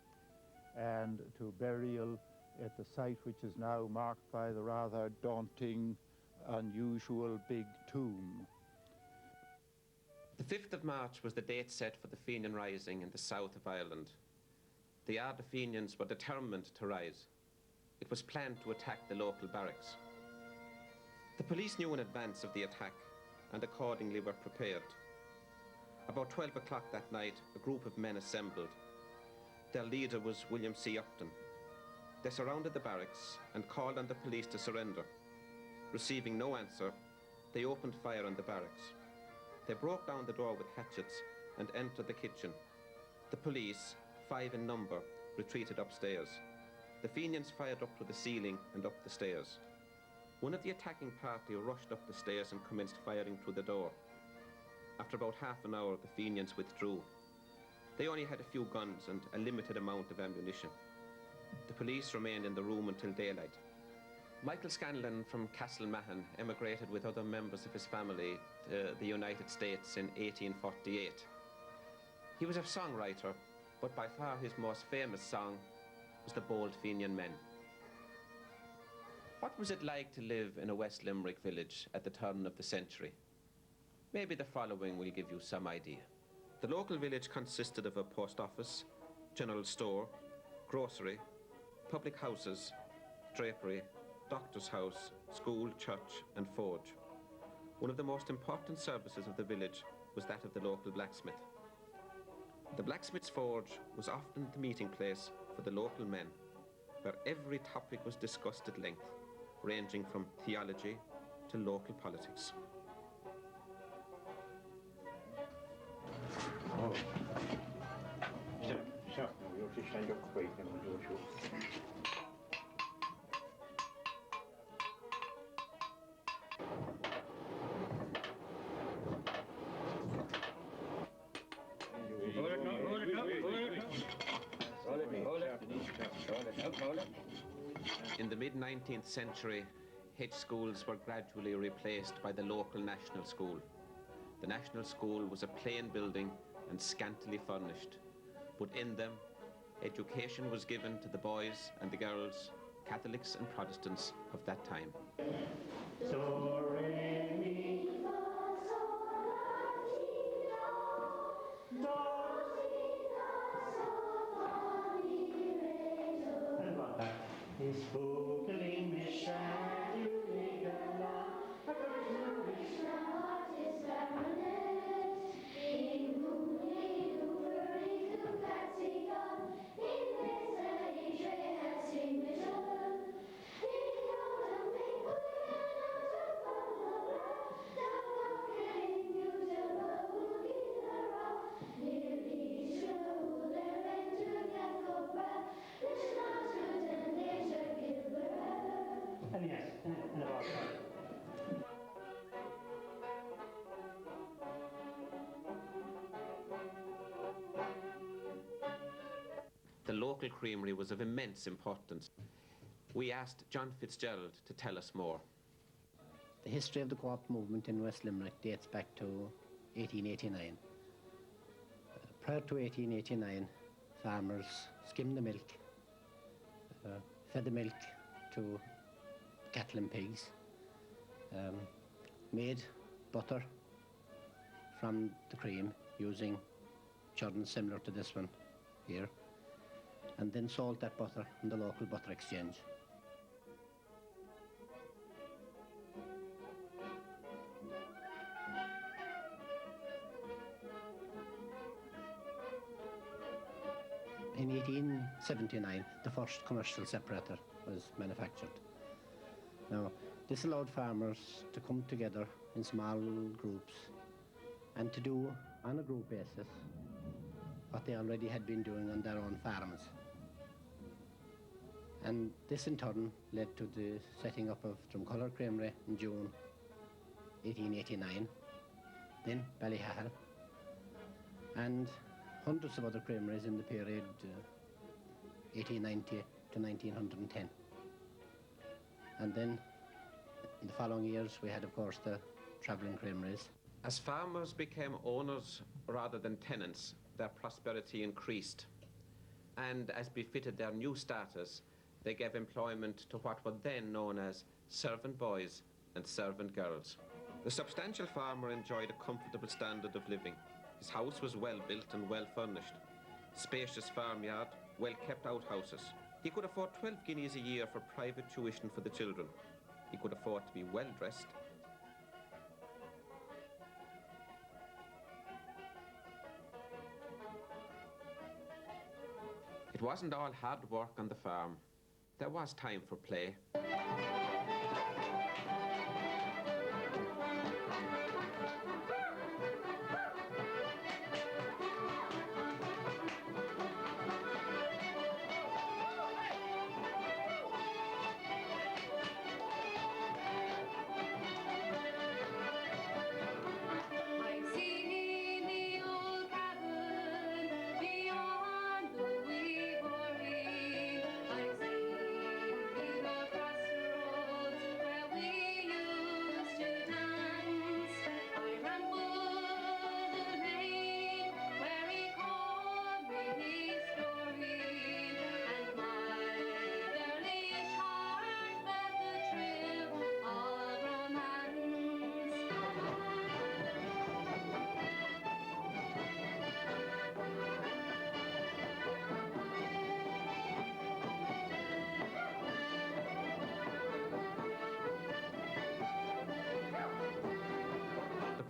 and to burial at the site which is now marked by the rather daunting, unusual big tomb. The 5th of March was the date set for the Fenian Rising in the south of Ireland. The Ardagh Fenians were determined to rise. It was planned to attack the local barracks. The police knew in advance of the attack and accordingly were prepared. About 12 o'clock that night, a group of men assembled. Their leader was William C. Upton. They surrounded the barracks and called on the police to surrender. Receiving no answer, they opened fire on the barracks. They broke down the door with hatchets and entered the kitchen. The police, 5 in number, retreated upstairs. The Fenians fired up to the ceiling and up the stairs. One of the attacking party rushed up the stairs and commenced firing through the door. After about half an hour, the Fenians withdrew. They only had a few guns and a limited amount of ammunition. The police remained in the room until daylight. Michael Scanlon from Castlemahon emigrated with other members of his family to the United States in 1848. He was a songwriter, but by far his most famous song was The Bold Fenian Men. What was it like to live in a West Limerick village at the turn of the century? Maybe the following will give you some idea. The local village consisted of a post office, general store, grocery, public houses, drapery, doctor's house, school, church and forge. One of the most important services of the village was that of the local blacksmith. The blacksmith's forge was often the meeting place for the local men, where every topic was discussed at length, ranging from theology to local politics. Oh. Shut now, you'll just stand up quick and we'll do a show. In the mid-19th century, hedge schools were gradually replaced by the local national school. The national school was a plain building and scantily furnished, but in them, education was given to the boys and the girls, Catholics and Protestants of that time. The local creamery was of immense importance. We asked John Fitzgerald to tell us more. The history of the co-op movement in West Limerick dates back to 1889. Prior to 1889, farmers skimmed the milk, fed the milk to cattle and pigs, made butter from the cream using churn similar to this one here, and then sold that butter in the local butter exchange. in 1879, the first commercial separator was manufactured. Now, this allowed farmers to come together in small groups and to do, on a group basis, what they already had been doing on their own farms. And this in turn led to the setting up of Drumcolor Creamery in June 1889, then Ballyhahal, and hundreds of other creameries in the period 1890 to 1910. And then in the following years we had, of course, the travelling creameries. As farmers became owners rather than tenants, their prosperity increased. And as befitted their new status, they gave employment to what were then known as servant boys and servant girls. The substantial farmer enjoyed a comfortable standard of living. His house was well built and well furnished. Spacious farmyard, well-kept outhouses. He could afford 12 guineas a year for private tuition for the children. He could afford to be well-dressed. It wasn't all hard work on the farm. There was time for play.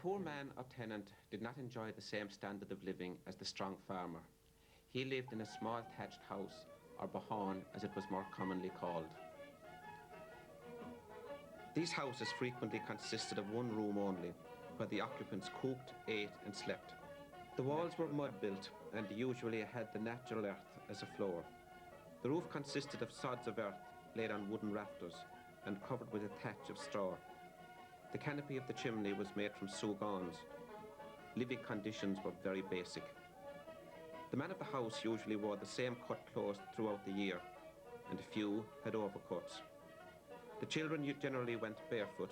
Poor man or tenant did not enjoy the same standard of living as the strong farmer. He lived in a small thatched house, or bahon as it was more commonly called. These houses frequently consisted of one room only, where the occupants cooked, ate and slept. The walls were mud-built and usually had the natural earth as a floor. The roof consisted of sods of earth laid on wooden rafters and covered with a thatch of straw. The canopy of the chimney was made from sugons. Living conditions were very basic. The man of the house usually wore the same cut clothes throughout the year, and a few had overcoats. The children generally went barefoot,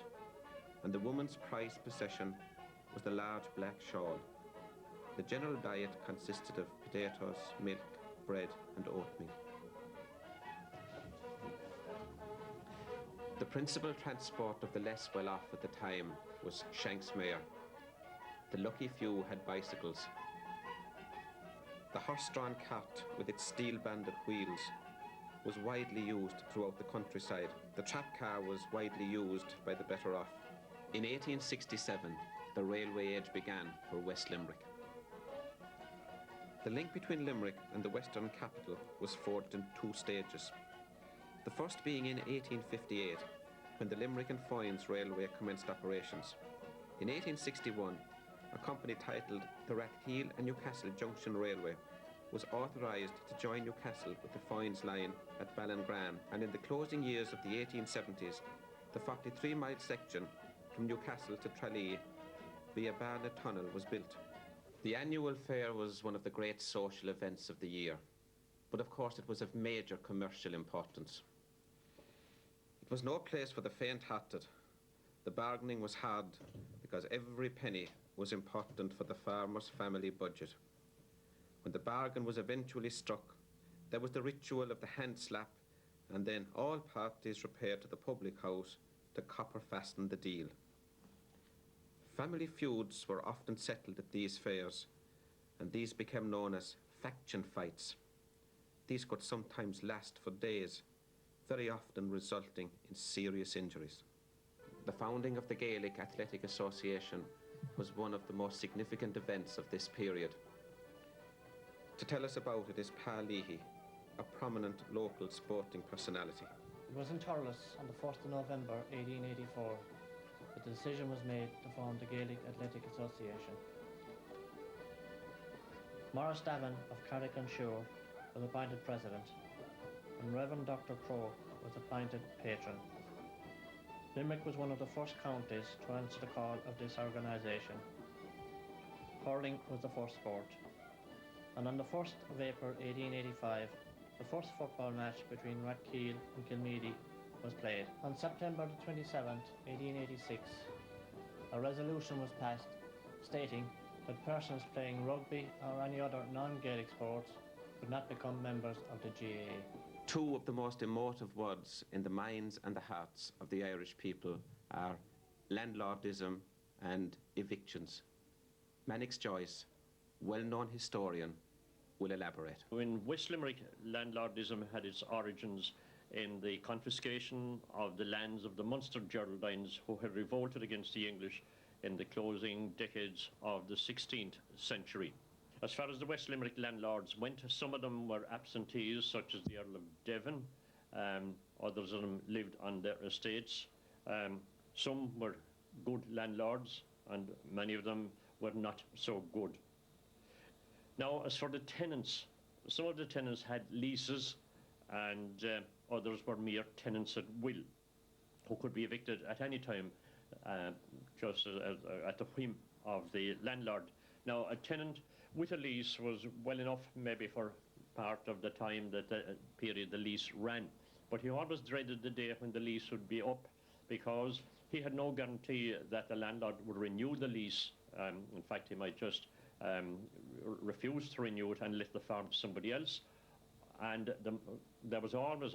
and the woman's prized possession was the large black shawl. The general diet consisted of potatoes, milk, bread and oatmeal. The principal transport of the less well-off at the time was Shanksmere. The lucky few had bicycles. The horse-drawn cart with its steel-banded wheels was widely used throughout the countryside. The trap car was widely used by the better off. In 1867, the railway age began for West Limerick. The link between Limerick and the western capital was forged in two stages. The first being in 1858, when the Limerick and Foynes Railway commenced operations. In 1861, a company titled the Rathkeil and Newcastle Junction Railway was authorised to join Newcastle with the Foynes line at Ballingran, and in the closing years of the 1870s, the 43-mile section from Newcastle to Tralee via Barnet Tunnel was built. The annual fair was one of the great social events of the year, but of course it was of major commercial importance. It was no place for the faint-hearted. The bargaining was hard because every penny was important for the farmer's family budget. When the bargain was eventually struck, there was the ritual of the hand slap, and then all parties repaired to the public house to copper fasten the deal. Family feuds were often settled at these fairs, and these became known as faction fights. These could sometimes last for days, very often resulting in serious injuries. The founding of the Gaelic Athletic Association was one of the most significant events of this period. To tell us about it is Pa Leahy, a prominent local sporting personality. It was in Thurles on the 1st of November 1884 that the decision was made to form the Gaelic Athletic Association. Maurice Davin of Carrick-on-Suir was appointed president, and Reverend Dr. Crowe was appointed patron. Limerick was one of the first counties to answer the call of this organisation. Hurling was the first sport, and on the 1st of April 1885, the first football match between Rathkeale and Kilmeedy was played. On September the 27th, 1886, a resolution was passed stating that persons playing rugby or any other non-Gaelic sports could not become members of the GAA. Two of the most emotive words in the minds and the hearts of the Irish people are landlordism and evictions. Mannix Joyce, well-known historian, will elaborate. In West Limerick, landlordism had its origins in the confiscation of the lands of the Munster Geraldines, who had revolted against the English in the closing decades of the 16th century. As far as the West Limerick landlords went, some of them were absentees, such as the Earl of Devon. Others of them lived on their estates. Some were good landlords, and many of them were not so good. Now, as for the tenants, some of the tenants had leases, and others were mere tenants at will, who could be evicted at any time, just at the whim of the landlord. Now, a tenant with a lease was well enough maybe for part of the time that the period the lease ran, but he always dreaded the day when the lease would be up, because he had no guarantee that the landlord would renew the lease. In fact, he might just refuse to renew it and let the farm to somebody else. And there was always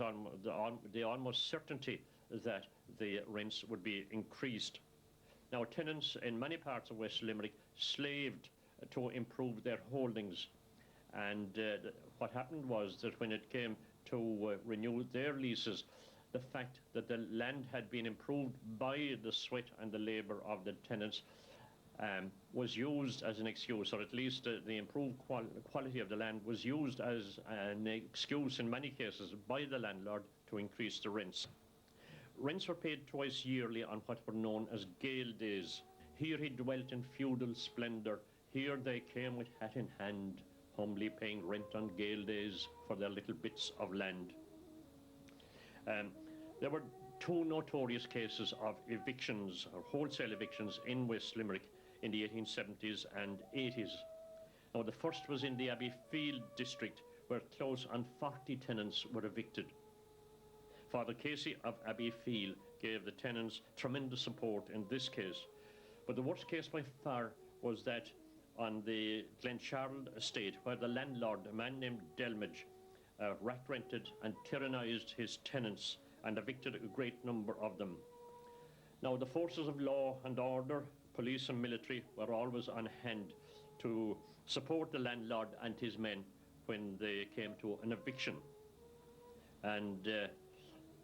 the almost certainty that the rents would be increased. Now, tenants in many parts of West Limerick slaved to improve their holdings, and what happened was that when it came to renew their leases, the fact that the land had been improved by the sweat and the labour of the tenants was used as an excuse, or at least the improved quality of the land was used as an excuse in many cases by the landlord to increase the rents. Rents were paid twice yearly on what were known as Gale days. Here he dwelt in feudal splendour. Here they came with hat in hand, humbly paying rent on Gale days for their little bits of land. There were two notorious cases of evictions, or wholesale evictions, in West Limerick in the 1870s and 80s. Now, the first was in the Abbeyfield district, where close on 40 tenants were evicted. Father Casey of Abbeyfield gave the tenants tremendous support in this case. But the worst case by far was that on the Glencharles estate, where the landlord, a man named Delmage, rat-rented and tyrannised his tenants and evicted a great number of them. Now, the forces of law and order, police and military, were always on hand to support the landlord and his men when they came to an eviction. And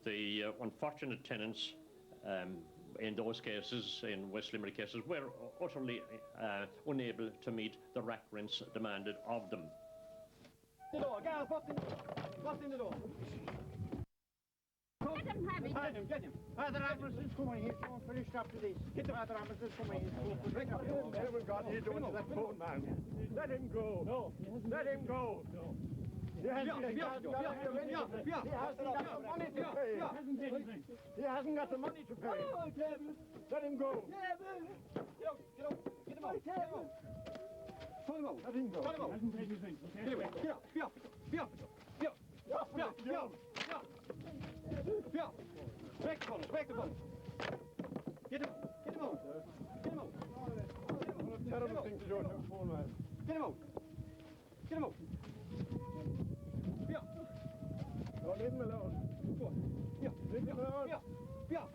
the unfortunate tenants in those cases, in West Limerick cases, were utterly unable to meet the rack rents demanded of them. The door, Gareth, what's in the door? Get him, Harry. Get him. Father Ambrose is coming. He's going for his shop to this. Father Ambrose is coming. He's going for his shop to this. Never got you doing to that phone man. Let him go. No. Let him go. No. He hasn't got the money to pay. He hasn't got the money to pay. Let him go. Get him out. Pull him out. Let him go. Pull him out. Get away. Get up. Be off with him. Be off with him. Be off. Be off. Be off. Be off. Be off. Break the bullets. Break the bullets. Get him out. Get him out. Get him out. What a terrible thing to do to a phone man. Get him out. Get him out. Be off. No, leave him alone. Go on. Be off. Leave him alone. Be off. Be off.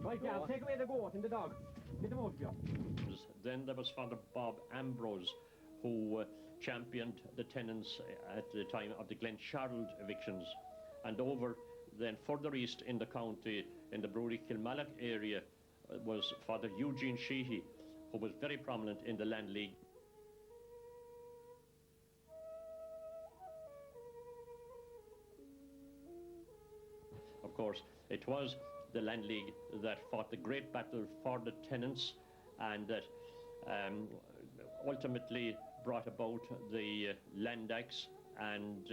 Right, Gareth, take away the goat and the dog. Get them out, be off. Then there was Father Bob Ambrose, who championed the tenants at the time of the Glencharles evictions. And over then further east in the county, in the Brody-Kilmallock area, was Father Eugene Sheehy, who was very prominent in the Land League. course, it was the Land League that fought the great battle for the tenants, and that ultimately brought about the Land Acts and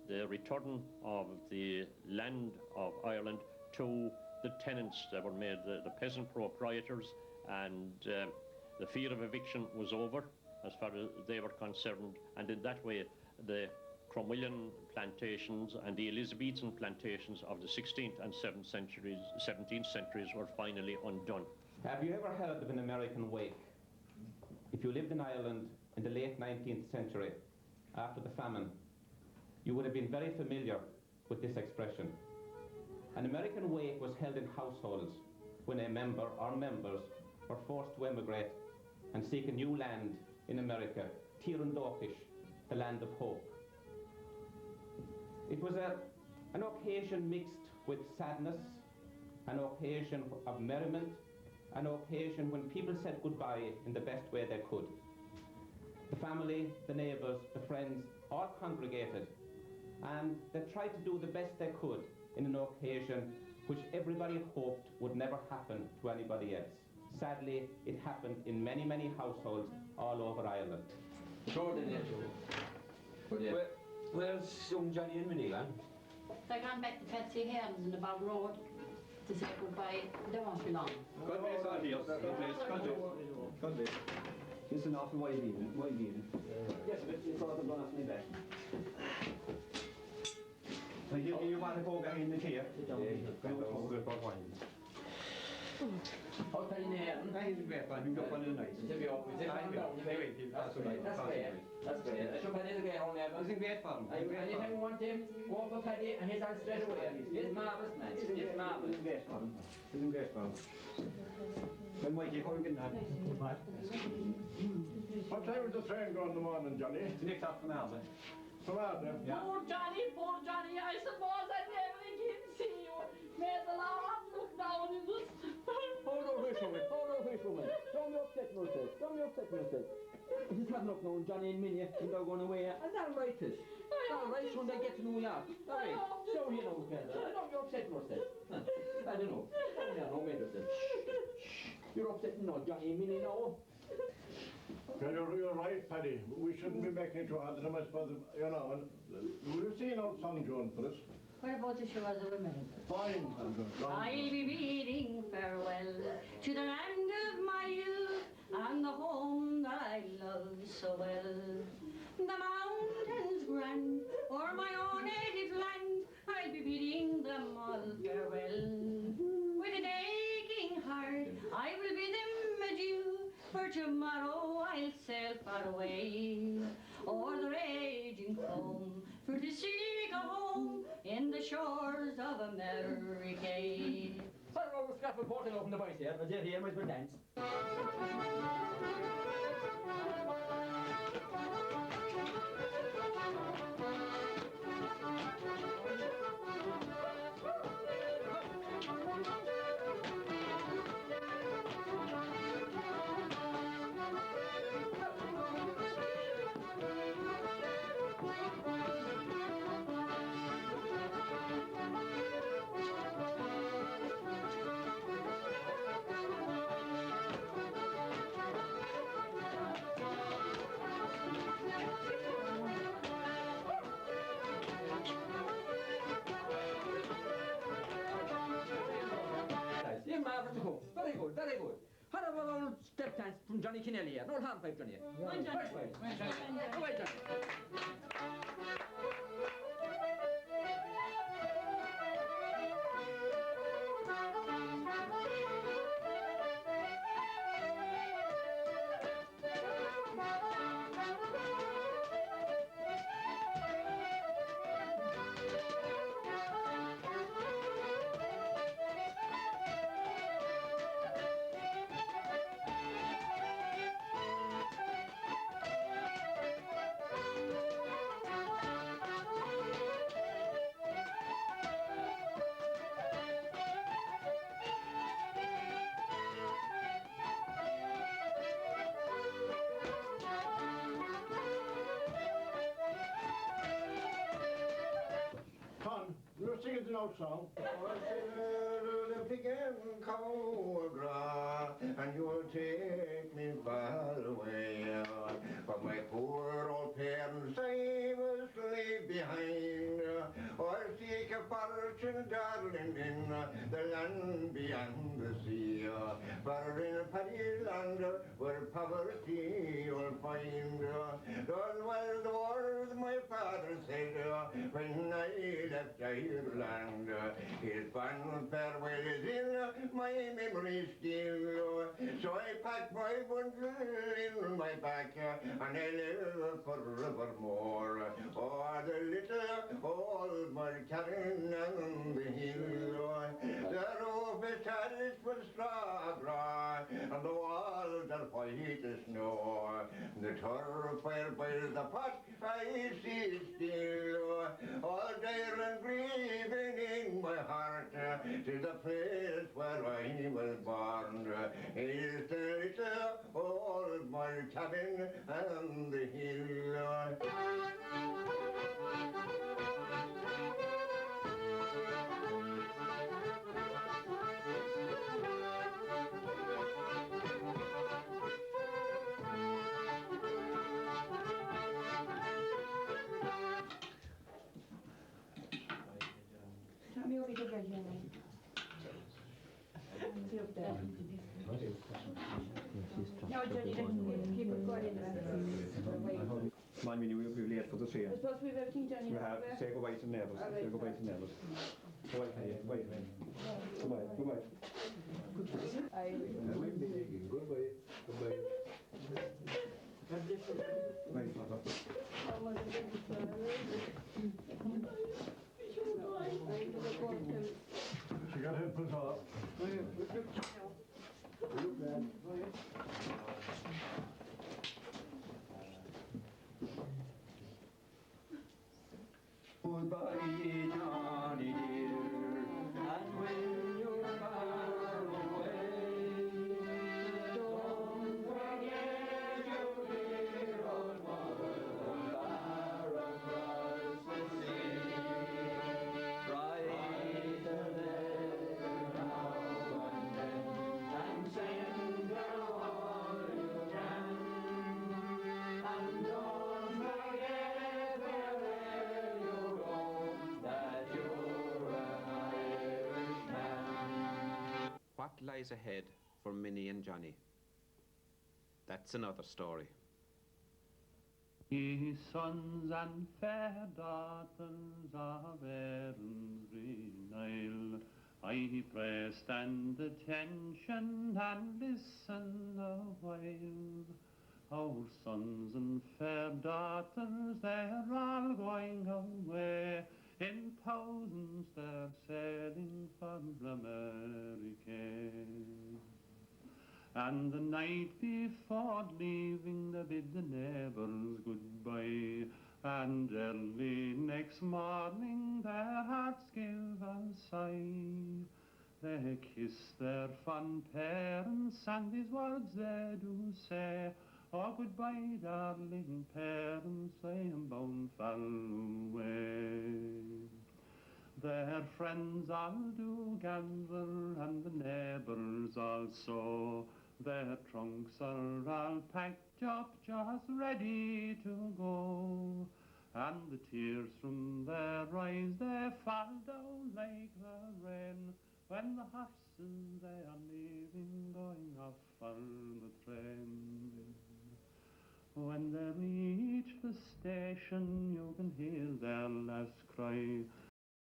the return of the land of Ireland to the tenants that were made the peasant proprietors, and the fear of eviction was over as far as they were concerned, and in that way the Cromwellian plantations and the Elizabethan plantations of the 16th and 17th centuries were finally undone. Have you ever heard of an American wake? If you lived in Ireland in the late 19th century, after the famine, you would have been very familiar with this expression. An American wake was held in households when a member or members were forced to emigrate and seek a new land in America, Tirandókish, the land of hope. It was an occasion mixed with sadness, an occasion of merriment, an occasion when people said goodbye in the best way they could. The family, the neighbours, the friends, all congregated, and they tried to do the best they could in an occasion which everybody hoped would never happen to anybody else. Sadly, it happened in many, many households all over Ireland. Where's young Johnny and Minnie gone? They're gone back to Patsy Helms in the Bog Road to say goodbye. They won't be long. God bless all here. God bless. God bless. God bless. Here's an awful wide evening. Wide evening. Yes, but it's all the gone off me back. You want to go back in the chair? How can you name? He's a great man. He's up on the night. That's great. That's great. I should have had a great on there. He's a great farm. Anytime you want him, go up for Paddy and he's on straight away. He's marvellous, man. He's marvellous. He's a great farm. He's a great farm. When Mikey Horgan had What time was the train going in the morning, Johnny? It's next up from Alba. From Alba? Yeah. Poor Johnny, I suppose I never again see you. May the Lord look down in this. Hold on, wait a minute. Don't be upset yourself. Just have a look now, Johnny and Minnie, and they're going away. And they'll write this. They'll write when they get to New York. All right. So, you know, don't be upset yourself. I don't know. Don't make yourself. You're upsetting now, Johnny and Minnie, now. You're right, Paddy. We shouldn't be making it too hard. I suppose, you know, we've seen our song, Joan, for us. What about the shores of America? Fine. I'll be bidding farewell to the land of my youth and the home that I love so well. The mountains grand, or my own native land, I'll be bidding them all farewell. With an aching heart, I will bid them adieu, for tomorrow I'll sail far away, o'er the raging foam, for to seek a home in the shores of America. Sorry, I was scrapping portal open the voice here, but here might well dance. Very good. How about old step dance from Johnny Kennelly here? No harm pipe, Johnny. Right, Johnny. out song. The pig and cow gra, and you'll take me far away. But my poor old parents I must leave behind, or seek a fortune, darling, in the land beyond the sea. For in a paddy land where poverty you'll find, don't well the words my father said when I left Ireland. His final farewell is in my memory still. So I packed my bundle in my back and I live forevermore. Oh, the little old mud cabin on the hill. The roof is thatched with straw dry and the walls are white as snow. The turf fire by the pot I see still. All dire and grieving in my heart to the place where I was born. Is the little old mud cabin on the hill. Mind me, we'll be late for the train. I suppose we've everything done. We have to say goodbye to neighbours. Say goodbye to neighbours. Goodbye, goodbye. Goodbye, goodbye. Goodbye. Goodbye. Bye, Father. She got her put off. Look, man. Goodbye, Johnny dear, and when you're far away, don't forget your dear old mother, far across the sea. Write a letter now and then, and send her all you can, and don't forget wherever you go that you're an Irishman. What lies ahead for Minnie and Johnny? That's another story. Ye sons and fair daughters of Erin's green isle, I pray stand attention and listen a while. Our sons and fair daughters, they're all going away. In thousands they're sailing for America. And the night before leaving they bid the neighbours goodbye, and early next morning their hearts give a sigh. They kiss their fond parents and these words they do say, oh, goodbye, darling parents, I am bound far away. Their friends all do gather, and the neighbours also. Their trunks are all packed up, just ready to go. And the tears from their eyes, they fall down like the rain, when the horses they are leaving, going off on the train. When they reach the station, you can hear their last cry,